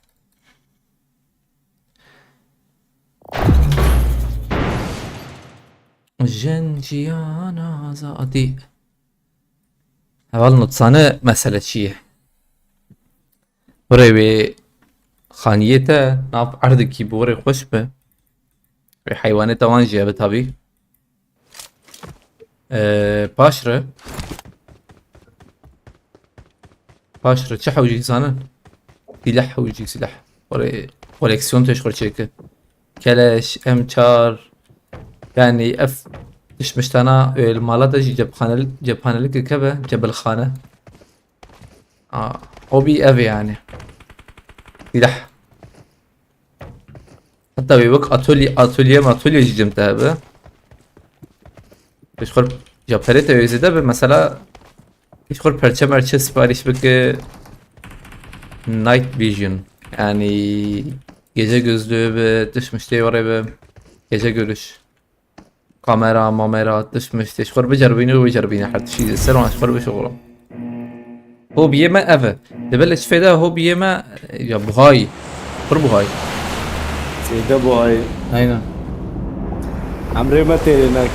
جنجيانا زادي اول نتصانه مسألة چیه برای خانیته ناف عرض کی بوره خوش به حیوانات وان جیبه طبی باشره چه حوجي زانن سلاح حوجي سلاح كوليكسيون تشغل شركة كلاش M4 يعني اف مش مشتانا المالات اجي جبخانة لك كبه جبل خانة هوبي افي يعني سلاح حتى بيبك اتوليه جي جمتها به بيشخل جابريته يزيده به مثلا بيشخل پرچه سپارش بکه نایت ویژن yani gece gözlüğü ve dış müşteri var ve gece görüş kamera dış müşteri شخور بجربينه حتى شيء السلام شخور بشغله هو بيما افا تبلش فيدا هو بيما يا بهاي قرب هاي سيدا بوهاي اينا عمري ما تيرينك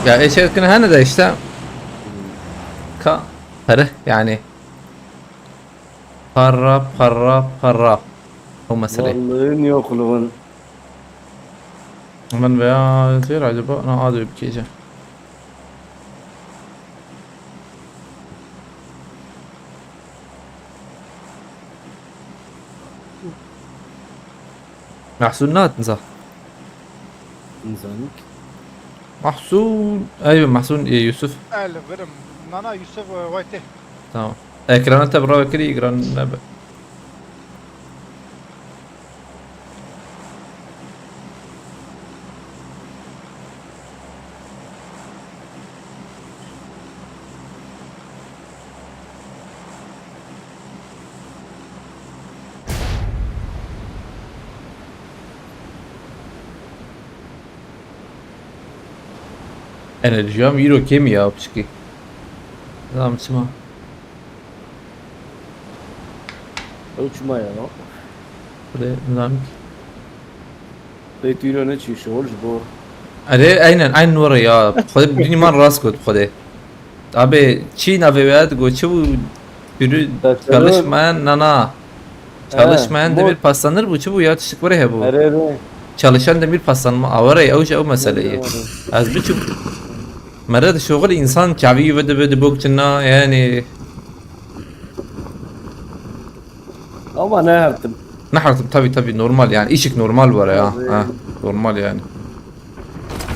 ya eşe كنا هنا ده işte ka هره يعني خراب هو مسألة والله يقولون من veya زير acaba ne adı bir محسونات صح İnsanlık. محسون ايوه محسون إيه يوسف أهلا برم نانا يوسف وايته تمام اكران انت برا كري اكران انا الجام يرو كيمياء بشكي نظام اسمه Uçma ya. نظام Beytüyle ne çişiyoruz bu? اره عین نور یا خود بینی من راست گفت خوده abi چی نویاد گو چه bu biri çalışmayan nana çalışmayan demir paslanır bu çu bu ya tışık var ya bu Nerede? çalışan demir paslanma avara ya o meseleyi az bir çu مرات شغل انسان كعبي بده بوقتنا يعني Ama ne yaptım? نحرت tabi normal yani işik normal var ya ha normal yani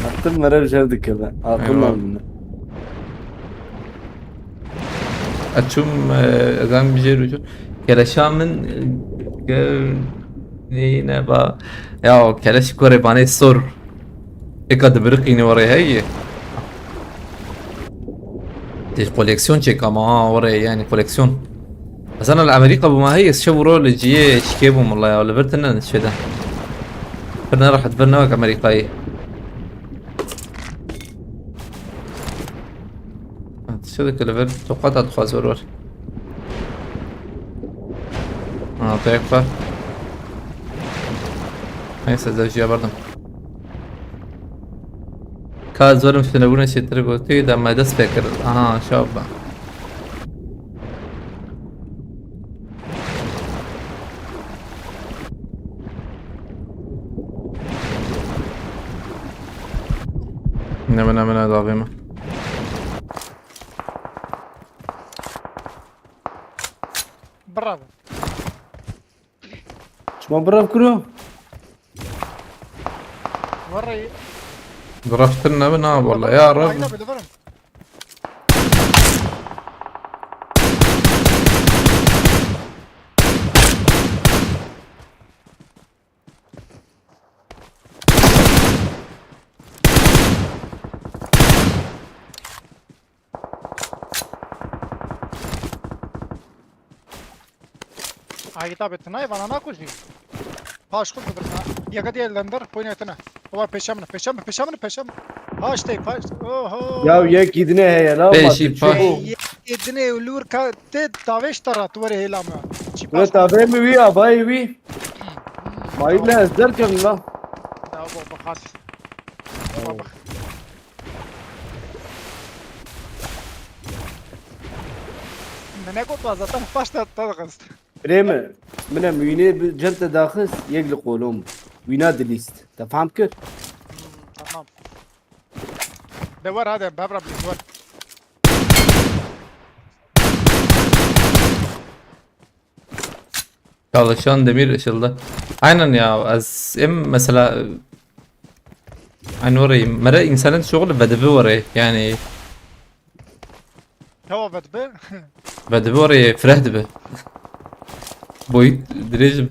Yaptım meral şerdik ya ben. Aklımdan bunu. açım adam bir şey rücu keleşamın neyine ba ya keleş kore bana sor ekad birqini oraya هي دي كوليكسيون تشيك اما ورا يعني كوليكسيون بس انا الامريكا بما هي شو رول جي شكيبهم والله يا ولا برتنا شو ده برنا راح برنامج امريكاي شو ذاك الليفل توقعت ادخل زرور تكفى هيس زوجيا برضه كاز ورم شنو شتر قلتي ده ما دس فكر شابه نمنا ضاغمة برافو Şuma bırak kuru. وري ضربتنا منها والله يا رب برم Ayta betna bana na kuzi. Paş kul birna. Yaga diyelendir oynatına. Var peşamına. Haş tey paş. Oho. Ya ye gidine he ya. Ne Beşi yapmadın? pa- Şu- Yedine ulur ka te daveş tara tuvare helama. Ve tabi mi vi abay vi? Bayla ezder kem lan. Baba khas. Baba. Ne ko zaten başta tadığız. بريمة من ويني جنت داخل يقلق قولهم وينادي ليست تفهم كيف؟ Tamam. دور هذا بابرا بليز ور. çalışan demir ışıldı aynen ya az mesela aynı orayı mera insanın şoğlu bedevi orayı yani هو بدبر. bedevi orayı frehdi be boyut direjim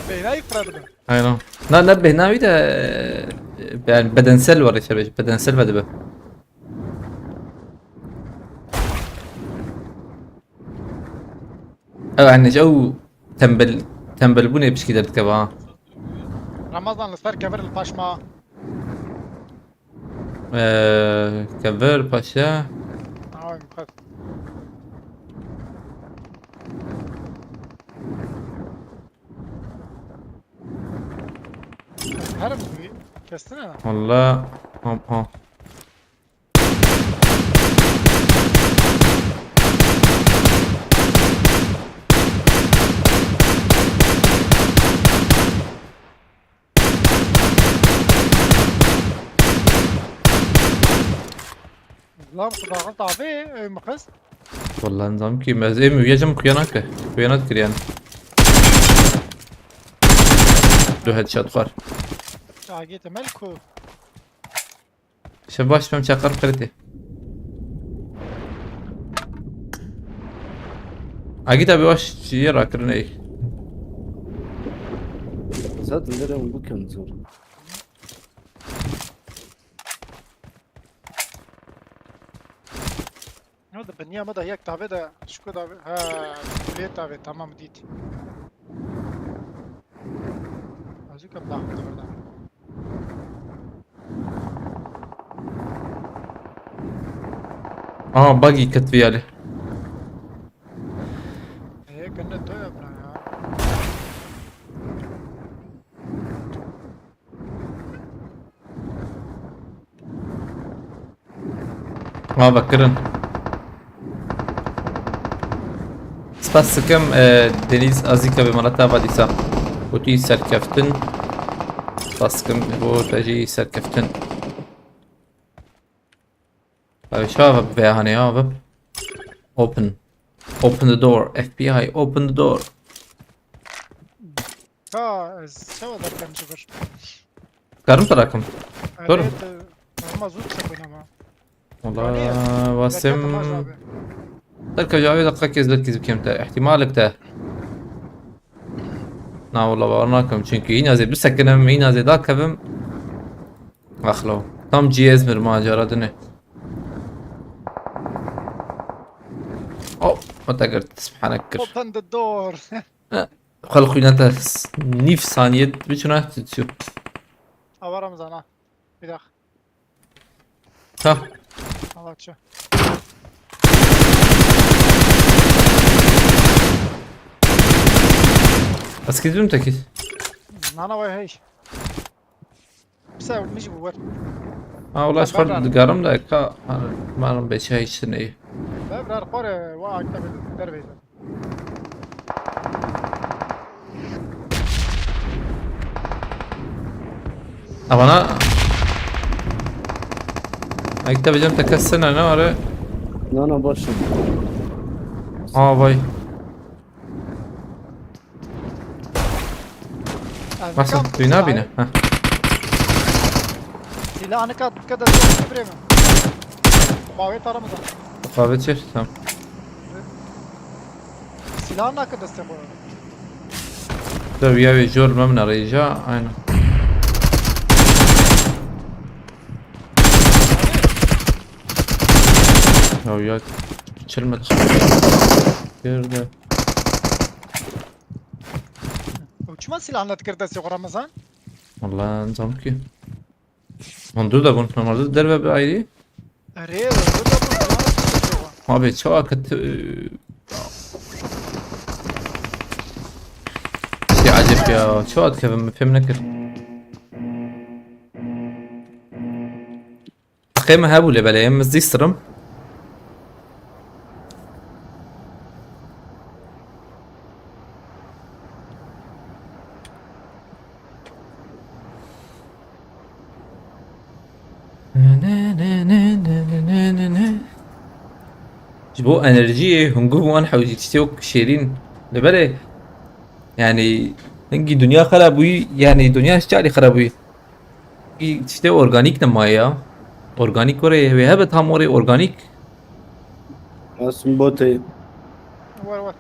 Beyna ifradı. aynen نبه ناوي ده يعني بدنسل ورا شباب بدنسل بدبه او يعني جو تنبل بني بش كده كبا Ramazan lütfen kemer الباشما. كفر باشا Tamam mukad. Harım mı? Kestin ha? والله ها لا مصداقة طابي مخز. والله نظام كي مزيم ويجم خيانك خيانات كريان دو هيد شات خار عاقيت ملكو. شباش فهم شاقر قرتي عقيد ابي واش يرا كرني زاد ندير بكم زور. هذا بنيا مدى هيك طابي ده شكو طابي ها كلية طابي تمام ديتي. أزيك بلاح ده. باقي كتفي عليه هيك كنا تو يا ابنا. بكرن بس كم دنيز ازيكا بمرتها بعد يسا وتي سركفتن بس كم هو تجي سركفتن شباب يعني باب open the door FBI open the door شو هذا كم شبر. كارم تراكم دور ما زود سبنا ما. والله واسم ترك جوابي دقة كيز لكيز بكمته احتمالك ده نا والله بارناكم çünkü ينازل بسكنم ينازل ذاك كبم اخلو tam جيزمر ما جرادني او ما تقدرت سبحانك Open the door. خلق خويناتا نيف ثانية بيشونا تتشو Hava Ramazan ha. Bir dakika. ها Allah şu. بس كده متأكد Nana vay hey. بسبب مش بور. والله اشخر قارم ده كا ما أنا بشيء سنة ببرر قرى واقع تبع الدربي. طب أنا أكتب جم تكسرنا أنا ولا انا باش باي مثلا بينا بينا ها Silahını kadar süpüreyim. Mavi taramızdan. قابل شيء تمام Silahını kadar süpüreyim. ده وياي جور مبنى رجاء عينه يا وياك كلمة كده Uçma silahını kadar süpüreyim Ramazan. والله نظام كي مندوب أبون نمرد درب بعيدي Arıyor. Burada bu silahını süpürüyor. ما بيت شو كت شي عجب يا شو كيف فهمنا كده قيمة هابو اللي بلايم مزدي سرم جبو انرجي هنجوم وان حوجي تشتوك شيرين لبالي يعني هنجي دنيا خرابوي يعني دنيا اشتعلي خرابوي تشتوي اورجانيك نمايا اورجانيك وري وهبت هم وري اورجانيك اسم بوتي Var var.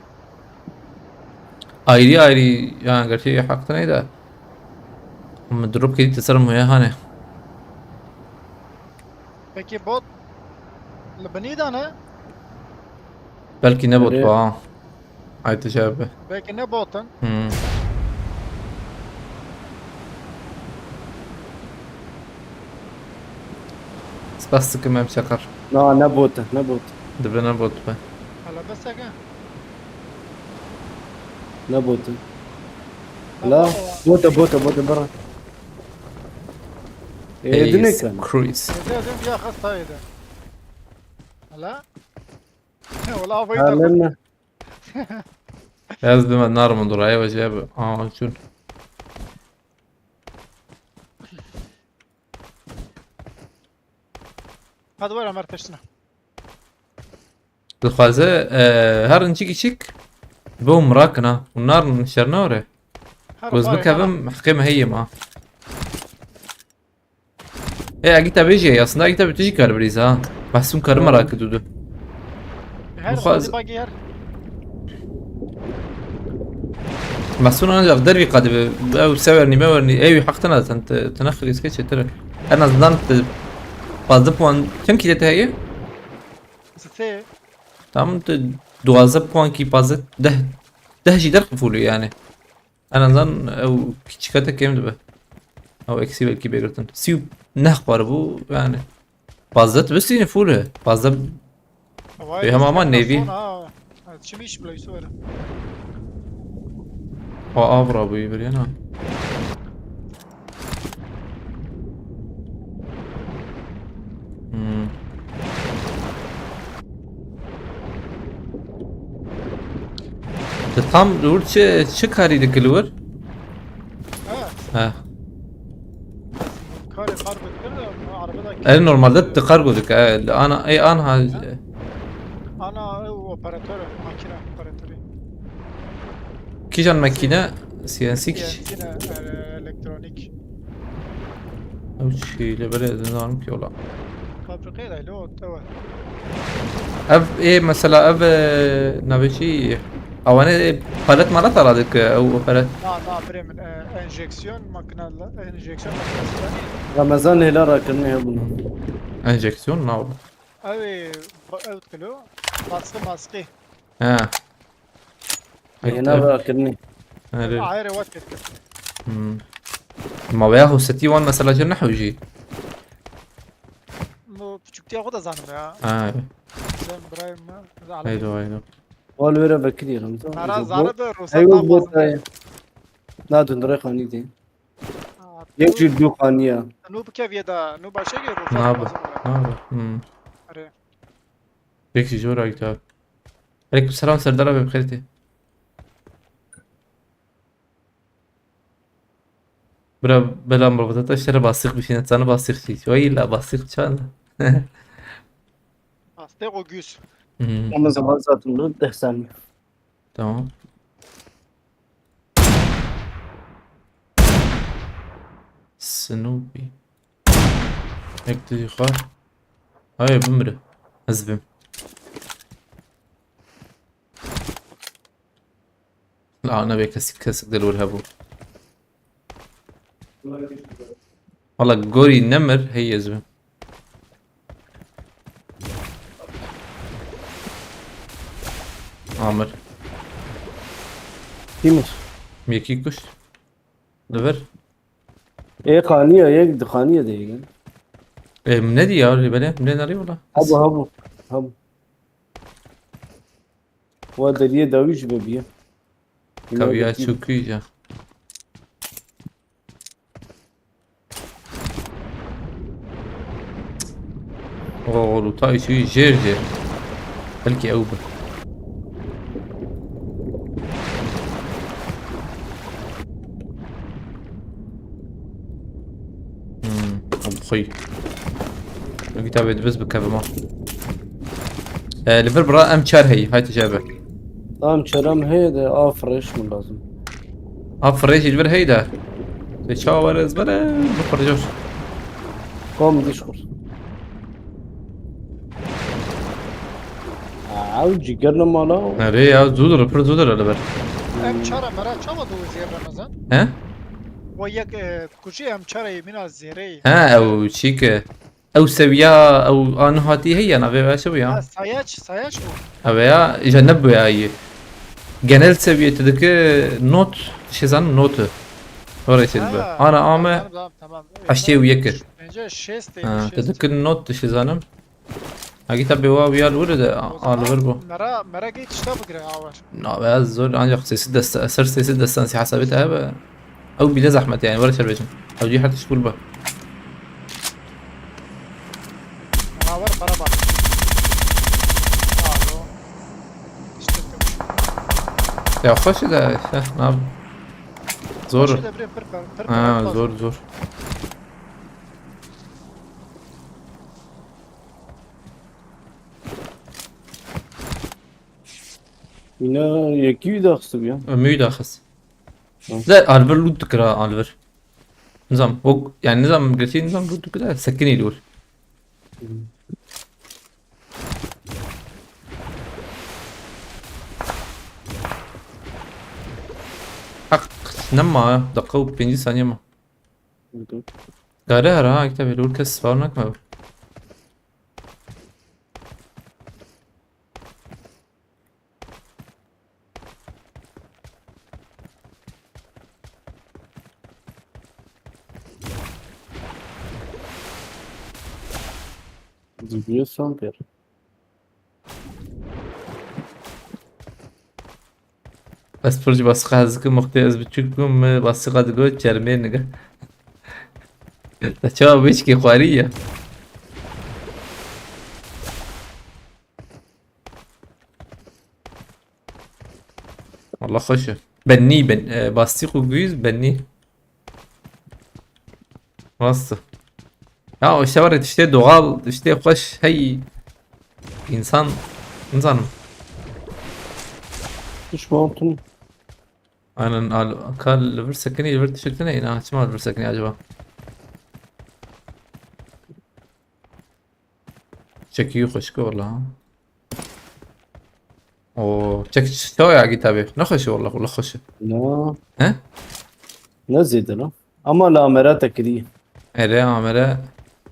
ايري يعني قلتي حقتنا اذا هم دروب كده تسرم ويا هاني Peki bot Lebanida ne? بلكي نبوت إيه. با هاي تشابه Belki ne botun? بس كمان بشكر لا نبوته نبوت دبنا نبوت با Hala besege. نبوته لا بوته برا يدني كان كرويز Dedim ya hastaydı. Hala? Valla havayı da لنا لازم النار من دراية وجاب شو Hadi var Ömer peşine. دخوازه هر انچی کچیک بو مراکنا والنار نشرنا وره گوز بکبم حقیمه هی ما اگه بیجی aslında اگه بتجي کار بریز ها بحسون کار مراک دودو Her Mukaz- bagi yer. محسون انا جاف دربي قادي او سورني ما ورني ايوه حقتنا انت تنخل سكتش ترى انا ظننت bazı puan كم كده هي Size tamam انت 12 puan ki bazı ده جدار قفولي يعني انا ظن او كيتشكاتا كام دبا او اكسي belki بيقرتن سيو نخبر bu yani bazı بس ينفوله bazı هم aman nevi Şimdi iş bile söyle. ابرا ابو يبرينا tam dur çe kari de kılır Ha. ha Kare kar bekler de arabada. el normalde tıkargodik ana ana Ana operatör makine operatörü. kijan makine CNC kiş Yine elektronik. او şeyle böyle nizam ki ola Fabrikaya da lo tava. ev mesela ev nabişi avane palet malat aradık o palet Na bremen enjeksiyon makineler enjeksiyon makinesi. Ramazan hela rakırını ya bunu. enjeksiyon ne oldu Abi evet kilo. Maske. ha Hela rakırını. öyle Ayrı vakit. ما بياخذ 61 مثلا جنح ويجي Bu küçük diye o da zanım ya. اه Sen Ibrahim ايوه ايوه Ol vere bekliyor Ramazan. Ara zanı da ruhsat Ayol bu almazsın. da. Na döndüre khani de. Yek jildu khaniya. Nu bu keviye da nu başa gir ruhsat نابا almazsın. نابا Arı. بيكسي جورا كتاب عليكم السلام سردار ابي بخيرتي بلا مربوطات اشتري باصيق بشين انا باصيق شي شوي لا باصيق كان Hasta o güz. Ama zaman zaten bu dehsen. تمام سنوبي هيك تجي خار هاي بمره هزبم لا انا بكسك دلو الهبو والله قوري نمر هي زبم عامر Kimmiş? ميكي كش دبر Khaniya yek de khaniya değil. إيه منادي يا اللي بلا منين ناري والله Habu. Bu deriye daviş bebiye. كافيا تشوكيجا اوه لو تاي شي جير بلكي اوبر ابو خي الكتاب بس بكافي ما ليفر برا ام شار هاي تجابه Tamam çaram he de afresh mi lazım? افريج البر هيدا تشاور زبله بخرجوش Kom dişkur. Avcı gelme mala. ناري يا زودر بر زودر البر Em çara mera çava du zir Ramazan. ها Ve yek kuji em çara yemina zirey. ها او شيك او سويا او انا هاتي هي انا بيا شو Ha يا sayaç bu. ابيا يجنبوا يا اي جنال سويا تدك نوت شيزان نوت وريت البا انا عامه Tamam. اشتي ويك Bence şest تدك النوت شيزانم اجي تبي واو يا الولد على بربو Mera git işte bu gire avar. لا بس زول انا اختي سد سرسي سد السنسي حسبتها او بلا زحمه يعني ولا شربتهم او دي حتى شكول بقى Avar para bak. Alo. İşte يا خوش ده نعم زور زور زور اینا یکی داخل بیا. Ömüyü de akız. لا Alver لود كرا Alver. نظام هو يعني نظام قلتي نظام لود كده سكني دول. حق نما دقيقة و5 ثانية ما. قاله ها كتاب لول كس فاونك ما. زیبیه سامپر. بس برج بس خازك مختلف بتشوفكم بس قد قلت شرمين نجا. تشوف بيشكي قوارية. والله خشه بني باستيق وجويز بني واسطة ya işte var ya işte doğal işte hoş hey insan Hiç montun. aynen kal liver sakini liver tişörtüne yine açma liver sakini acaba çekiyor hoş والله o çek شو يا جيت ابي نخش والله خش لا ها ne zedi lan. Ama la merata kiri. ere amere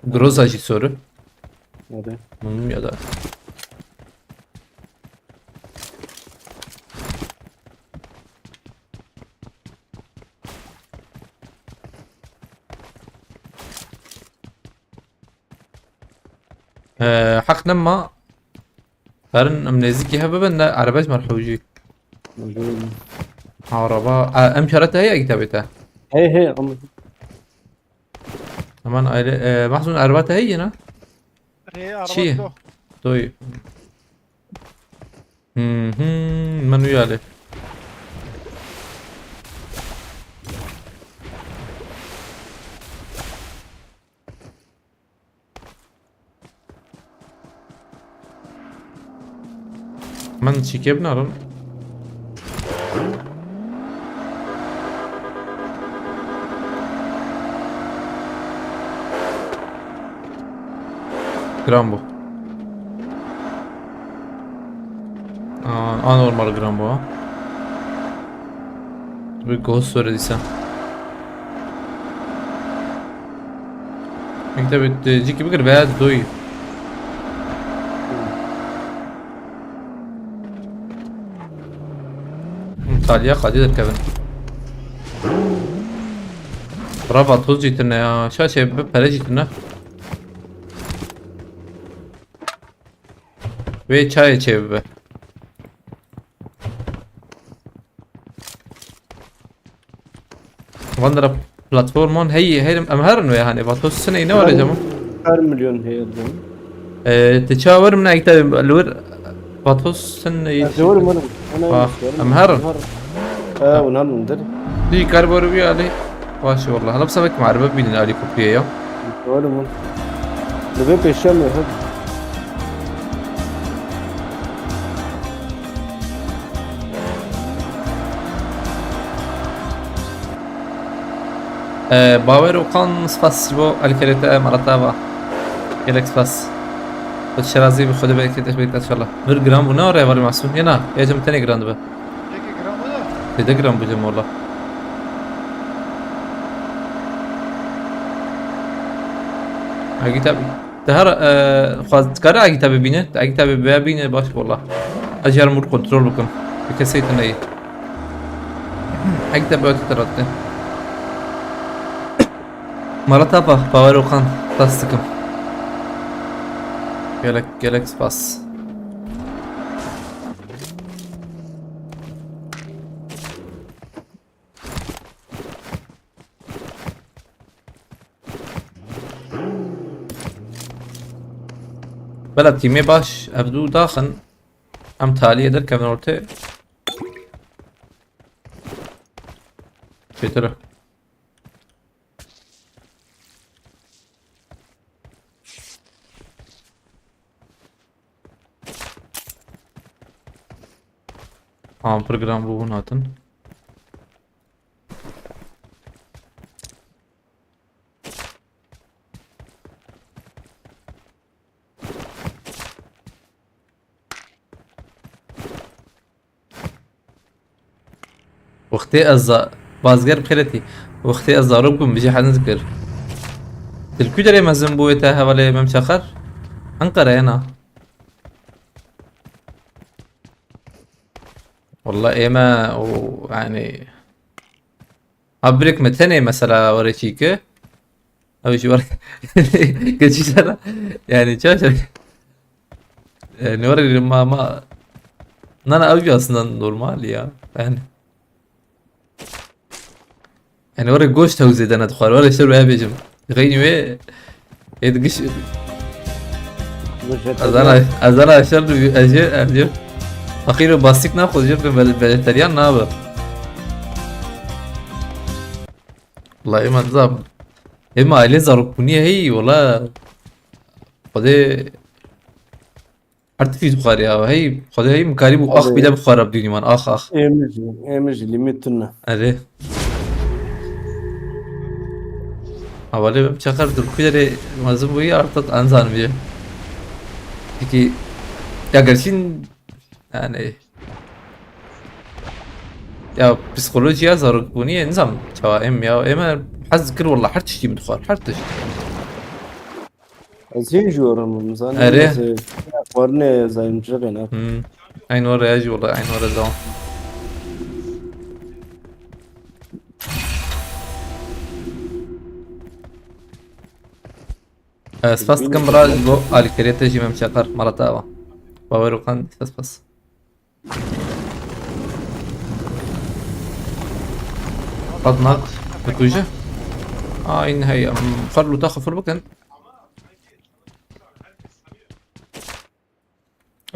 groza soru Hadi. bunun ya da حق لما قارن امنيزيكي هبه عربات مرحوجي Mojoy. عربة امشارتها هي كتابتها Hey ama. كمان محزون عرباتها هي نا ري شي araba طيب منو يالي من شي كيف نارن جرامبو normal Grambo ha. Bir ghost söylediysen. مكتبة جيكي بقر بعد دوي إيطاليا قدير كذا برافو توز جيتنا يا شاشة ببلا جيتنا ve çay içebi. Vandra platformon هي امهرن يعني باتوس سنه ينه ولا جماعه Her milyon heyelden. تشاور من كتاب الور باتوس سنه Doğru mu? Ana. امهرن Ha onun der. دي كاربور بي علي ماشي والله انا بسبك مع رباب بين علي كوبيه Doğru mu? Nebe peşem mi? باور وقان سپاس بو الكريتا مرتبة يلك سپاس الشرازي بخد بالك تخبيت ان شاء الله نور جرام بنا ولا يا معصوم ينا يا جم تاني جراند به 2 gram bu da. 2 جرام بجم والله هاي كتاب تهر خاز كارا هاي كتاب بينه هاي كتاب بينه باش والله اجر مور كنترول بكم بكسيت ني هاي كتاب ترى مرتبة باور وقان تصدقم gelek spas بلد تيمي باش ابدو داخن ام تالية در كفن ortaya چطوره program bu hatın. وقتی از بازگر بخیرتی وقتی از ضارب کن بيجي حد نذكر تلكو دري مزن بويتا حوالي ممشخر انقرة هنا والله ايما ويعني ابريك متني مثلا وريشيك او شي وري قلت شي سنة يعني شو يعني وري ما انا اوجي اصلا نورمال يا يعني وري جوش توزيد انا دخل وري شرب يا بيجم غيني وي يدقش از انا شرب اجي اخيرا باستيك ناخذ جرب فيجيتاريان نابر والله ما نظام اما عائلة زاركونية هي والله قدي حتى في بخاري هي قدي هي مكاريب اخ بلا بخاري بدوني من اخ ايمج ليميتنا اره حوالی بچخر دلخوی مازم بوی artık انسان بیه پکی یا گرچین yani ya psikolojiya zaruk buniye nizam çava ya ema حز كر والله حرت شي مدخل حرتش زين جورم زين أريه. ورني زي مجرنا عين ورا يجي والله عين ورا زمان سپاس دکم برای بو آلی کریت جیم مشاقر مرتا و باورو کن سپاس قد ناق بتوجه این هی فرلو تاخذ في البكن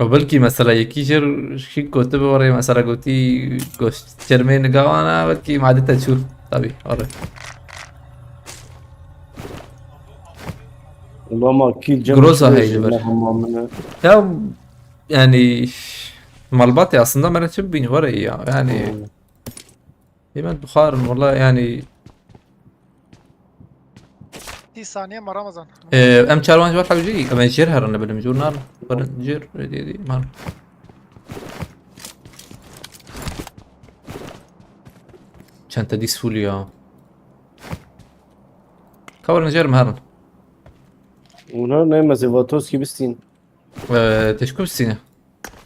او بلكي مثلا يكيجر شي كتب وري مثلا قلتي قوش ترمين قوانا بلكي معدتها تشوف طبي وري والله ما اكيد جروزا هي البر ya yani malbatı aslında merak beni var ya yani hemen Bukhar'ın والله yani 30 ثانية ما رمضان ام çarvan var حاجي ama جير هرنا بلم جورنال جير دي مار çanta disful ya كورنا جير مهرن ونهار نايمة زي فاتوسكي بستين تشكو السنة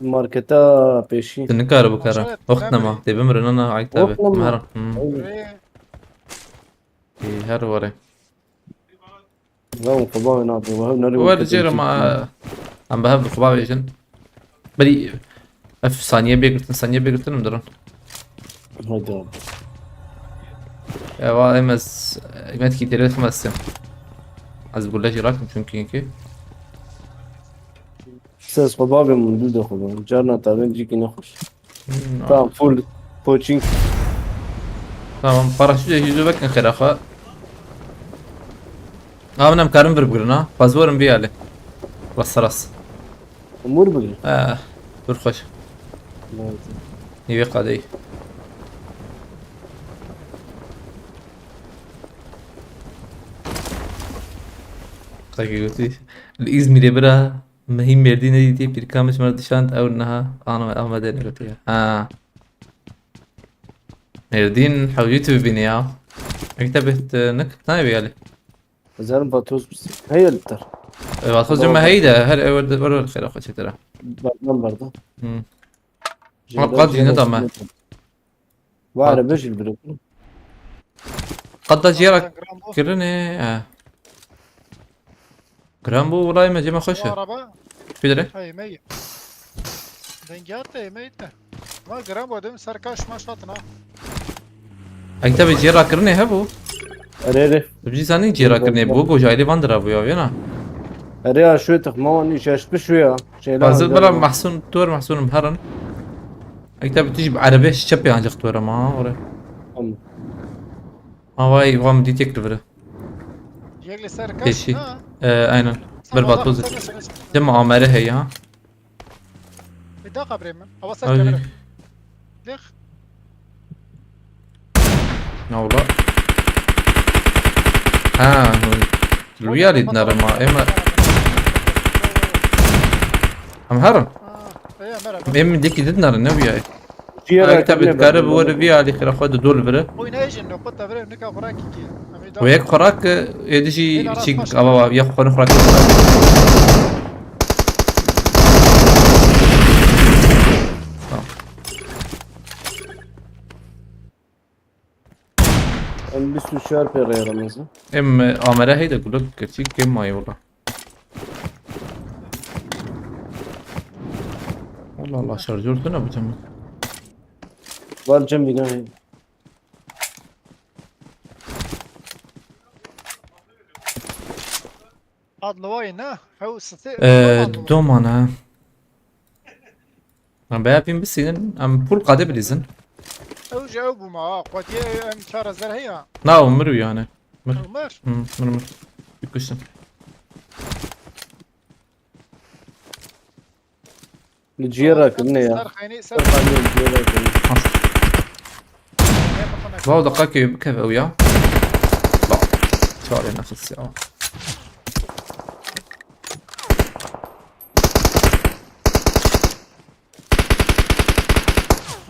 ماركتا بيشي تنكار بكرة وقتنا ما تبي مرنا عيتابة مهرن هر وري لا وقبا هنا ولا جير ما عم بهب الخباب يجن بري اف ثانية بيقرتن ثانية بيقرتن مدرن هذا يا والله مس مات كي تلات مس عايز بقول لك راكم ممكن كي ساس قبابي من دول دخلوا جارنا تابين جيكي نخش تمام فول بوتشينج tamam paraşütle yüzü bakın khirafa Ağabeyim karım bir bugün ha fazvarım bir yali Rassaras امور بقى dur hoş Niye kadey قلتي الإزميري برا ما هي مردينة دي بيركامش مردشانت أو إنها أنا أحمدين قلتي مردين حوجيته ببنيا اكتبت نك تاني بيالي زين فاتوس بس هي التر واخذ جمع هيدا هل ورد الخير أخذ شي ترى بعدين برضه قد جينا طمع واعرف ايش البلد قد جيرك كرني جرامبو والله ما جمع خشه araba في دري هي مية دنجات هي ميت ما جرام ودم سركاش ما شاطنا اكتب جيرا كرني هبو اري بجي زاني جيرا كرني بوكو جايلي فاندرا بو يا اري شوية تخمون ايش بشوية شيء بازل بلا محسون تور محسون مهرن اكتب تجي بعربية شبي عن جختورة ما ورا واي وام دي تكتب يجلي سركاش ايشي اينن برباط بوزي جمع عماره هي ها بدقة بريمن أوصل أوكي. كاميرا ليخ لا والله. ها الويالي دنار ما إما هم هرم ايه مرة إما ديكي دنار النبي جيرا هاي كتاب تقارب ويالي خير أخوة دول بره خوين ايجن لو قلت فريم نكا فراكي كي وياك خراك يدشي شيك أبا ياخو خراك البسوا شارب يا رمزة. ام آمره هيدا قلت كرشي كم ماي والله. والله الله شارجور تنا بتم. بال جنبي قاعد. هاد لوين ها هو ستي دومانا. أنا بيابين بسين أم بول قادة بليزن. او جاوبوا معاه قوتي ام شارع زرهية ناو مرو يعني. عمر مر. يكشن. الجيرا كنا يا. سر خيني سر الجيرا كنا. باو دقائق كيف وياه؟ لا. شو عليه نفس الساعة.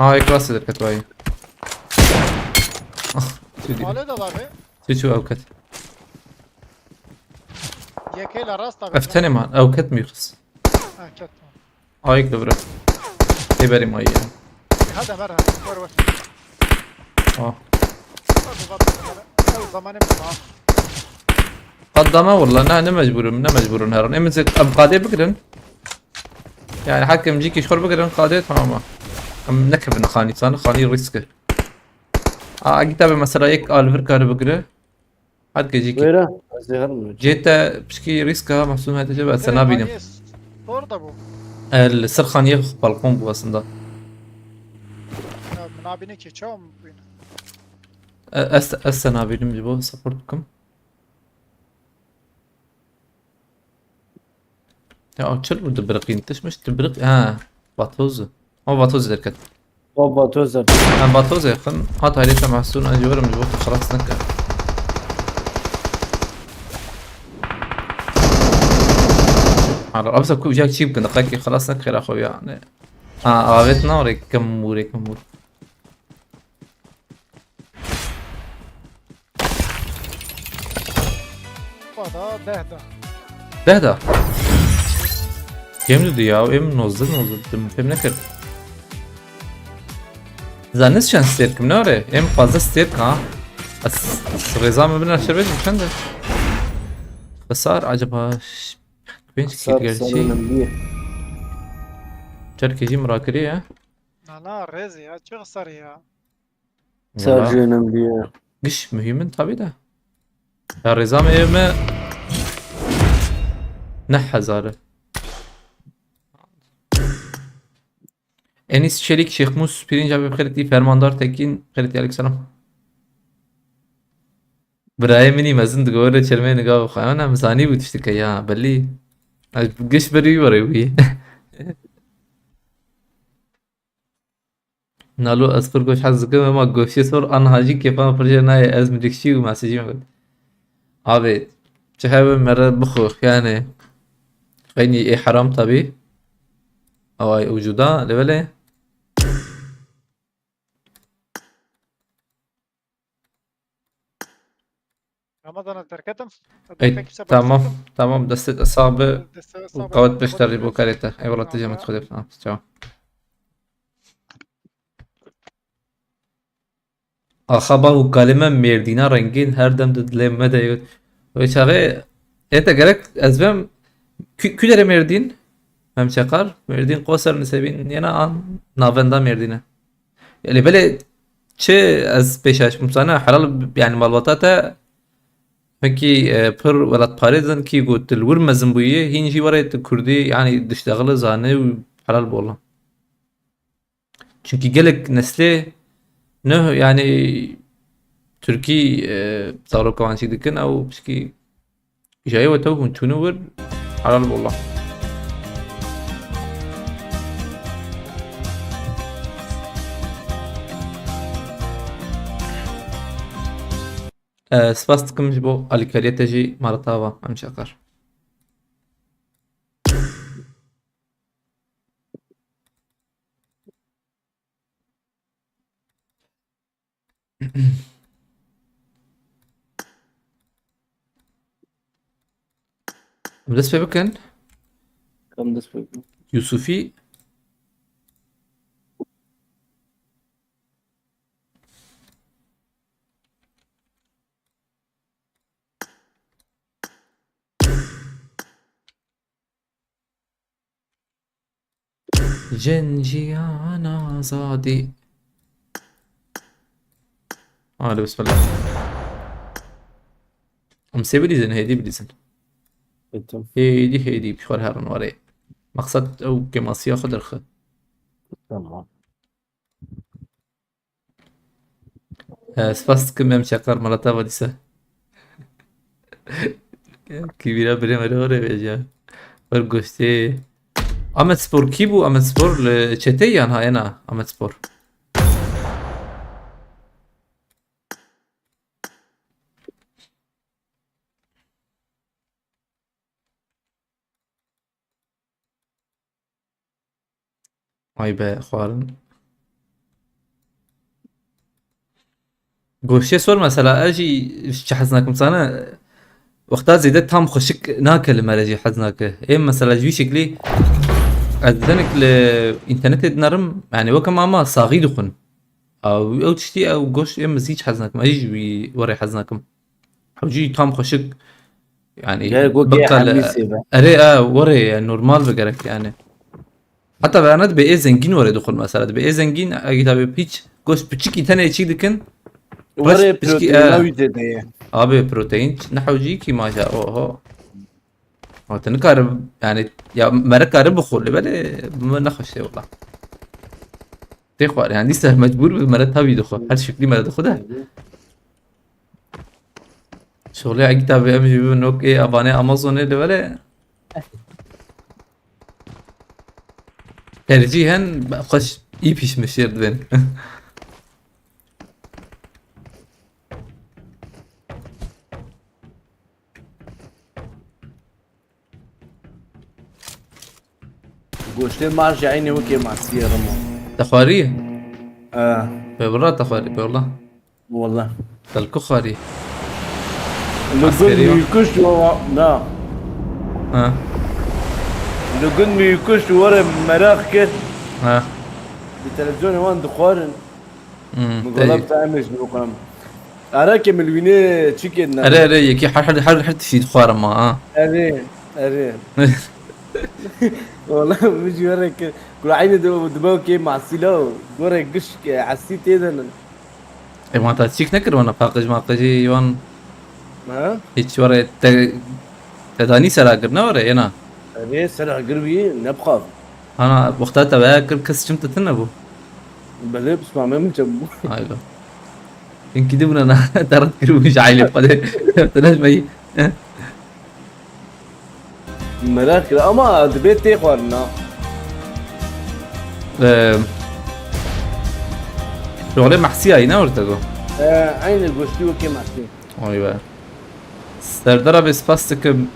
هاي كلاس الكتواي. ماله ده ضابي شو أوكت. يكيل راس طبعا افتني مان أوكت ميخس. كت هاي كبره. إبري ماي. هذا مرة ور آه. او زمان معاه قدامه والله أنا مجبور هرن إمتى أم قادة بكرن يعني حكم جيكي شخور بكرن قادة تماما أم نكب نخاني صار خاني ريسك كتاب مثلا يك ألفر كار بكره هاد كجيكي ويرا زهر جيتا بشكي ريسكها محسوم هذا جبل سنابينم طور دبو السرخان يخ بالقوم بواسندا منابيني كي شوم بين السنابينم جبو سبورتكم يا شل بده برقين تش مش تبرق باتوز ما باتوز دركت بابا توزر. أنا باتوز يا خن هات هاي ليش محسون أنا جورم جبو خلاص نكر على أبسط كوب جاك شيب كنا قاكي خلاص نكر أخوي يعني غابتنا وريك كمور هذا ده ده كم دي ياو نوزل تم فهم نكر زانس شان ستيرك منوري فازا ستيرك بس غزام بنا شربت مشان ده خسار عجبهاش بينش كتير قال شي شركة جي مراكرية لا ريزي شو خسر يا سارجينا مليا. قش مهم طبي ده يا رزام ايما نحى زاره Enis Çelik, Şeyh Mus, Pirinç abi Kırıtlı, Fermandar Tekin, Kırıtlı Aleykümselam. براي مني ما زند قولة شرمين قاو خانا مساني بتشتكي يا بلي قش بري وروي نالو اسفر قوش حزق ما قوشي صور انا هاجي كيف انا فرجنا از مدكشي وما سجي ابي شهاب مرة بخوخ يعني غني اي حرام طبي او اي وجودا لبلي رمضان تركتم اي تمام دستت اصابة وقوت بشتري بوكاريتا اي والله تجي متخذ تشاو آخابا و kalime merdina rengin her dem de dilemme de yok. Ve çare eta gerek ezbem külere merdin hem çakar merdin qosar nisebin yana an navenda merdine. Yani böyle çe az peşaş mumsana halal yani malbatata peki pır velat parizan ki قلت الورمزن بويه هين شي وريت كردي يعني تشتغل زانه وحلال بولا. Çünkü gelek nesli نه يعني تركي صاروا كمان شي دكن او بشكي جاي وتو تنور على والله سپاس دکم ji bo alîkariyê te jî malatava em şakar. Em dest pê bikin Kam dest pê bikin. Yusufî جنجيان آزادي. هذا بسم الله. امسي بليزن هيدي بليزن Ettim. هيدي بشوار هارن وري مقصد او كماسيا خد الخ Tamam. سپاس دکم em şakar malatava dîsa. Kibîra birê me re veja. Wer goştê. Ahmet Spor kî bû? Ahmet Spor li çetê yan hayena Ahmet Spor. Ay be xwarin. Goştê sor mesela ez jî çi hez nakim sana wexta zêde tam xweşik nake li me re jî hez nake. Êm mesela ji vî şeklî ez denek li înternetê dinarim yani wekam ama saxî dixwin. Ew tiştî ew goşt êm ez hiç hez nakim. Ez jî ji wî werê hez nakim. Ew jî tam xweşik yani Gel go gel bika li hemîsê be. erê werê yani normal bigerek yani. Hatta beyanet bê zengîn werê dixwin mesela bê zengîn eگه tabi hiç goşt piçikî tenê çî dikin Warê piştî proteîna wî zêde ye. abi protein nehewcî kî maşa oho. Te nikarim yani ya me karim bixwe li belê me nexweşe wela. Tê xwar yani dîsa mecbûr bi me re tavî dixwe her şeklî me re dixwe de. Şolê eگه tabi em jî bibin okê avanê Amazonê li belê tercîhen xweş iyi pişmişîr dibin. Goştê mar ji aynê wekê masiyê rimo. Te xwarî? Ah, Pêvira te xwarî pêvira. wallah. Telku xwarî. Li Askeriye. gund mîkuş na. Ha Li gund mîkuş were merak kir. ha. Bi televizyonê wan dixwarin. Te Migolab te em jî bikim. Erekê min wînê çî kêdin. erê erê yekî her tişî dixwarim ma ha. Erê. والله بيجي وراك كل عيني دماغه كي مع السلاو وراك قش حسيت ايه ده ما تا çîk nekirwana paqij maqijî wan ها hiç were te danî serakir ne were yena. ايه سرع قربي نبخاف Ana wexta te veya kir kes çim te tin nebû. بلا بسمع ما مجمو Haylo. Yekî dibûne na terat kiribû ji ailê xwedê. Te nejmeyî. ملاك اما دبيت تيخوارنا شغلê mehsiyayî ne were te got. عين القشتي وكي معسين Vay be. Serdar abi spas dikim.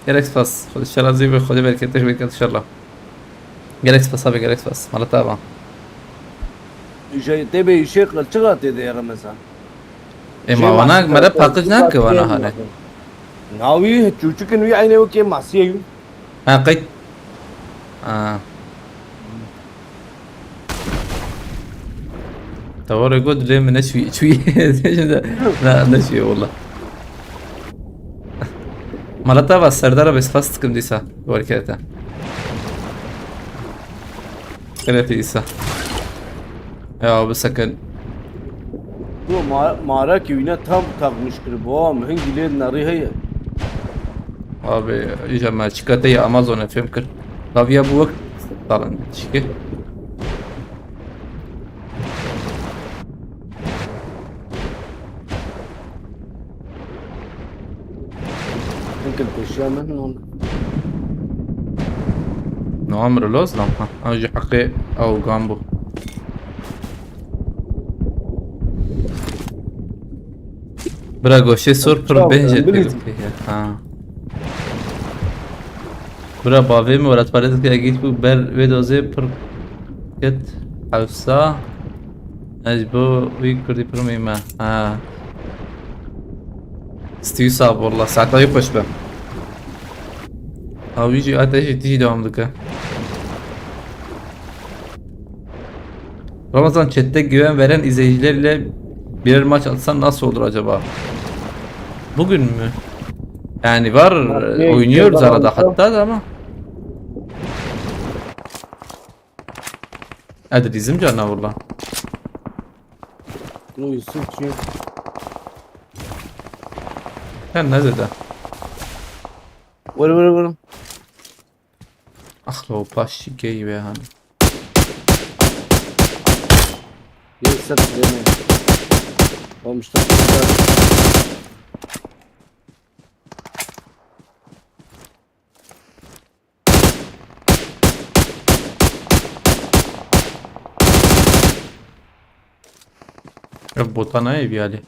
Gerek spas. Xwedê şerazî ve xwedê berketî berket inşallah. Gerek spas abi gerek spas. Mala tava. جاي تبي شيخ للشغل تدي يا رمزان Ema wana mere paqij nake wana hane. ناوي تشوشكن وي عيني وكي معسين Ha qeyt. Ha. Tawara god lê min neşwî çwî. La neşwî wallah. Mala tava Serdar abi spas dikim dîsa. Berkete. Evet dîsa. Ya bu sakın. هو معركة وينا تام تاغ مشكلة بوا مهن جليد ناري هي Abi iyice çikolatayı Amazon'a film kır. Lavya bu vakit falan çiki. ممكن تشيا منهم نوامر لازم ها اجي حقي او جامبو. برا گوشه سر پر Bravo, بنجت بلیز. ها برا باوی مولات پارد که اگیت بو بر ویدوزه پر کت حوصا از بو وی کردی پر میمه ها ستيو صعب والله ساعتها يخش به او يجي اتش تيجي devam dıka. Ramazan chatte güven veren izleyicilerle birer maç atsan nasıl olur acaba? Bugün mü? Yani var oynuyoruz güven arada alsam. hatta da ama. Hadi dizim canına valla. O Yusuf çünkü. Ben ne dedi? Vur. Ah lo paş gay be hani. Yusuf deme. Olmuş da. Ya botana ev yani.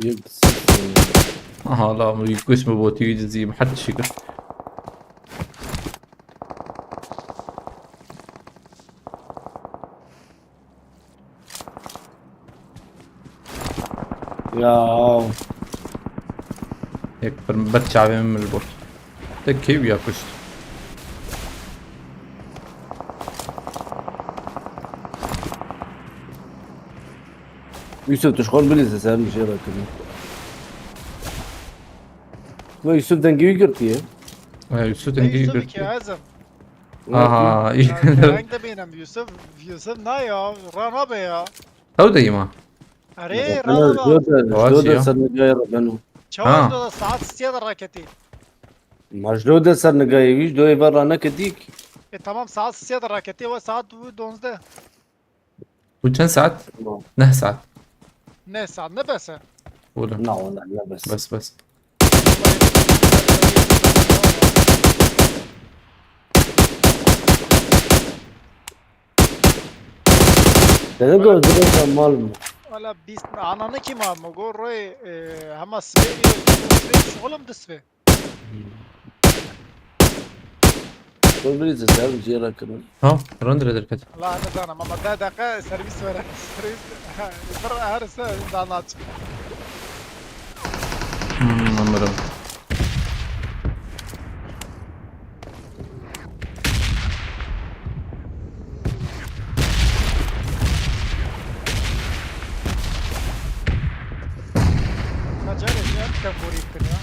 Yusuf. Aha لا ما يكوش ببوتي يجي زي ما حدش يقدر. Ya. يكبر برجع من البوت. ده كيف ياكوش. Yusuf تشخون بليز sen bir şey bakın. Bu Yusuf dengi girdi ya. Yusuf Ne dengi Yusuf يقدر. ki Azam? Aha iyi. Renk de benim Yusuf. Yusuf ne ya? Rana be ya. هو دايما. Arey Ana Rana be. Joda sen gayr banu. Çavuş da saat istiyor raketi. Majloda sen gayr hiç doy var ana kedik. Tamam saat istiyor raketi ve saat 12'de. وكان ساعات؟ نه ساعات. Ne saat ne bese? ولا Na valla ya bas. بس. Sen gözüne mal mı? Valla biz ananı kim ama gorroy ama sve şoğlum da sve. Kol beliz sen bir şey bakın. ها رندر دركت. Allah ne zanam ama daha dakika servis ver. Servis her şey zanat. نمرم. Kaçar ya kafuri kırıyor.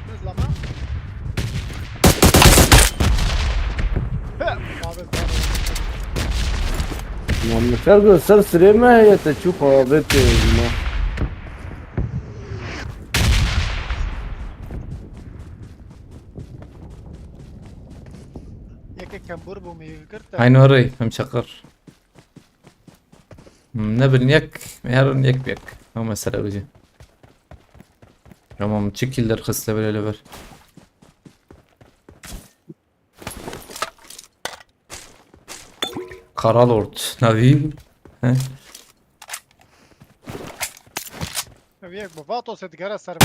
Ne zaman? Abi Yani kargo sır süreme ya da çok habet ma. yeke kambur bu mu yıkırta? عين وري مشقر. نبن يك مهرن يك بيك. هو مسألة وجه. Tamam çekiller hızlı böyle ver. Karalord. Navi. Vijek bovato se tigara sar.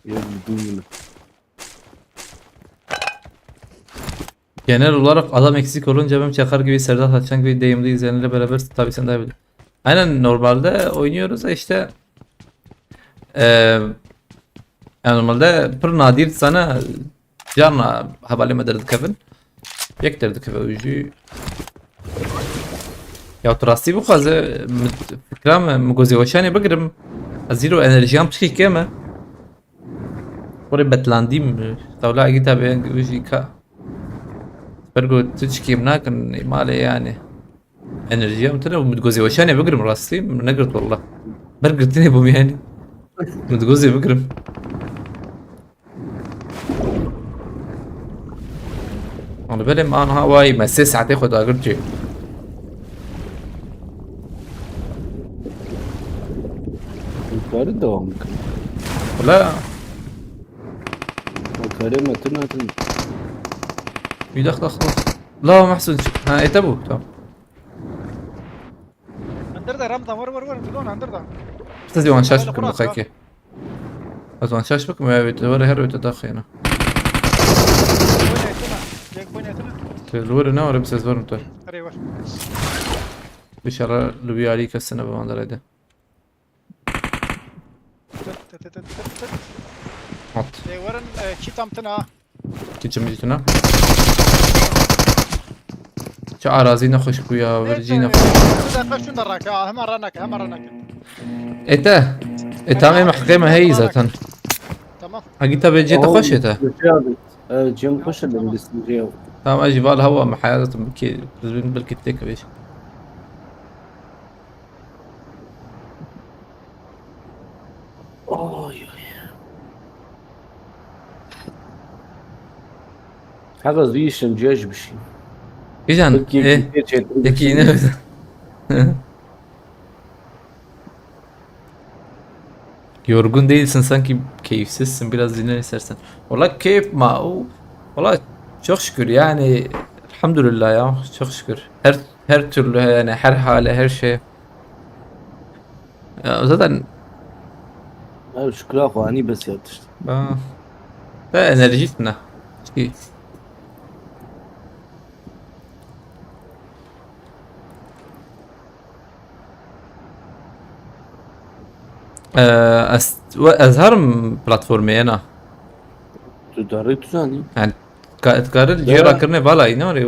Ya duyun. Genel olarak adam eksik olunca ben Çakar gibi, Serdar Taçan gibi deyimli izleyenlerle beraber tabii sen de biliyorsun. Aynen normalde oynuyoruz da işte yani normalde pır nadir sana canla havale ederdik Kevin. Yek derdik Kevin ucu. Ya trasti bu kaze fikram mgoziyoşani بقرم aziro enerjiyam çıkı keme. Oraya betlandim. Tavla gita ben ucu ka. برجو تشكي هناك مالي يعني انرجيا متنا ومتجوزي وشاني بقرم راسي نقرت والله برقرتني بوم يعني متجوزي بقرم انا بالي ما انا هواي ما 6 ساعات ياخد اجرتي کار دوام میکنه لا کاری متن نتن يدخل لا محسن ها ايتبو تمام اندر ده رمضان ور بدون اندر ده استاذي وان شاش بكم لقاكي از وان شاش بكم يا بيتوري هرو يتدخينا بوينتنا جاك بوينتنا تزور انا ولا بس زور انت اري ور بشارة لبي عليك السنة بما ده حط اي ورن كي تامتنا كي جميلتنا شو عرازينا خوش بويا ورجينا شو دراك هم رنك ايتا ايتا مي محقيمة هي ذاتن تمام حقيتا بيجيت خوش ايتا جيم خوش اللي بيستنجيو تمام اجي بالهوا مع حياتهم بكي بالكتيك بيش حاجة زيش الجيش بشي ايجان ايه يكي نفس Yorgun değilsin sanki keyifsizsin biraz dinlen istersen. Valla keyif ma o. Valla çok şükür yani elhamdülillah ya çok şükür. Her türlü yani her hale her şey. Ya zaten شكرا اخواني بس يا تشت da enerjikna. Şey. ازهرم بلاتفورمي انا تداري تزاني يعني تقارن جيرا كرني بالا ينوري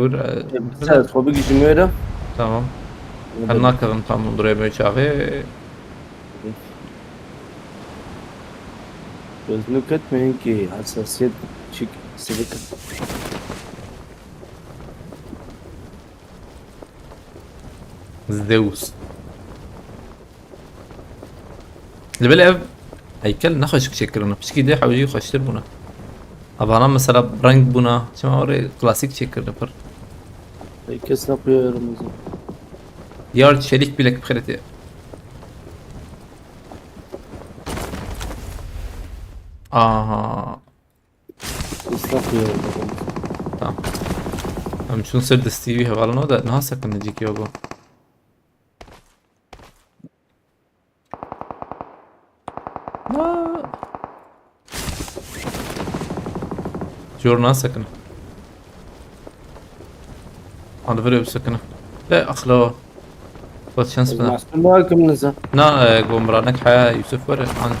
بس خو بيجي جميرة tamam. خلنا كذا tam duraya böyle çağı. بس نكت من كي حساسية شيك سيبك زيوس اللي بالعب هيكل نخش شكلنا مش كده حاول يخش بنا ابانا مثلا برانك بنا شو ما اوري كلاسيك شكل نفر كيس نقيا رمضان يار شريك بلك بخيرتي كيس نقيا رمضان tamam. هم شو نصير دستيفي هغالنا ده نهاسا كنا نجيك يوغو جور ناس سكنة هذا فريق بسكنة لا أخلا فوت شانس بنا معصوم مالكم نزا نا قوم برانك حياة يوسف ورق عن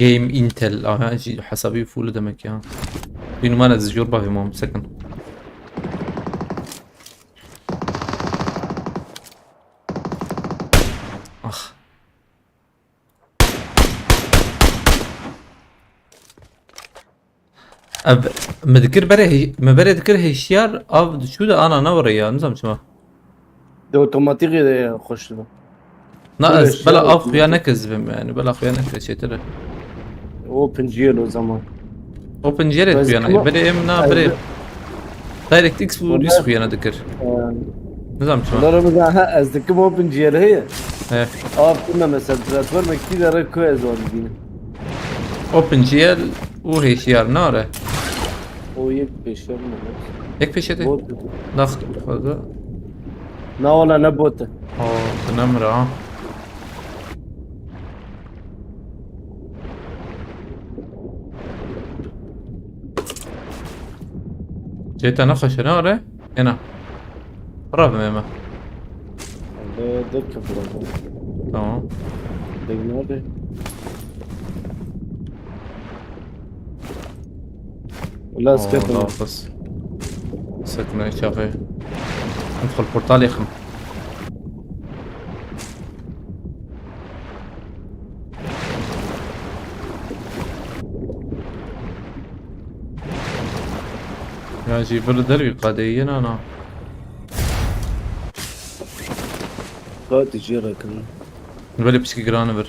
جيم انتل اجي حسابي فول دمك يا بينو ما نزل جربة في مام سكن اخ مذكر بري ما بري ذكر هشيار اب شو ده انا نوري يا نظام شما ده اوتوماتيكي خوش له ناقص بلا اخ يا نكز يعني بلا اخ يا نكز شي ترى اوبن جيلو زمان اوبن جيرت بس بيانا كما- بري امنا بري دايركت اكس يوسف انا ذكر نظام شما والله رمضان ها ازدكم اوبن جيل هي ايه كنا مثلا ترانسفور مكتي رك كويس والدين اوبن جيل وهي شيار ناره ويك بيشر هيك في شيء بوت ضغط هذا لا والله نبوته نمرة جيت انخش ناره هنا قرب ميمة دكه برافو تمام دقنابه ولا سكتنا بس سكنة شافي ادخل بورتال يخم يا جيب الدربي قاديين انا قاتي جيرا كنا نبلي بشكي جرانفر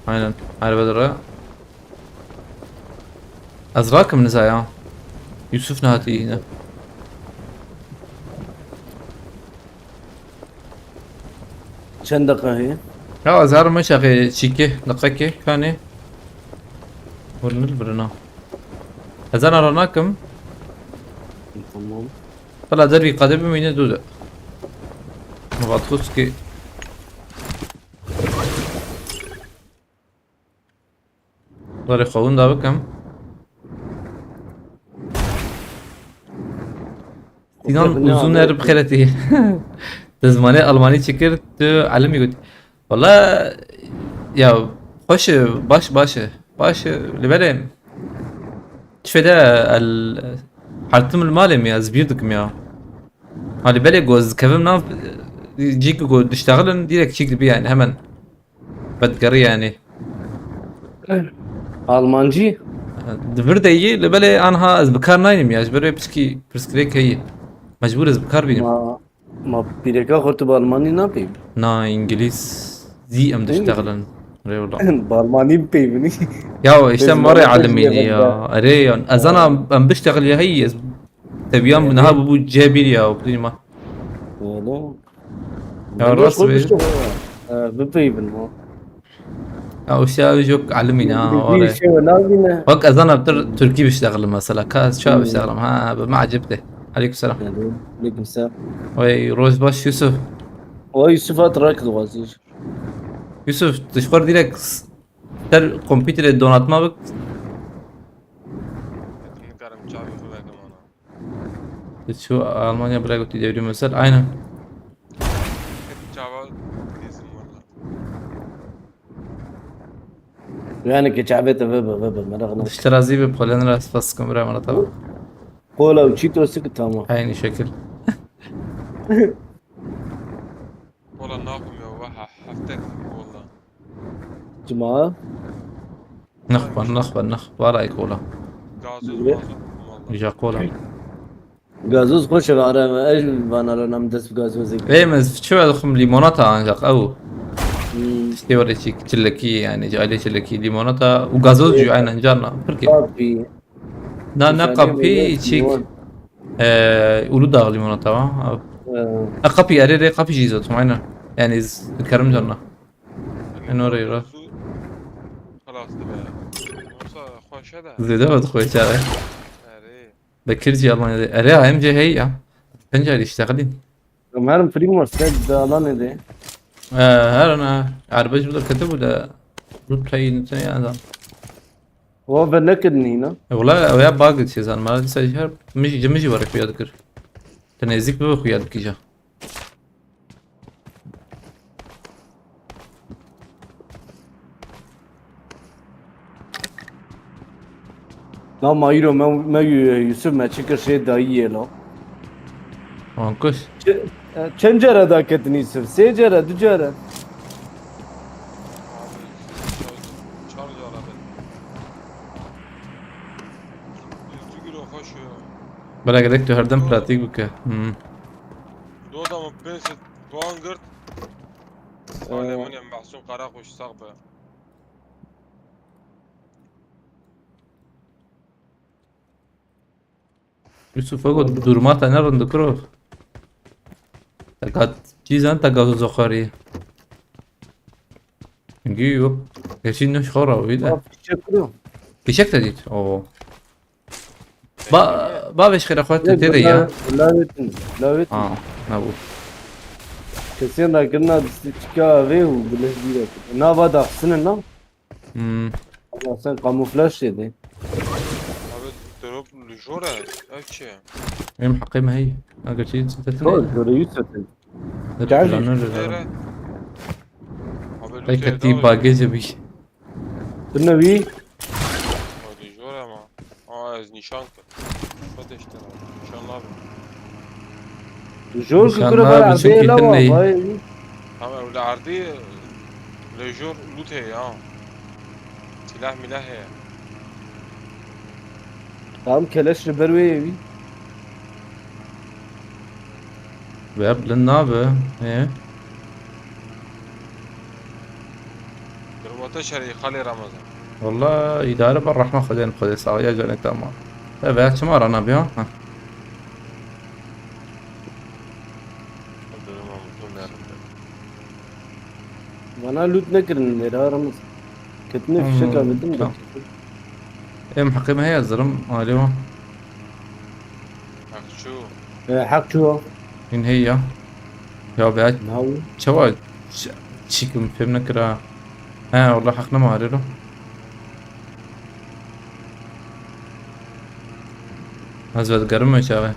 aynen. Her bedara. Az rakım nizaya. Yusuf nahati yine. چند دقیقه هی؟ Ya azar mı şakı çiki dakika kani. Vurulur buruna. Azan aranakım. تمام. طلع دربي قادم من دودة. ما بعد خصكي. ضري خون ده بكم. Sinan uzun er bخيرتي. زمانه ألماني çekird علم يقول والله يا خوش باش لبلم شفدا حرتم المالم يا زبيردكم يا هالي بالي جوز كيفن ناف جيك جو تشتغلن ديرك شيك بي يعني همن بتقري يعني Almancı? دفرد يجي لبلي أنا از بكار نايم يا جبري بسكي برسكريك هي مجبور از بكار بينم ما bireka خورت بالماني نه پی. نا إنجليز زي أم تشتغلن ري والله بالماني پی بنی. يا ايشتم مرة بس يعلمني ما يا اري از انا ام بشتغل يا هي تبيان من هذا ابو جابير يا وبدي ما والله. يا راس بپی بنم. او اشياء يجوك علمني وري شو نابینه؟ وك از انا تركي بشتغل مثلا كاس شو بشتغل ها ما عجبته عليكم السلام علیکم السلام. وي روز باش يوسف و یوسف ترک دوازیش. يوسف تشفر ديرك تر كمبيوتر الدونات ما بك نكرم شعبي خذها كمان شو المانيا بلا قلت دوري مثل عينه شعبي لازم والله Yani ki çabete ve meragna. اشترى زي بقولن راس بس كاميرا مرة طبعا Kola uçito sık tamam. عيني شكل والله ناقم يا وها حفتك والله Cuma. نخبة ورايك ولا قازوز والله يجا قولا Gazoz خوش arama el bana nam dest gazoz. ايه مز شو ادخل ليموناتا عنجق او اشتي وريتشي تشلكي يعني جاي تشلكي ليموناتا وغازوز جو عين انجارنا بركي Abi. نا قبي تشيك ولو داغ ليموناتا قبي اريري قبي جيزوت معنا يعني كرم جرنا انو ريرا خلاص تبع موسى خوش هذا زيدا بدخل شارع اري بكرتي الله اريها ام جي هي بنجر يشتغلين Umarım primo set alan ede. هذا انا عربج بدل كتب ولا روت هاي نتني انا O ben ne kednina? والله ويا باقي شيء زين ما لسه شهر مشي ورك ويا ذكر تنزيك بخ ويا ذكر جا Na mayro me Yusuf me çıkır şey dayı lo. وانكش Çencere da kedni sır. Secere dücere. شارج على بال تجري خوش بلا قدك تو هردم براتيك بك دو da mı bensi doğan gırt Sale من يم محسون قراق وش صغبه يوسف اقعد بدورمات انا رندكرو تقعد جيزا انت قاعد زخاري نجي يوب كاشين نش خورا ويدا Çekro. بشكل تديت اوه با بش خير اخوات تدي يا Lavetin. Lavetin. اه نابو Kesin rakırna çıka ve u bile dire. Na vada sının na. Ama sen kamuflaj dedi. abi drop لجورة ايش ايه محقمة هي اقل شيء Kol ستتنين böyle Yusuf'un. غيره هيك كتيب باقي بي Tırna vi. لجورة ما از نشان خدش ترى ان شاء الله Jor İnşallah kukura var bu çünkü abi la dinleyin. var. اما العرضي لجور لوت هي سلاح ملاح هي Tam keleş riberwe evi. بقبل النابة ايه ضربات تشري خلي رمضان. والله إدارة بالرحمة خدين خدي ساوية جاني تمام. تبع كم مرة أنا بيها. وانا لوت نكرن ميرا رمز كتني في شكا بدن تمام. إيه محقمة هي الزلم عليهم. شو حق شو إن هي يا بعد ناوي شو شيكم فهمنا كرا. والله حقنا ما عليه. هزود قرم ما يشاوي.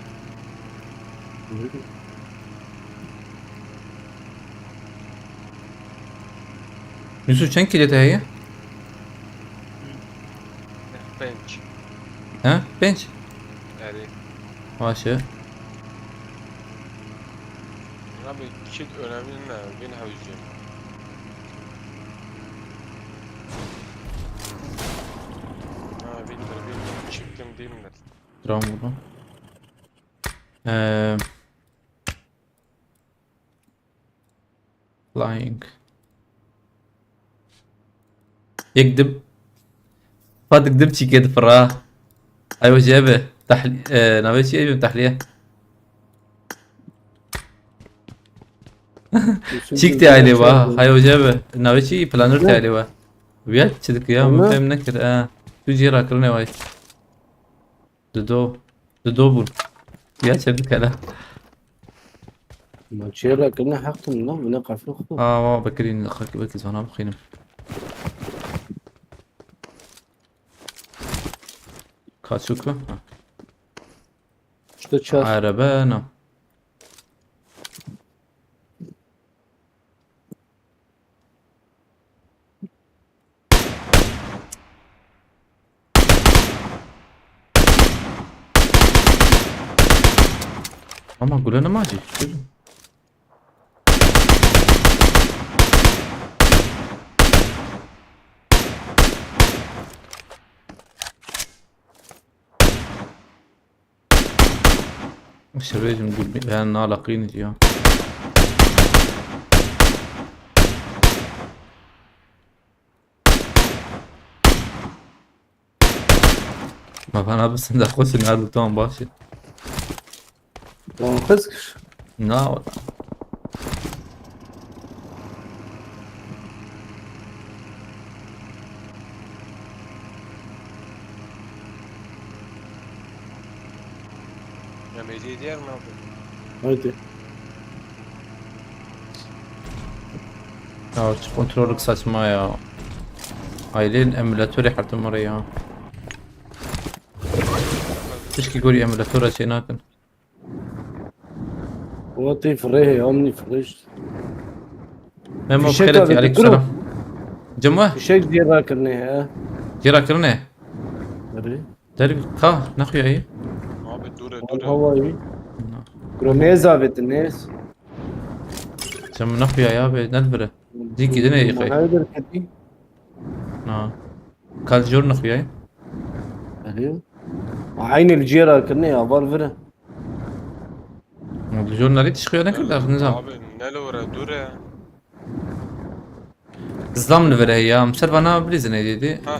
يوسف كم كيلو هي؟ بنش بنش. يعني ماشي. abi kit önemli ne? Ben havuzcuyum. Bir çıktım değil mi? Tamam burada. Flying. يكذب فات كذب شي كده فراه. ايوه جابه ناوي شي ايوه تحليه شيك تعالي وا ايوه جابه ناوي شي بلانر تعالي وا ويا تشدك يا ما فهم نكر تجي راكرني واي ددو بول يا تشدك لا ما تشيرا كنا حق منه ونقع في الخطوط ما بكرين اخاك بكز انا بخينم كاتشوكا شو تشاف عربانة ماما قول انا ما اجي الشباب نقول بأن نالاقين جيا ما فانا بس ندخل خوش نقعد توم باشي ما خسكش لا والله Ya mezi diğer mi abi? هايدي ya şu kontrolük saçma ya ailenin emülatörü حتى مرة ya تشكي قولي emülatörü شيء ناكن وطي فريه امني فريش مما في شكل بخيرتي عليك بتذكره؟ السلام جموه الشيك دي راكرني ها جيرا كرنه دري دربي خا نخوي اي Abi dur هو اي كروميزا الناس جم نخوي يا بي نلبره ديكي دنيا يا اخي هايدر كتي كال جور نخوي اي ايوه عين الجيرة كني ابار فره الجور ناري تشخوي انا كده نظام abi ne lora dur ya. زلام نفره هي مسر بنا بليزن دي Ha.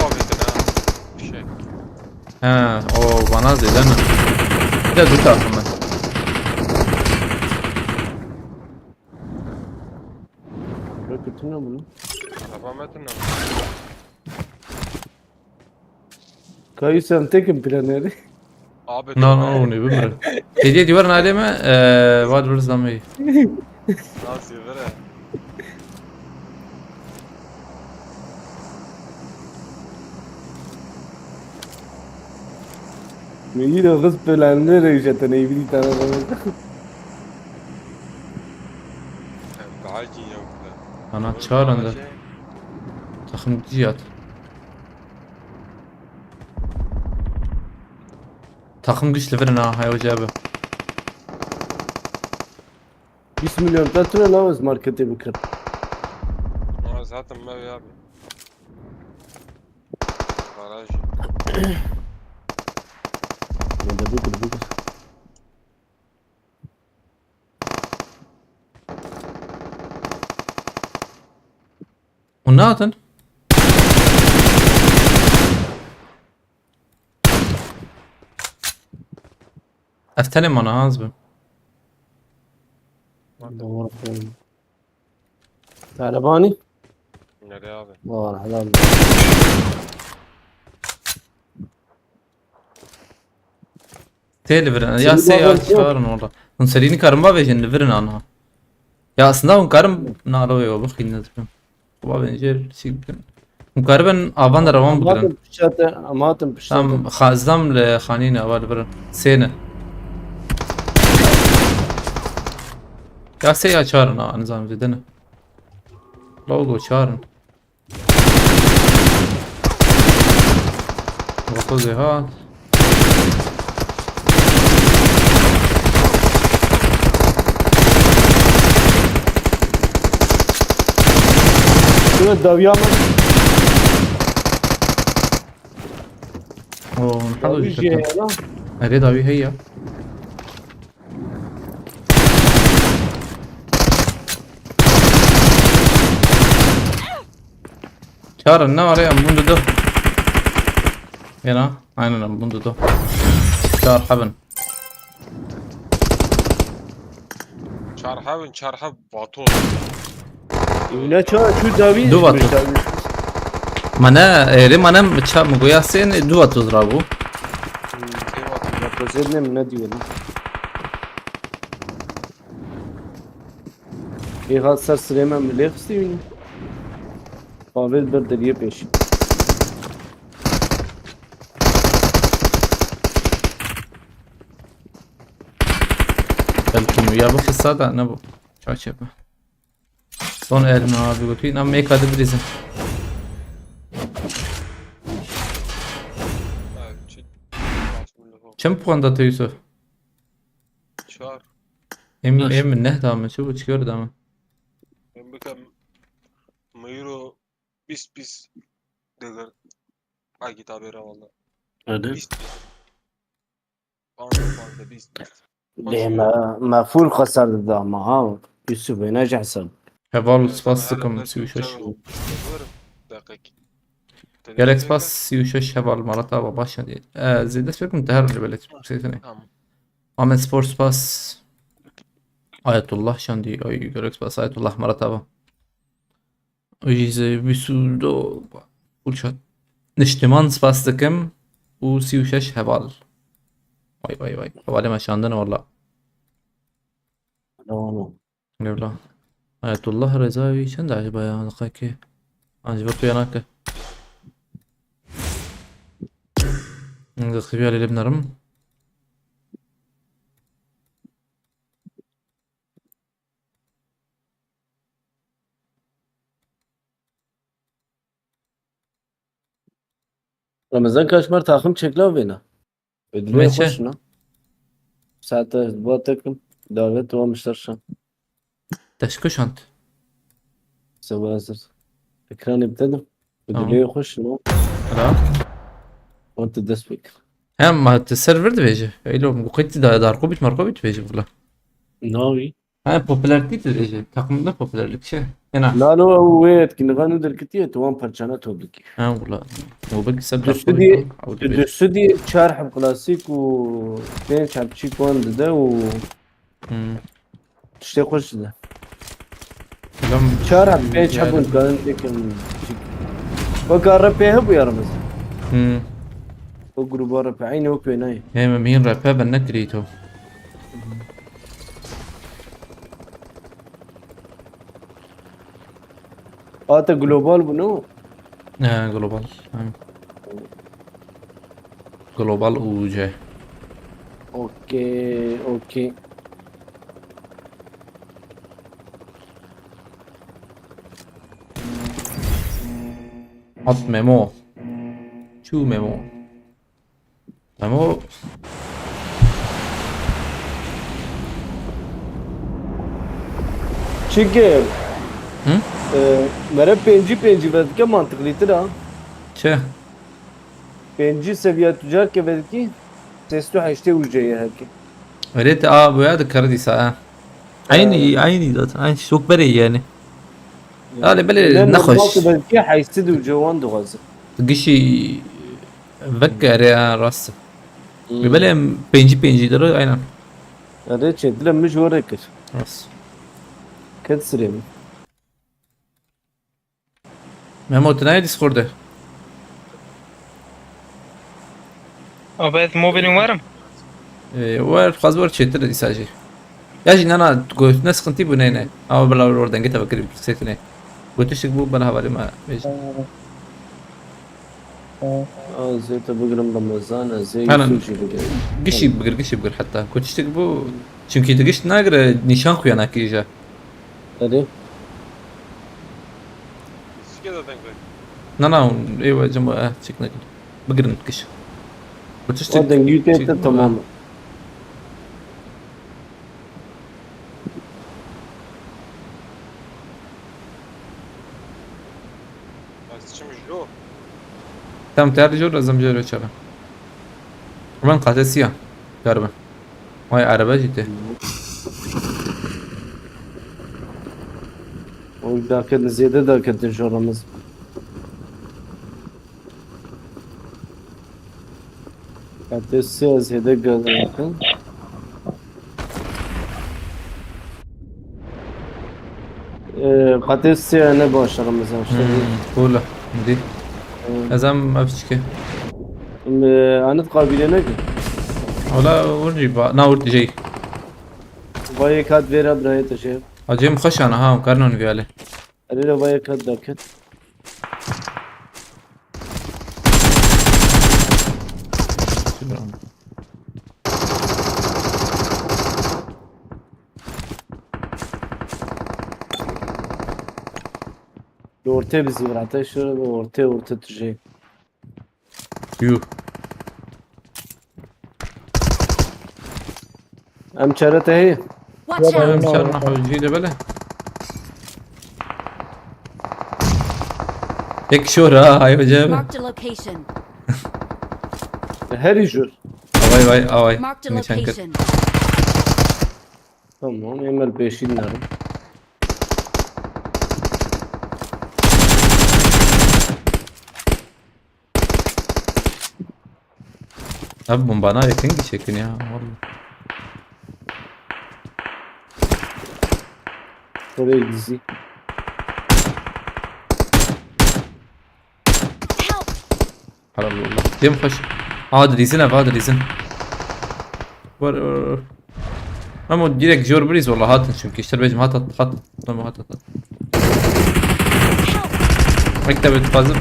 O abi de bir şey. او بنا زي انا ده دوتا كمان كنتنا منو Araba metin كويس امتكن بلانيري abi. نو نو ني بمر دي ورنا عليه ما واد برزامي Nasıl vere? ميجي غصب بلانيري جاتني يبدي تانا Bacı yok da. انا تشارن ده تخم جيات takım güçlü verin ha hay hocabı. 100 milyon تاتنا لاوز ماركتي بكر Ama zaten mavi abi. Baraj. هذا بكر وناتن افتنم انا عازبه دور فين تعرفاني؟ من الرياضي والله حلال تيلفرن ya se ya çağırın orada. Hun serini karımba ve şimdi verin anha. Ya aslında hun karım naro yo bu xinne zbim. Baba benzer sikkin. Hun karben avan da ravan bugran. اماتم بشتى اماتم بشتى Tam xazdam le xanine aval verin. Sene. Ya se ya çağırın ha nizam zedene. Logo çağırın. Bakı zihat. شو الدويامة Oo, nحضر يجي الشركة. هنا أريد أبي هي. Çağırın ne var ya bundu da. Yana aynen bundu da. Çağır habın. شارحب شارحب باطول هنا شو داوي دو باتو. Mana mana bıçak mı koyarsın duva tuzra bu. بتوزيدنا من نادي ولا في غاد صار سليمان من اللي خستي وين قابل برد اللي بيش Belki ya bu kısa da ne bu? Çok yapma. Son elini abi götürün ama make adı birizin. Çem puanda teyze? شهر Em ne tamam şu bu çıkıyor da mı? من بكم ميرو بيس دقر هاي كتابيرا والله بيس باندا بيس ليه ما فول خسر ذا معاه يوسف ناجح حسن Heval spastıkım siyuşaş. دقيق Gerek spas siyuşaş heval marata ve başa değil. Zede spekum tehar li belet sesine. tamam Ahmet Spor spas. Ayetullah şandi ay gerek spas Ayetullah marata ve. Ojize bisudo ulşat. Niştiman spastıkım u siyuşaş heval. Vay. Hevale maşandın valla. Nevla. Ayetullah Rezavi sen de acaba ya ki. Acaba tuyanak. Nıkıbı alayım bnarım. رمضان كاش مرة تاخم تشكلا وينا ادري ماشي. خوشنا ساعة باتكم دعوت ومشترشة Teşkuş ant. سوازر اكران ابتدى ادري خوشنا Hala. وانت دسبك Hem ma server de veje. Öyle mi? Kukitti da darkubit markubit veje valla. ناوي Ha popülerlik de veje. Takımda popülerlik şey. Yana. لا لا ويت كنا غانو دركتيه توان برشانا توبلك Ha valla. O belki sen دستدي دستدي شارح بكلاسيك و بين شاب تشيكون ده و تشتي خوش ده شارح بين شاب كان لكن وقرب فيها ابو يا رمز وقرب ورا في عيني وكي ناي Hem min rapper ben ne krito. هذا جلوبال بنو Ha global. Global UC. اوكي At memo. Şu memo. Memo. شقل هم؟ مرة بينجي بدك كم منطقي ترى Çe. بينجي سفيا تجار كبدكي تستو حيشتي وجاي هيك Öyle bu ya da karadıysa ha. Aynı zaten. Aynı çok beri yani. لا بالي لأن نخش الموقف كي حيسدوا جوان دغز. قشي فكر يا راس بالي بينجي درو اينا هذا شيء دلهم مش وريك راس كتسرين. ما موتنا ديسكورد Obed moving warm. وار خلاص ور شيء ترى يساجي ياجي انا تقول ناس كنتي بنينا او بلا وردن قلت بكري بسيتني قلت شكبو بلا هبالي ما بيجي زي تبقرم رمضان زي أنا- سوشي بقرم. قشي بقر حتى كنت تشتكبو چونكي تقشت ناقر نيشان خويا ناكيجا هذا كذا تنقل. نا ايوه جنب تشيك بقر نتقش قلت تشتك ودن جيت تماما. بس شو مش له. تم تعرف جور لازم جور شرا من قاتل سيا كاربا وهي عربة جيته ودا كان زيادة دا كنت نشوف رمز. كانت السياس هيدا قال. قاتل السيا أنا باش رمزان. قوله دي لازم ما فيش أنا تقابلي نجي. ولا ورجي نا ورجي جاي باي كات فيرا براي تشيف. اجي مخش انا ها كارنون في عليه أنا باي كات داكت. ortaya bizi bıraktı. Şurada ortaya tücey. يو Em çarete هي. Watch out! مشان نحو جديدة بلا هيك شهرة هاي وجابة Marked a location. Her jür. اواي اواي Marked a نشان كده location. Tamam. Emel peşinlerim. اب بمبانا يكنج شكل يا والله Oraya dizi. Help! حرام والله ديم خش هذا ريزن هذا ريزن ور مامو ديريك جور بريز والله هات نشوف كيشتر بيجم هات خط هات مكتبة فازم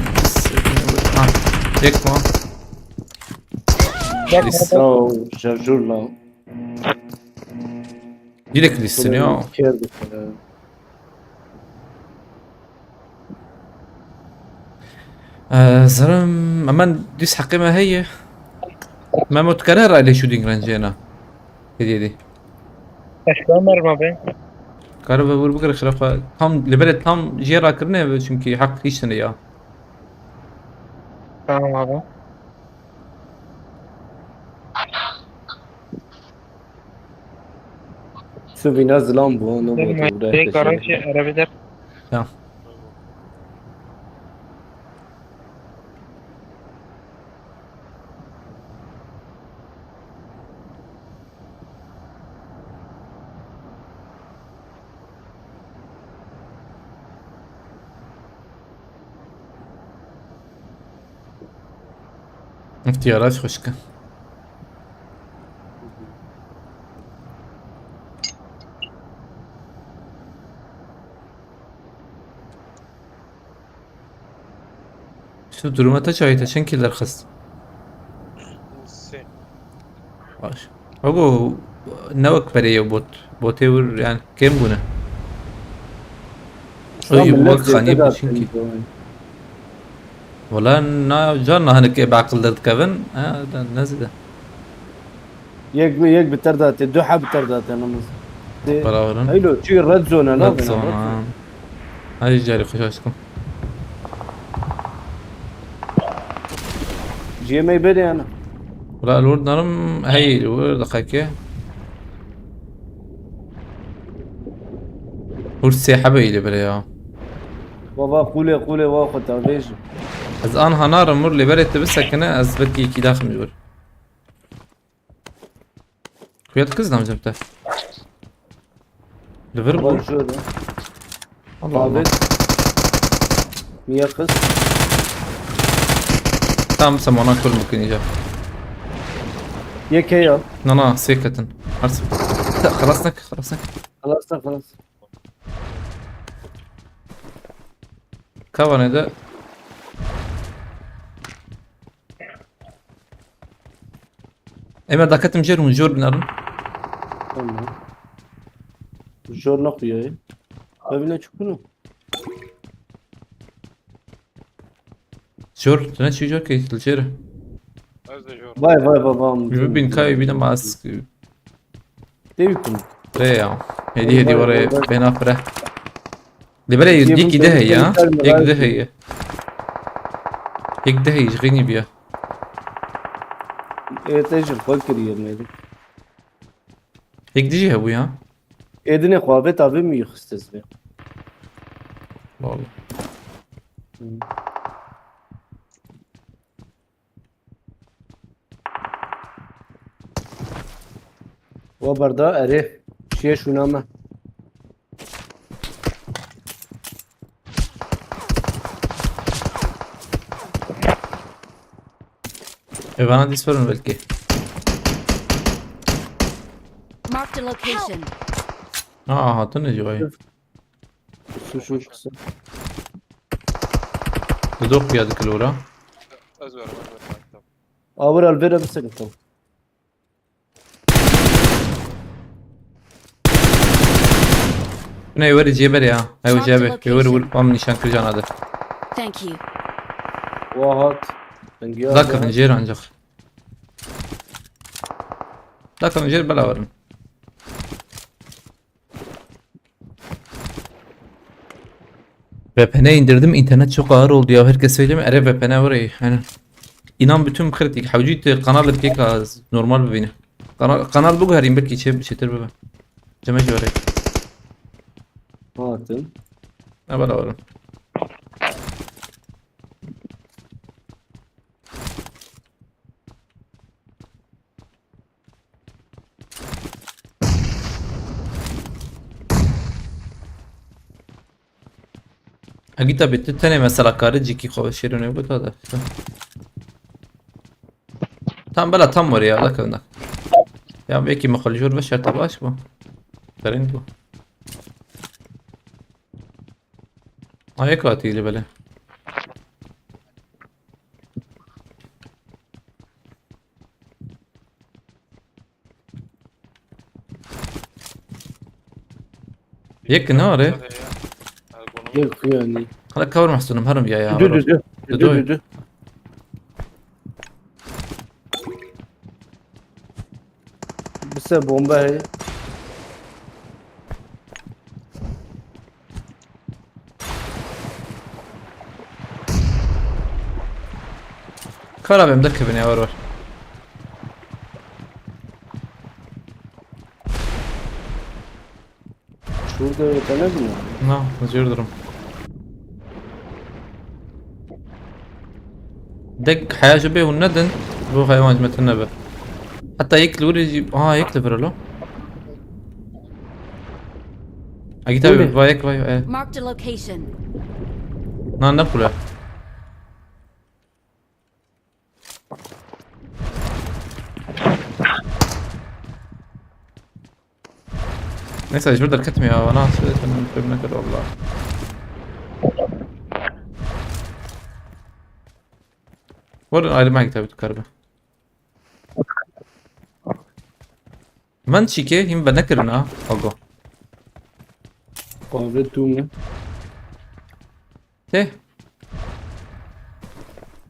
هيك ما Sağ şarjörla. ديريك للسنيو زلم امان ديس حقي ما هي ما متكرر عليه شوتينج رانجينا دي شلون مرمى بين؟ كهرباء بقول بقرا خرافة هم لبلد هم جيرا كرنا çünkü حق هيش سنة يا Tamam abi. Şu binaz lan bu. Onu Şey garajı arabeder. tamam اختيارات خشكة شو duruma شايت عشان كذا رخصت سي. باش اقو نوك بريه بوتي ور يعني كم بنا اي بوك خاني بشينكي والله نا جانا هنك بعقل درد كفن ده نزل Yek biterdate. Duha biterdate namaz. براورن Haylo çi red zone la. زمان هاي جاري خشاشكم GMA beri ana. ولا الورد نرم هي الورد دقيقة ورد سيحة بيلي بريا بابا قولي واخد تعبيش. از آن هنار مر اللي بريت بسكنه از بدي يكي داخل مجبر. كويت كزنا مجبته. ليفربول. شو ده؟ الله الله. ثابت. ميقص. تام سمعنا كل ممكن يجا. يكيا. نانا سيكتن. خلصنك. خلاص. كوانه ده. اما داكتم جير ونجور بنارن. Tamam. Jornak ya. Evine çıkını. جور تنشي جور كي الجير. از جور Vay babam. بين كاي بين ماسك. Devkim. ريا هدي ورا بين افره. اللي بلا يديك ده هي ها يك ده هي. يك ده هي يشغلني بيها. Eteş fakir yerine. يك دي هوي ها. Edine kuafet abi mi yıkıstız be? والله. وبردا اره شيء شو نامه. ايفانا دي سفرن بلكي. Marked a location. هاتون جواي. Su şu kısa. تدوق يا ذيك الورا. از ورا مكتب Avur albera bir sıkıntı. هنا يوري جيبر يا ايوه جابر يوري وام نشان كرجان هذا. Thank you. Vahat. ذاك فنجير انجخ. ذاك فنجير بلا ورم. VPN'e indirdim, internet çok ağır oldu ya, herkes söylüyor mu? Ere VPN'e orayı yani. İnan bütün kritik حاولت قناة الكيك نورمال ببينه قناة بقى هريم بكي شتر ببا جمع جواري Hatın. ما بلا ورم. اگه تا بیت تنه مثلا کار جیکی خواه شیرونه بود داده tam bela tam var ya da kandak ya belki مخرجور بشر تباش bu ترين bu هاي قاتيلي بلا يك ناري Yok yani. خلاص كور محسون مهرم يا Dü. Bise bomba he. كور ابي مدكب يا ورور Şurada yetenek mi? نعم مزيور درم دق حياة شبيه والندن هو حيوان جمة النبأ حتى يكل ولي يجيب يكل برلو اجي ولي. بايك باي Marked a location. نان نبكله نسى ايش بدل كتمي يا ناس ابنك والله ورا انا ما كتبت كربه من شيكي هم بنكرنا اوغو Kahve tuğmu. تيه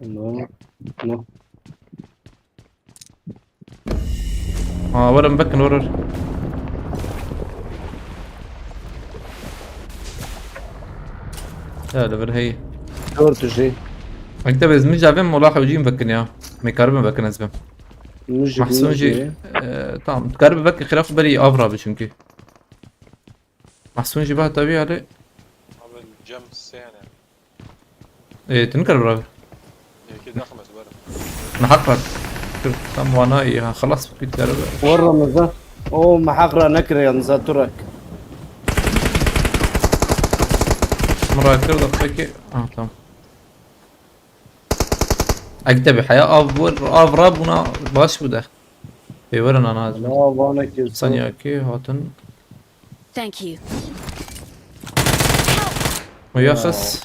Allah. No. ورا مبكن ورا لا لا هي Dört şey. مكتب زميل جابين ملاحظ وجين بكن يا ميكارب بكن ازبم Müzik. محسون جي tamam تقرب بك خلاف بري افرا بشنكي محسون جي بقى طبيعي عليه قبل جم السنة ايه تنكر برافو. كده خمس برا. محقق. تم وانا ايه خلاص بكيت كارب. ورا مزا او محقرة نكري نزاتورك. مرة كده ضفيك تمام. اكتب حياة افراب ونا باش بده. في ورنا لا نازل. وانا كيس ثانية كي هاتن. Thank you. ويخص.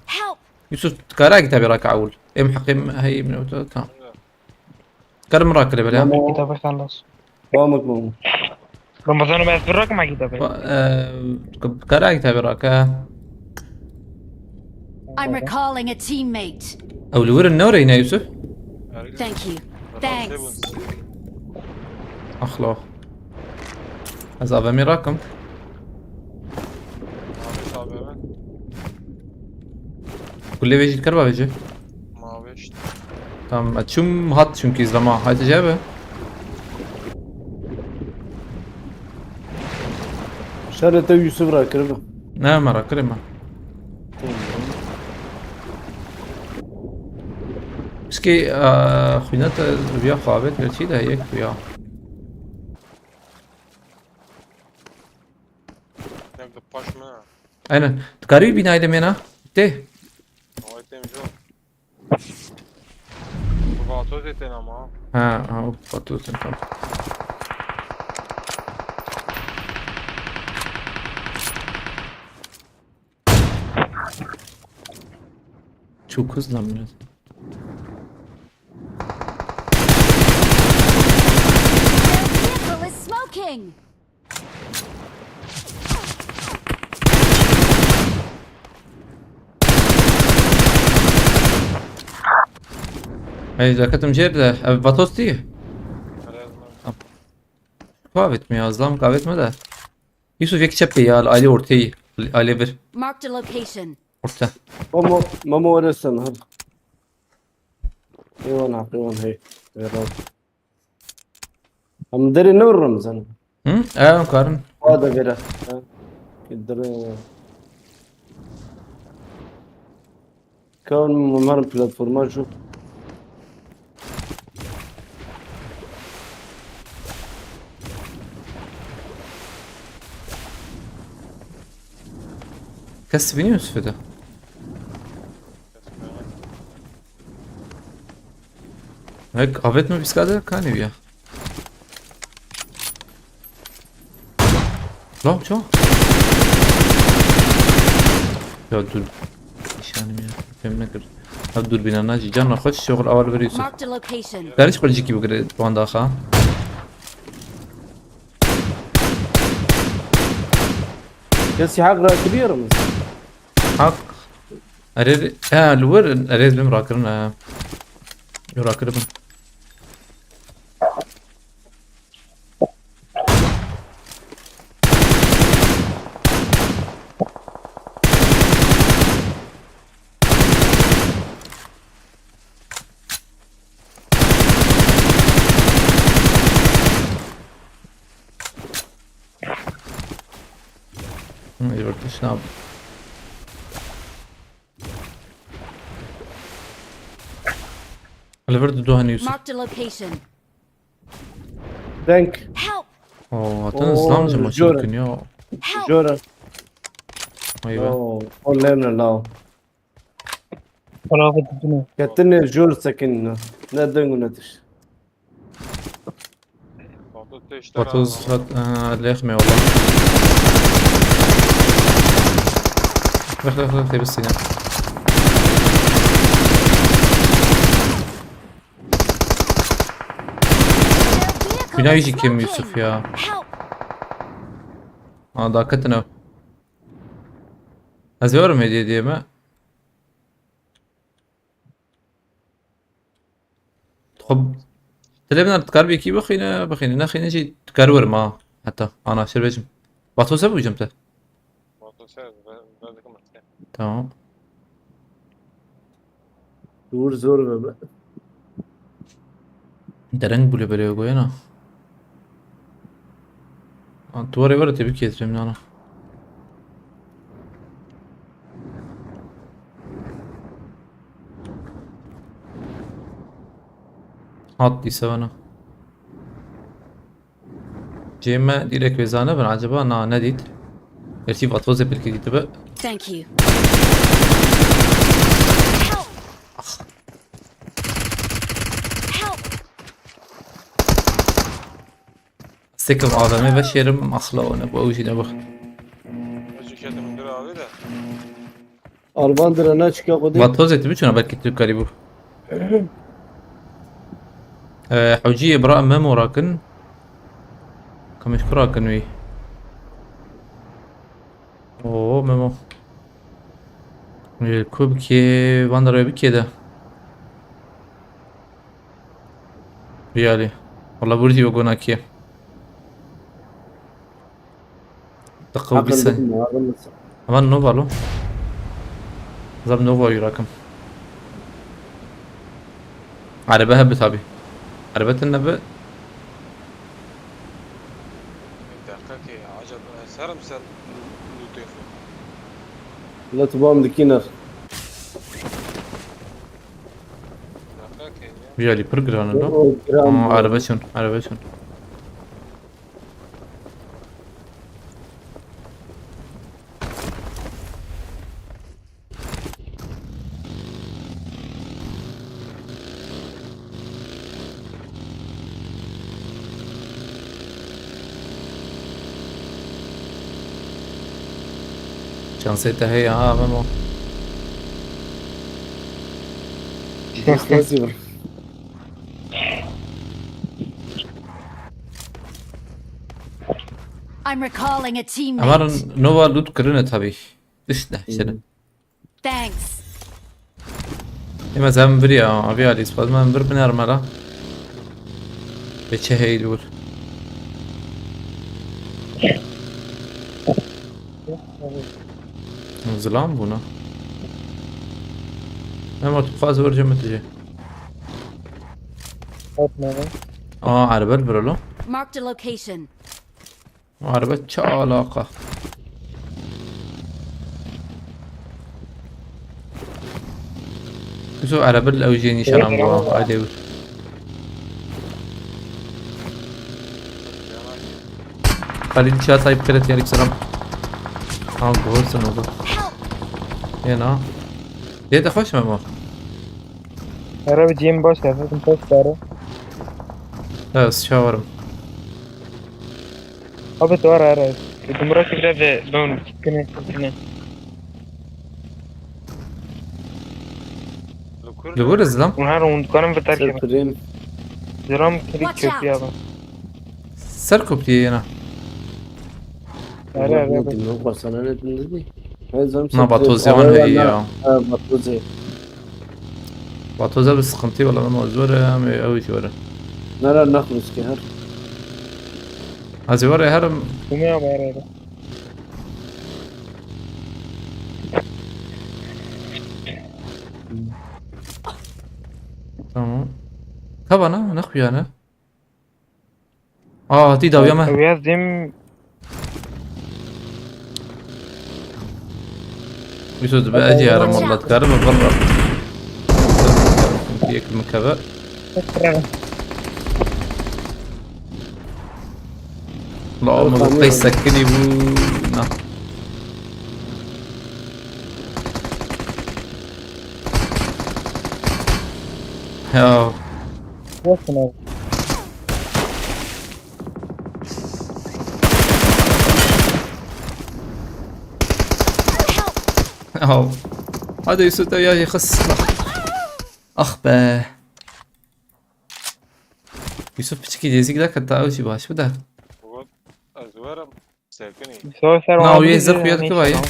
Help! يوسف كارا كتابي راك عول. ام حقيم هي من تمام. كرم راك اللي بلا. كتابي خلص. قامك ماما. رمضان ما يفرق مع كتابي. كارا كتابي راك. I'm recalling a teammate. او اللي ورا النور هنا يوسف. Thank you. Thanks. اخلو. هذا افامي راكم. كل بيجي الكربة بيجي. ما بيش. تمام تشم هات شم كيز لما هاي تجابه. شرط يوسف راكربه. نعم مرة كلمة. بس كي خوينات بيا خابت بالشي ده هيك بيا. نبدأ باش ما. أنا تقريبا بينا هيدا مينا. تيه. هاي تيم جو. بعطوتي تنا معاه. ها بطوط انت. شو كزنا من هذا. Vehicle is smoking. هاي جاكت مجير بطوستي. قابت مي أظلم قابت ماذا. يوسف يك شبي يا الآلي ورتي الآلي بر Marked a location. ورتا. ماما ورسن هذا. ايوه نعطيهم هي. هم دري نور رمزان. كارن. هذا غيره. كدر. كون ممر بلاتفورما شو. كسبني يوسف ده. هيك قابت ما بيسكاده كان يبيع. لا شو؟ يا دول نشاني ميا فهم نكر. هدول بينا ناجي جانا خش شغل أول بريسو. Marked a location. داريش بلجيكي بقري وان داخا. يس حق كبير مثلا. حق. أريد الور أريد بهم راكرنا. يراكربن. يبرتش ناب. اللي برد دوهن يوسف. Marked a location. دانك. Help! هاتن إسلام جمع جورا. شركن يا. Help! جورا. أيوة. قول لنا لا. خلاص بدنا. كتني جور سكن. لا دنگو ندش. بعطوتي اشتغل. بطوز هات ليخمي والله. خذ بس هنا. بنا يجي كم يوسف يا. ضاقتنا. أزور ميدي دي ما. خب. تلبنا تقربي كي بخينا نخي نجي تكرور ما حتى أنا شر بجم. بطوز أبو جمته. بعطوتي بعدكم مرتين. تمام. زور زور بقى. درنگ بوله بله گوینا. توری ورد تبی کیت فهمنا أنا. هات دي سوانا جيما ديريك ويزانا بن عجبا نا نديد ارتيف اتوزي بالكي تبع Thank you. Help! سكم آدمي بشيرم أخلاقنا بأوجي نبخ Özü من درا abi de. Arban direne çıkıyor kodi. باتوزي تبي شنو بالكي تبع قريبو حوجية براء ميمو راكن كمش راكن وي اوه ميمو الكوب كي باندر بكي ده ريالي والله بردي وقونا كي دقوا بالسن امان نوفا له زب نوفا يراكم عربها بتابي عربت النبأ دقيقة عجب سرم سر لطيفة. لا تبام دكينر. دقيقة ريالي برجرانا له عربشون عربشون شانسيتها هي ميمو Nasıl? I'm recalling a teammate. أمر نوفا لوت كرنت هبي إيش ده شنو Thanks. إما زمان بريا أبي على إسفاد ما نبر بنرملا بتشه هي دول زلام بونا أما تقاز ورجع متجه عربة البرلو Marked a location. عربة شو علاقة شو عربة الأوجيني شرام بوا عادي خليل شات هاي بكرت يالك سلام قهور سنوضو هنا ليه تخش ماما Araba Jim boş ver. Bakın boş ver. لا بس شاورم Abi doğru ara. Dumura kibra ve don kine kine. لبور الزلام Onlar unutkanım ve terk edin. Sırtırın. Zeram kiri Watch kötü out. abi. سركب تي هنا Ara ara. Dinliyorum var sana ne dinledin mi? Her zaman ما بطوز زمان هي يا Batuzi. بطوز بس قمتي والله ما زورة أوي زورة Nere nakmus ki her? هذه ورا هرم Kimi abi ara ara. تمام طبعا نخوي أنا دي داوية ما Abi yazdım. يسود بأجي هرم والله تقارب برا ديك المكبأ لا ما بقى يسكني بونا يا Boşsun abi. اهو هذا يسود وياه يخص اخ به يوسف بتشكي ديزيك ده كنت اول شي باش وده أزورم ساكني. Savaş ser. Na, üye zırh üyelik var ya.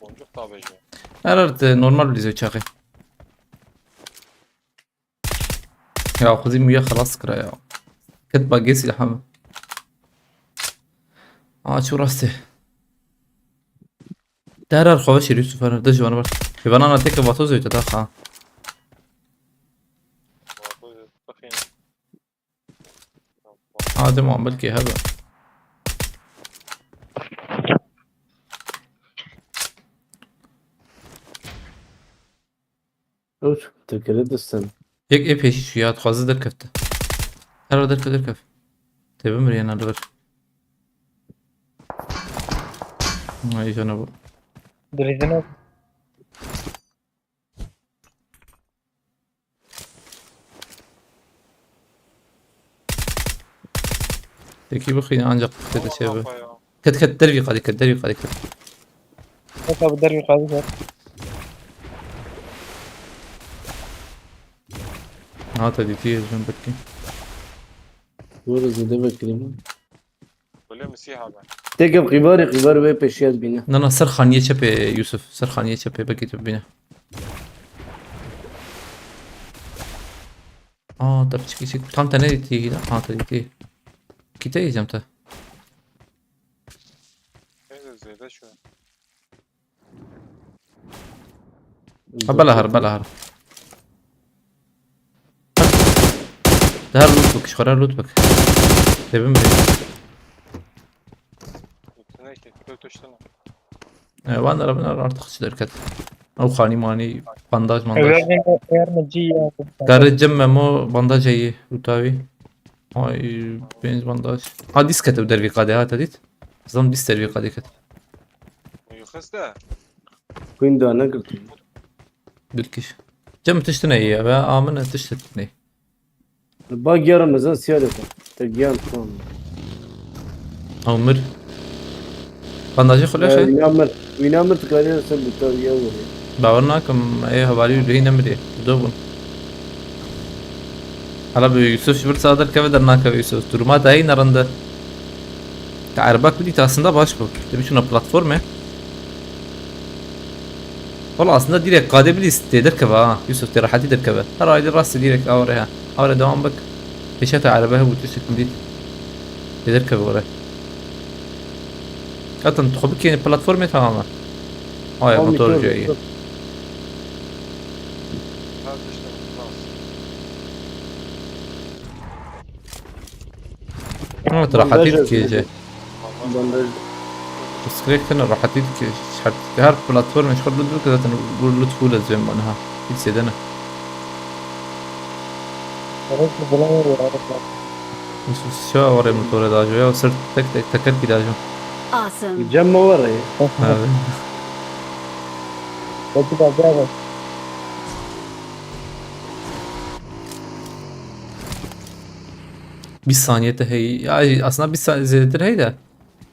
Boncuk tabacı. قررت نورمال اللي زي شاقي يا خذي وياه خلاص كرا يا كنت باقيسي لحم شو راسته دار الخواشي يوسف انا دجو انا بس يبقى انا تيك باتوزي تدخل هذا ما عملك هذا اوش تكرد السن یک ای پیشی شویات خوازه در کفته هر در کف تبه مريان على بر ما يجنبه دريزنا تكي بخي انجق كده شبه كت دربي قادي كت دربي قادي كت كتب الدرب قاعد هات دي تيه جنبك ورز ده بكريم ولا مسيحة بعد تكب غبار وي بشيات بينا انا سر خانيه شبه يوسف سر خانيه شبه بقي تبينا طب تشكي tam tane تيه هنا تيه كيتا يجمته زي ده شو بلا هر ده هر لوتبك شخرار لوتبك تبي مري هناك كل تشتنا وانا ربنا ارتخ شركت او خاني ماني بانداج غير مجية قال الجمع مو بانداج هي وتاوي هاي بينز بانداج ديس كتب دربي قادي هات ديت زم ديس دربي قادي كتب يخسده كوين ده انا قلت بالكش جم تشتني يا امن تشتني باقي يرى مزال سيادته تلقيان كون او مر بانداج خلي خي وينامر تقالين سب التوية وهي باورناكم ايه هبالي اللي هنا مري دوبن هلا بيوسف شبر صادر كيف درناك بيوسف ترمات هاي نرنده كعرباك بدي aslında baş bu. Tabii şuna platform والله aslında direkt قادبلي تركبها يوسف ترى حتى تركبها ترى هاي الراس direkt اوريها اوري دوام بك بشات عربها وتشك بدي تركب وراها Zaten تخبك يعني platform tamamen هاي موتور جاي هذا تشتنا خلاص ترى حديد كيجي بانداج بس كنا راح حديد كي شحال هار بلاتفورم مش خلو دوك ذات نقول له تفول زين معناها يتسدنا بس شو ورا موتور داجو يا صرت تك تكل كي داجو Awesome. جمع ورا كتب عجابة 20 ثانية هي يعني اصلا 20 ثانية زيادة هيدا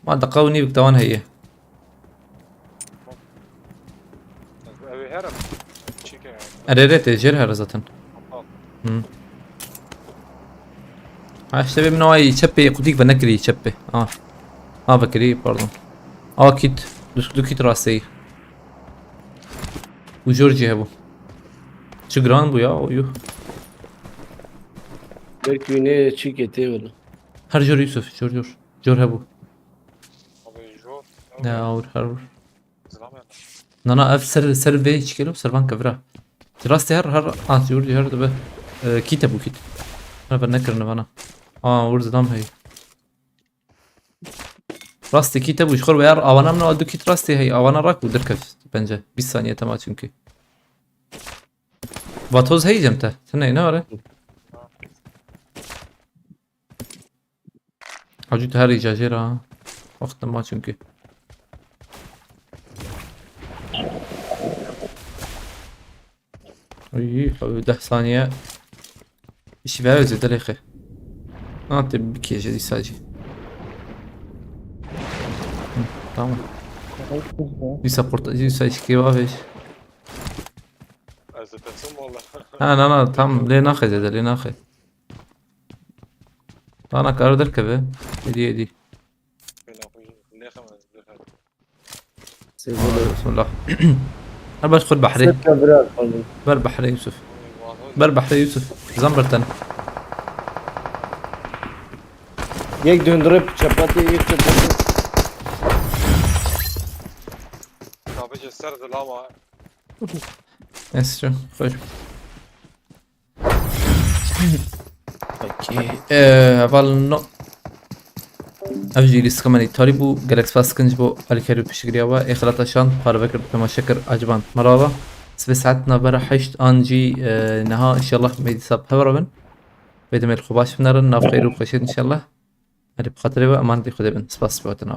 ما دقوني بكتوان هي ابي هرب تشيكن اريريت جيرها زاتن عاش تبي من هاي تشبي قديك بنكري تشبي بكري باردون كيت دوكيت راسي وجورجي هبو شو جران بو يو belki yine çiğ eti ولا هر جور يوسف جور هبو ابي جو لا هر زلمه نانا اف سر في كيلو سربان كفرا راستي هر جورجي هر دبه كيت ابو كيت انا بنكر نفانا ورز دام هي راستي كيت ابو شخور بيار اوانا من ادو كيت راستي هي اوانا راك ودركف بنجه 20 ثانية تمام çünkü باتوز هي جمته تنين ناره حاجت هر جاجرة وقت ما çünkü اي 10 ثانية ايش بقى زي دقيقة تبكي جدي ساجي tamam دي سبورت دي ساجي كيف فيش از تنسم والله انا tamam ليه ناخذ هذا ليه ناخذ انا قرر دركبه هدي بين اخوي اللي خمس بسم الله انا بدخل بحري بربح يوسف بربح يوسف زنبرتن یک döndürüp çapatı ilk çapatı طابج السرد الهواء ناس شو خوش اوكي اول نو افجي لسه كمان ايطالي بو جالكس فاس كنج بو الكاري بشكريا وا اخلاطشان بارفكر بما شكر عجبان مرابا ساعتنا برا حشت انجي نها ان شاء الله ميدي ساب هبربن بيدم الخباش بنرن ناف خير وخشين ان شاء الله هذه بخاطري وامان دي خدبن سباس بوتنا